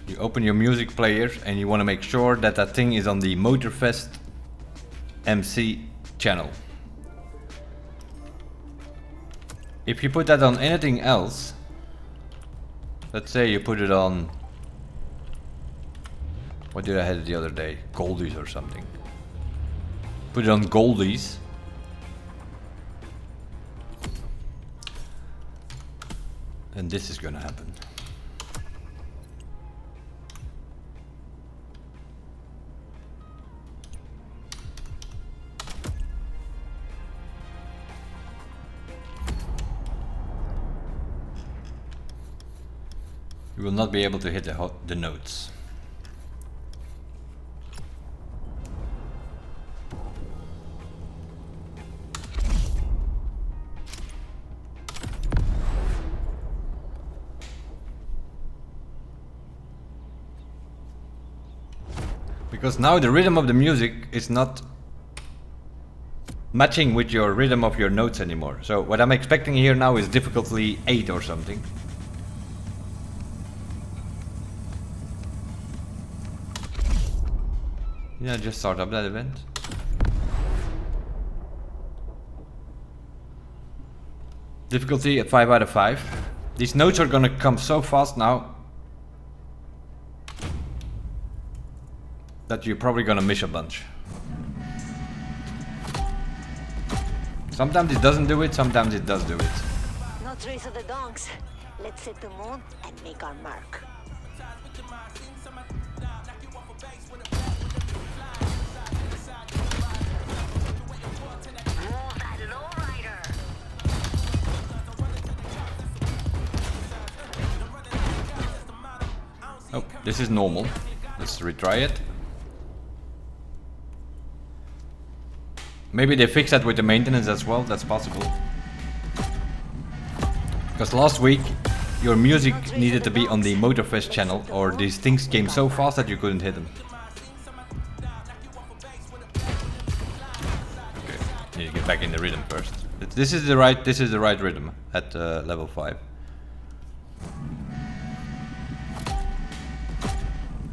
you open your music player and you want to make sure that that thing is on the Motorfest MC channel. If you put that on anything else, let's say you put it on, what did I have the other day? Goldies or something. Put it on Goldies. And this is gonna happen. You will not be able to hit the notes. Because now the rhythm of the music is not matching with your rhythm of your notes anymore. So what I'm expecting here now is difficulty 8 or something. Yeah, just start up that event. Difficulty at 5 out of 5. These notes are gonna come so fast now that you're probably gonna miss a bunch. Sometimes it doesn't do it, sometimes it does do it. No trace of the donks. Let's hit the moon and make our mark. Move that lowrider. Oh, this is normal. Let's retry it. Maybe they fix that with the maintenance as well, that's possible. Because last week your music needed to be on the Motorfest channel, or these things came so fast that you couldn't hit them. Okay, need to get back in the rhythm first. This is the right rhythm at level 5.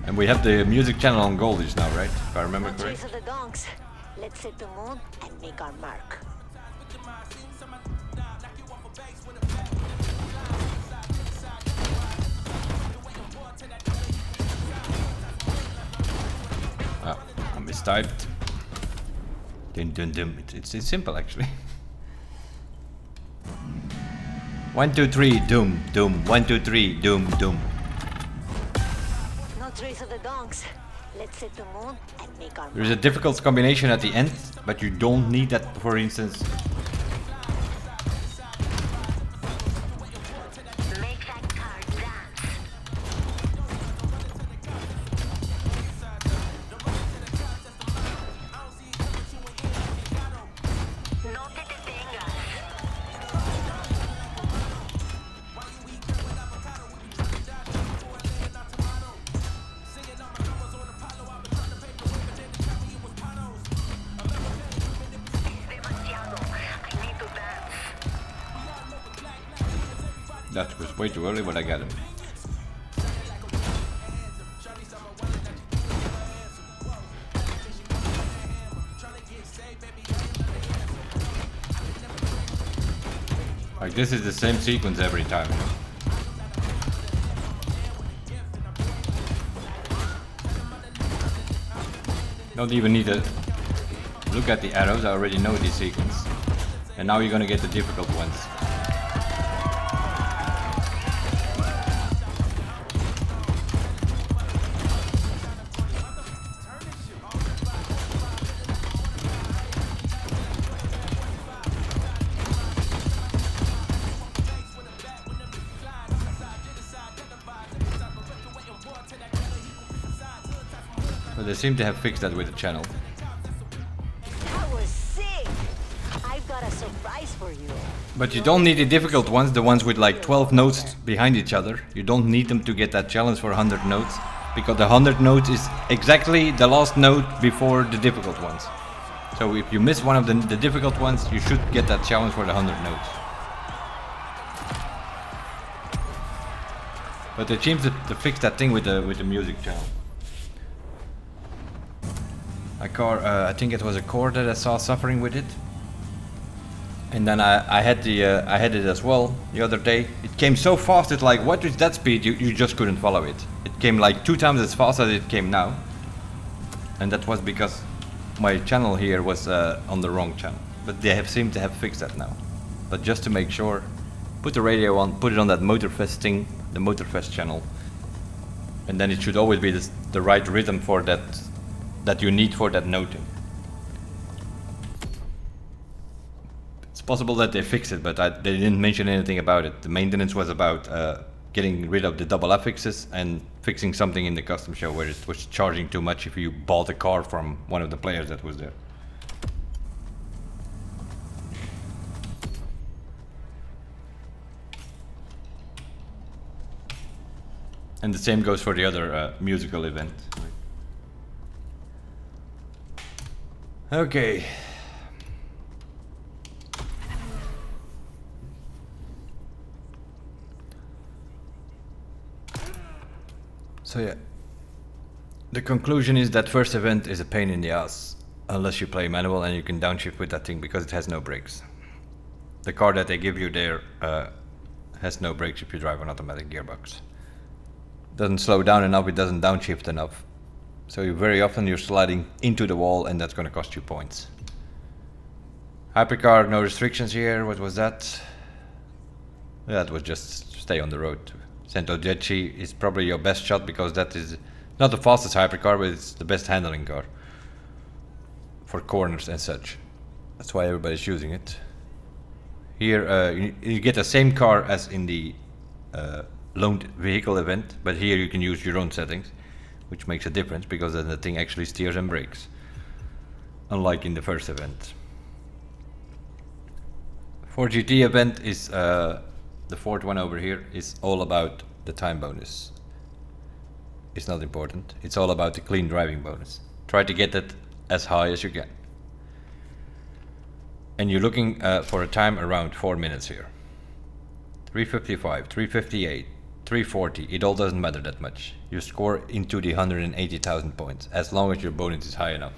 And we have the music channel on Goldish now, right? If I remember correctly. Trace of the donks. Let's hit the moon and make our mark. Ah, I mistyped. Dun dun dun. It's simple actually. 1, 2, 3, doom, doom. 1, 2, 3, doom, doom. No trace of the donks. Let's hit the moon and make our There's a mark. difficult combination at the end, but you don't need that, for instance. Make that car dance. No te detengas. Demasiado. I need to dance. That was way too early, but I got him. Like, this is the same sequence every time. Don't even need to look at the arrows, I already know this sequence. And now you're gonna get the difficult ones. But they seem to have fixed that with the channel. That was sick. I've got a surprise for you. But you don't need the difficult ones, the ones with like 12 notes behind each other. You don't need them to get that challenge for 100 notes, because the 100 notes is exactly the last note before the difficult ones. So if you miss one of the difficult ones, you should get that challenge for the 100 notes. But they seem to fix that thing with the music channel. I think it was a core that I saw suffering with it. And then I had it as well the other day. It came so fast, it's like, what is that speed? You just couldn't follow it. It came like 2 times as fast as it came now. And that was because my channel here was on the wrong channel. But they have seemed to have fixed that now. But just to make sure, put the radio on, put it on that Motorfest thing, the Motorfest channel. And then it should always be the right rhythm for that you need for that noting. It's possible that they fixed it, but they didn't mention anything about it. The maintenance was about getting rid of the double affixes and fixing something in the custom show where it was charging too much if you bought a car from one of the players that was there. And the same goes for the other musical event. Okay. So yeah, the conclusion is that first event is a pain in the ass, unless you play manual and you can downshift with that thing because it has no brakes. The car that they give you there has no brakes if you drive an automatic gearbox. Doesn't slow down enough, it doesn't downshift enough. So very often you're sliding into the wall and that's going to cost you points. Hypercar, no restrictions here. What was that? That was just stay on the road. Cento Jetchi is probably your best shot because that is not the fastest hypercar, but it's the best handling car for corners and such. That's why everybody's using it. Here you get the same car as in the loaned vehicle event, but here you can use your own settings, which makes a difference because then the thing actually steers and brakes, unlike in the first event. For GT event is the fourth one over here is all about the time bonus. It's not important. It's all about the clean driving bonus. Try to get it as high as you can. And you're looking for a time around 4 minutes here. 355, 358, 340, it all doesn't matter that much. You score into the 180,000 points, as long as your bonus is high enough.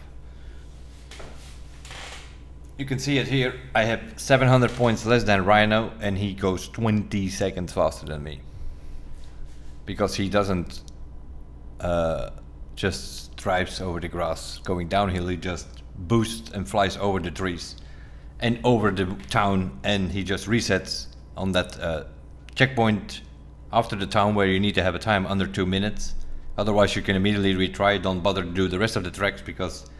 You can see it here, I have 700 points less than Rhino, and he goes 20 seconds faster than me. Because he doesn't just drives over the grass going downhill, he just boosts and flies over the trees and over the town, and he just resets on that checkpoint after the town where you need to have a time under 2 minutes. Otherwise you can immediately retry. Don't bother to do the rest of the tracks because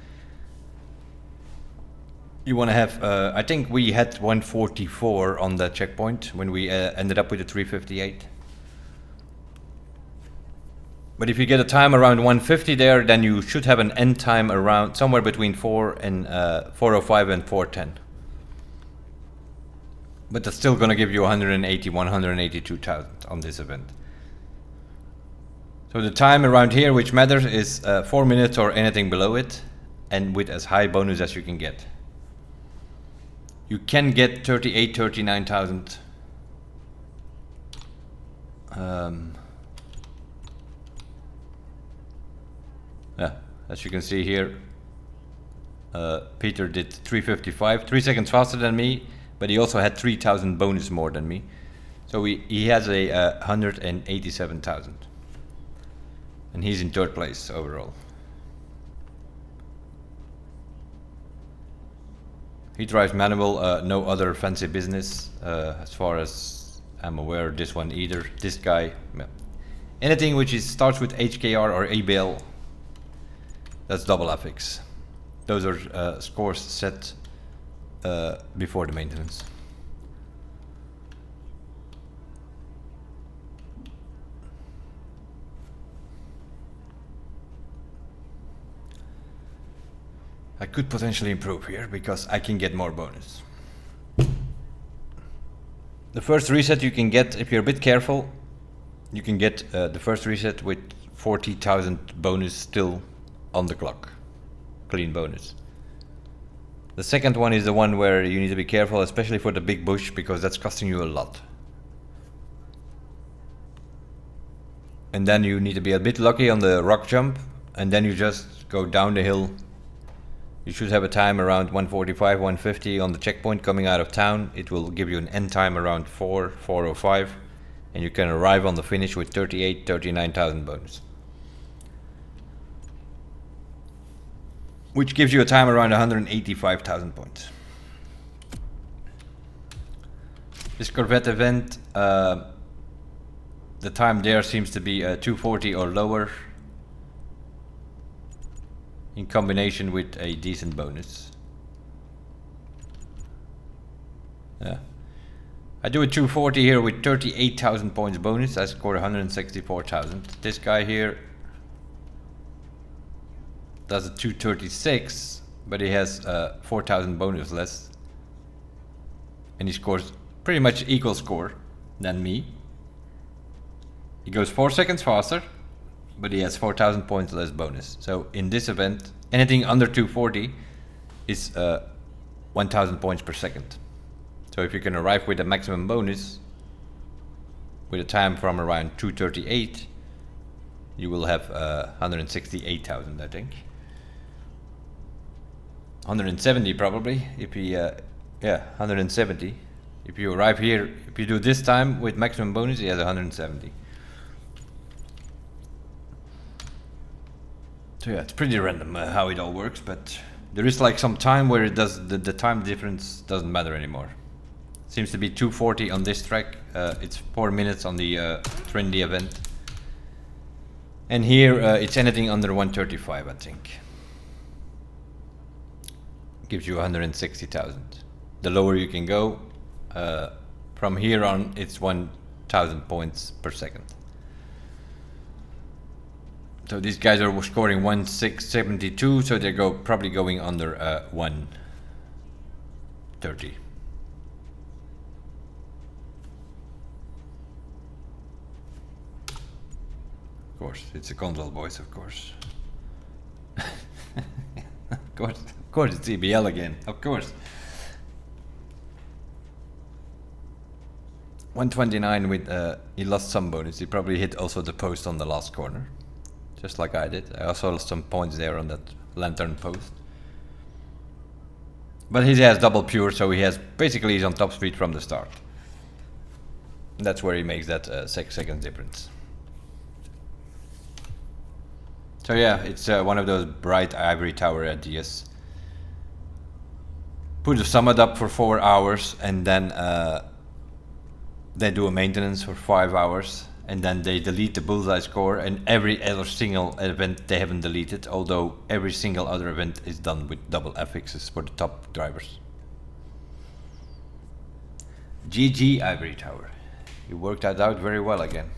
you want to have I think we had 144 on that checkpoint when we ended up with a 358. But if you get a time around 150 there, then you should have an end time around somewhere between 405 and 410. But that's still going to give you 182,000 on this event. So the time around here which matters is 4 minutes or anything below it, and with as high bonus as you can get. You can get 39,000. Yeah, as you can see here, Peter did 355, 3 seconds faster than me, but he also had 3,000 bonus more than me. So he has a 187,000. And he's in third place overall. He drives manual, no other fancy business, as far as I'm aware, this one either. This guy, yeah. Anything which starts with HKR or ABL, that's double affix. Those are scores set before the maintenance. I could potentially improve here because I can get more bonus. The first reset you can get, if you're a bit careful, you can get the first reset with 40,000 bonus still on the clock. Clean bonus. The second one is the one where you need to be careful, especially for the big bush, because that's costing you a lot. And then you need to be a bit lucky on the rock jump, and then you just go down the hill. You should have a time around 145, 150 on the checkpoint coming out of town. It will give you an end time around 405, and you can arrive on the finish with 39,000 bonus. Which gives you a time around 185,000 points. This Corvette event, the time there seems to be 240 or lower, in combination with a decent bonus. Yeah, I do a 240 here with 38,000 points bonus. I score 164,000. This guy here does a 236, but he has 4,000 bonus less, and he scores pretty much equal score than me. He goes 4 seconds faster, but he has 4,000 points less bonus. So in this event, anything under 240 is 1,000 points per second. So if you can arrive with a maximum bonus with a time from around 238, you will have 168,000, I think. 170 probably, if he, yeah, 170. If you arrive here, if you do this time with maximum bonus, he has 170. So yeah, it's pretty random how it all works, but there is like some time where it does, the time difference doesn't matter anymore. Seems to be 240 on this track. It's 4 minutes on the trendy event. And here it's anything under 135, I think. Gives you 160,000. The lower you can go, from here on it's 1,000 1000 points per second. So these guys are scoring 1672, so they're probably going under 130. Of course, it's a console voice, of course. Of course, it's EBL again, of course. 129 with, he lost some bonus. He probably hit also the post on the last corner. Just like I did. I also lost some points there on that lantern post. But he has double pure, so basically he's on top speed from the start. That's where he makes that 6 seconds difference. So yeah, it's one of those bright ivory tower ideas. Put the summit up for 4 hours and then they do a maintenance for 5 hours. And then they delete the bullseye score and every other single event they haven't deleted, although every single other event is done with double affixes for the top drivers. GG Ivory Tower. You worked that out very well again.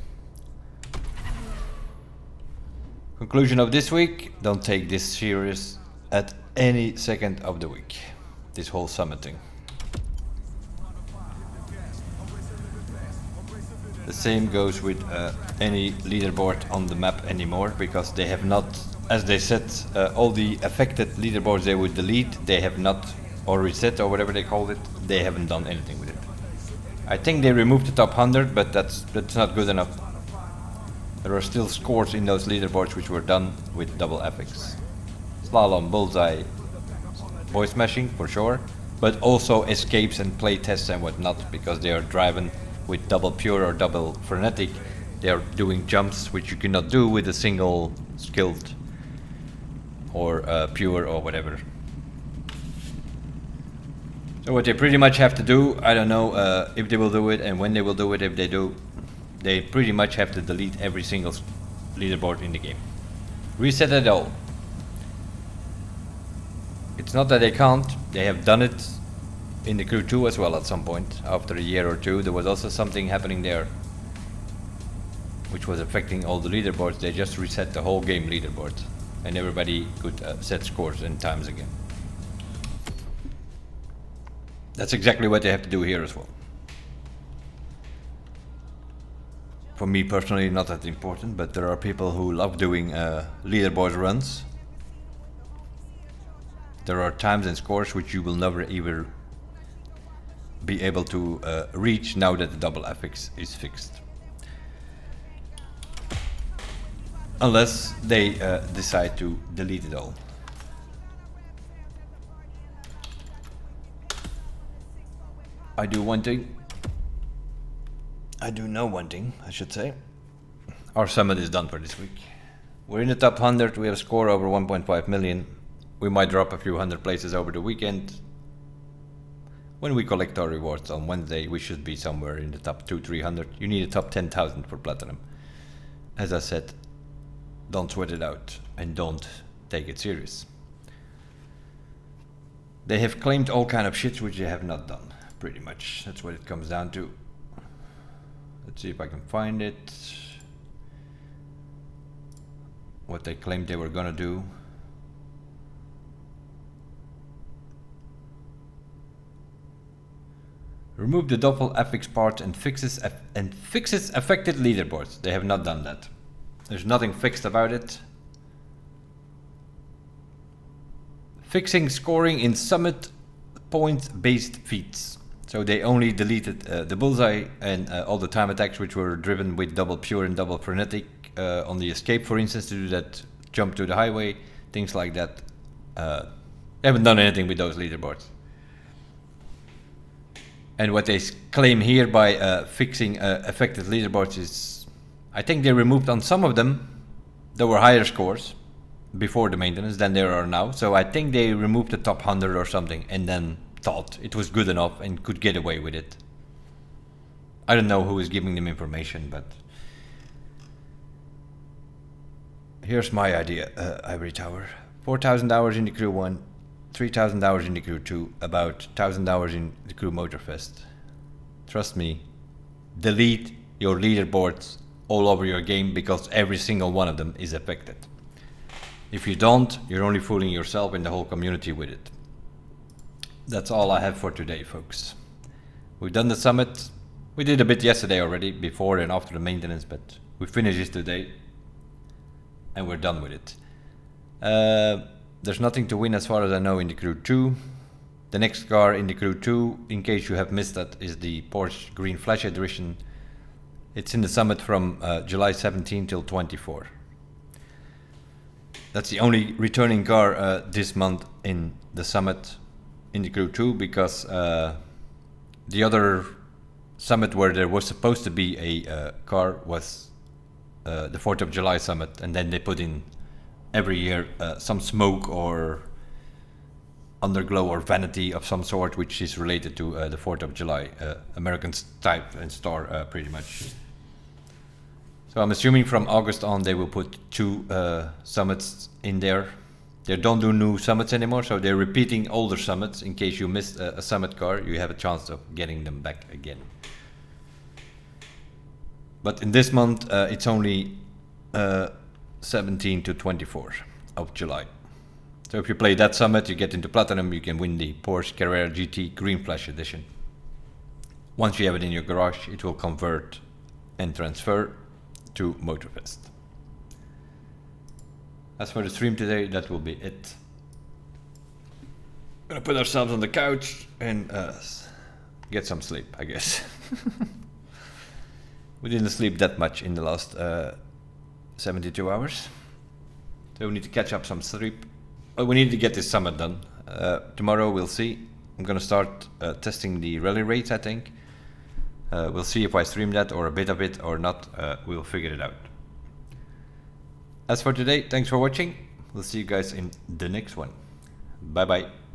Conclusion of this week, don't take this serious at any second of the week. This whole summiting. The same goes with any leaderboard on the map anymore, because they have not, as they said, all the affected leaderboards they would delete, they have not, or reset or whatever they called it, they haven't done anything with it. I think they removed the top 100, but that's not good enough. There are still scores in those leaderboards which were done with double affix. Slalom, bullseye, voice smashing for sure, but also escapes and play tests and whatnot, because they are driving with double pure or double frenetic. They are doing jumps which you cannot do with a single skilled or pure or whatever. So what they pretty much have to do, I don't know if they will do it and when they will do it. If they do, they pretty much have to delete every single leaderboard in the game. Reset it all. It's not that they can't, they have done it in the crew 2 as well at some point. After a year or two, there was also something happening there which was affecting all the leaderboards. They just reset the whole game leaderboard and everybody could set scores and times again. That's exactly what they have to do here as well. For me personally, not that important, but there are people who love doing leaderboard runs. There are times and scores which you will never ever be able to reach now that the double affix is fixed. Unless they decide to delete it all. I do know one thing, I should say. Our summit is done for this week. We're in the top 100, we have a score over 1.5 million. We might drop a few hundred places over the weekend. When we collect our rewards on Wednesday, we should be somewhere in the top 200-300. You need a top 10,000 for platinum. As I said, don't sweat it out and don't take it serious. They have claimed all kind of shit which they have not done, pretty much. That's what it comes down to. Let's see if I can find it. What they claimed they were gonna do. Remove the double affix part and fixes affected leaderboards. They have not done that. There's nothing fixed about it. Fixing scoring in summit point based feats. So they only deleted the bullseye and all the time attacks which were driven with double pure and double frenetic on the escape, for instance, to do that jump to the highway, things like that. They haven't done anything with those leaderboards. And what they claim here by fixing affected leaderboards is, I think they removed on some of them, there were higher scores before the maintenance than there are now. So I think they removed the top 100 or something and then thought it was good enough and could get away with it. I don't know who is giving them information, but here's my idea, Ivory Tower. 4,000 hours in the crew 1. 3,000 hours in the crew 2, about 1,000 hours in the crew Motorfest. Trust me, delete your leaderboards all over your game, because every single one of them is affected. If you don't, you're only fooling yourself and the whole community with it. That's all I have for today, folks. We've done the summit. We did a bit yesterday already, before and after the maintenance, but we finished it today and we're done with it. There's nothing to win as far as I know in the Crew 2. The next car in the Crew 2, in case you have missed that, is the Porsche Green Flash Edition. It's in the summit from July 17 till 24. That's the only returning car this month in the summit in the Crew 2, because the other summit where there was supposed to be a car was the 4th of July summit, and then they put in every year some smoke or underglow or vanity of some sort, which is related to the 4th of July, American type and star pretty much. So I'm assuming from August on they will put 2 summits in there. They don't do new summits anymore, so they're repeating older summits. In case you missed a summit car, you have a chance of getting them back again. But in this month, it's only 17 to 24 of July. So if you play that summit, you get into Platinum, you can win the Porsche Carrera GT Green Flash Edition. Once you have it in your garage, it will convert and transfer to Motorfest. As for the stream today, that will be it. Gonna put ourselves on the couch and get some sleep, I guess. We didn't sleep that much in the last 72 hours. So we need to catch up some sleep. Well, we need to get this summit done. Tomorrow we'll see. I'm gonna start testing the rally rates, I think. We'll see if I stream that or a bit of it or not. We'll figure it out. As for today, thanks for watching. We'll see you guys in the next one. Bye bye.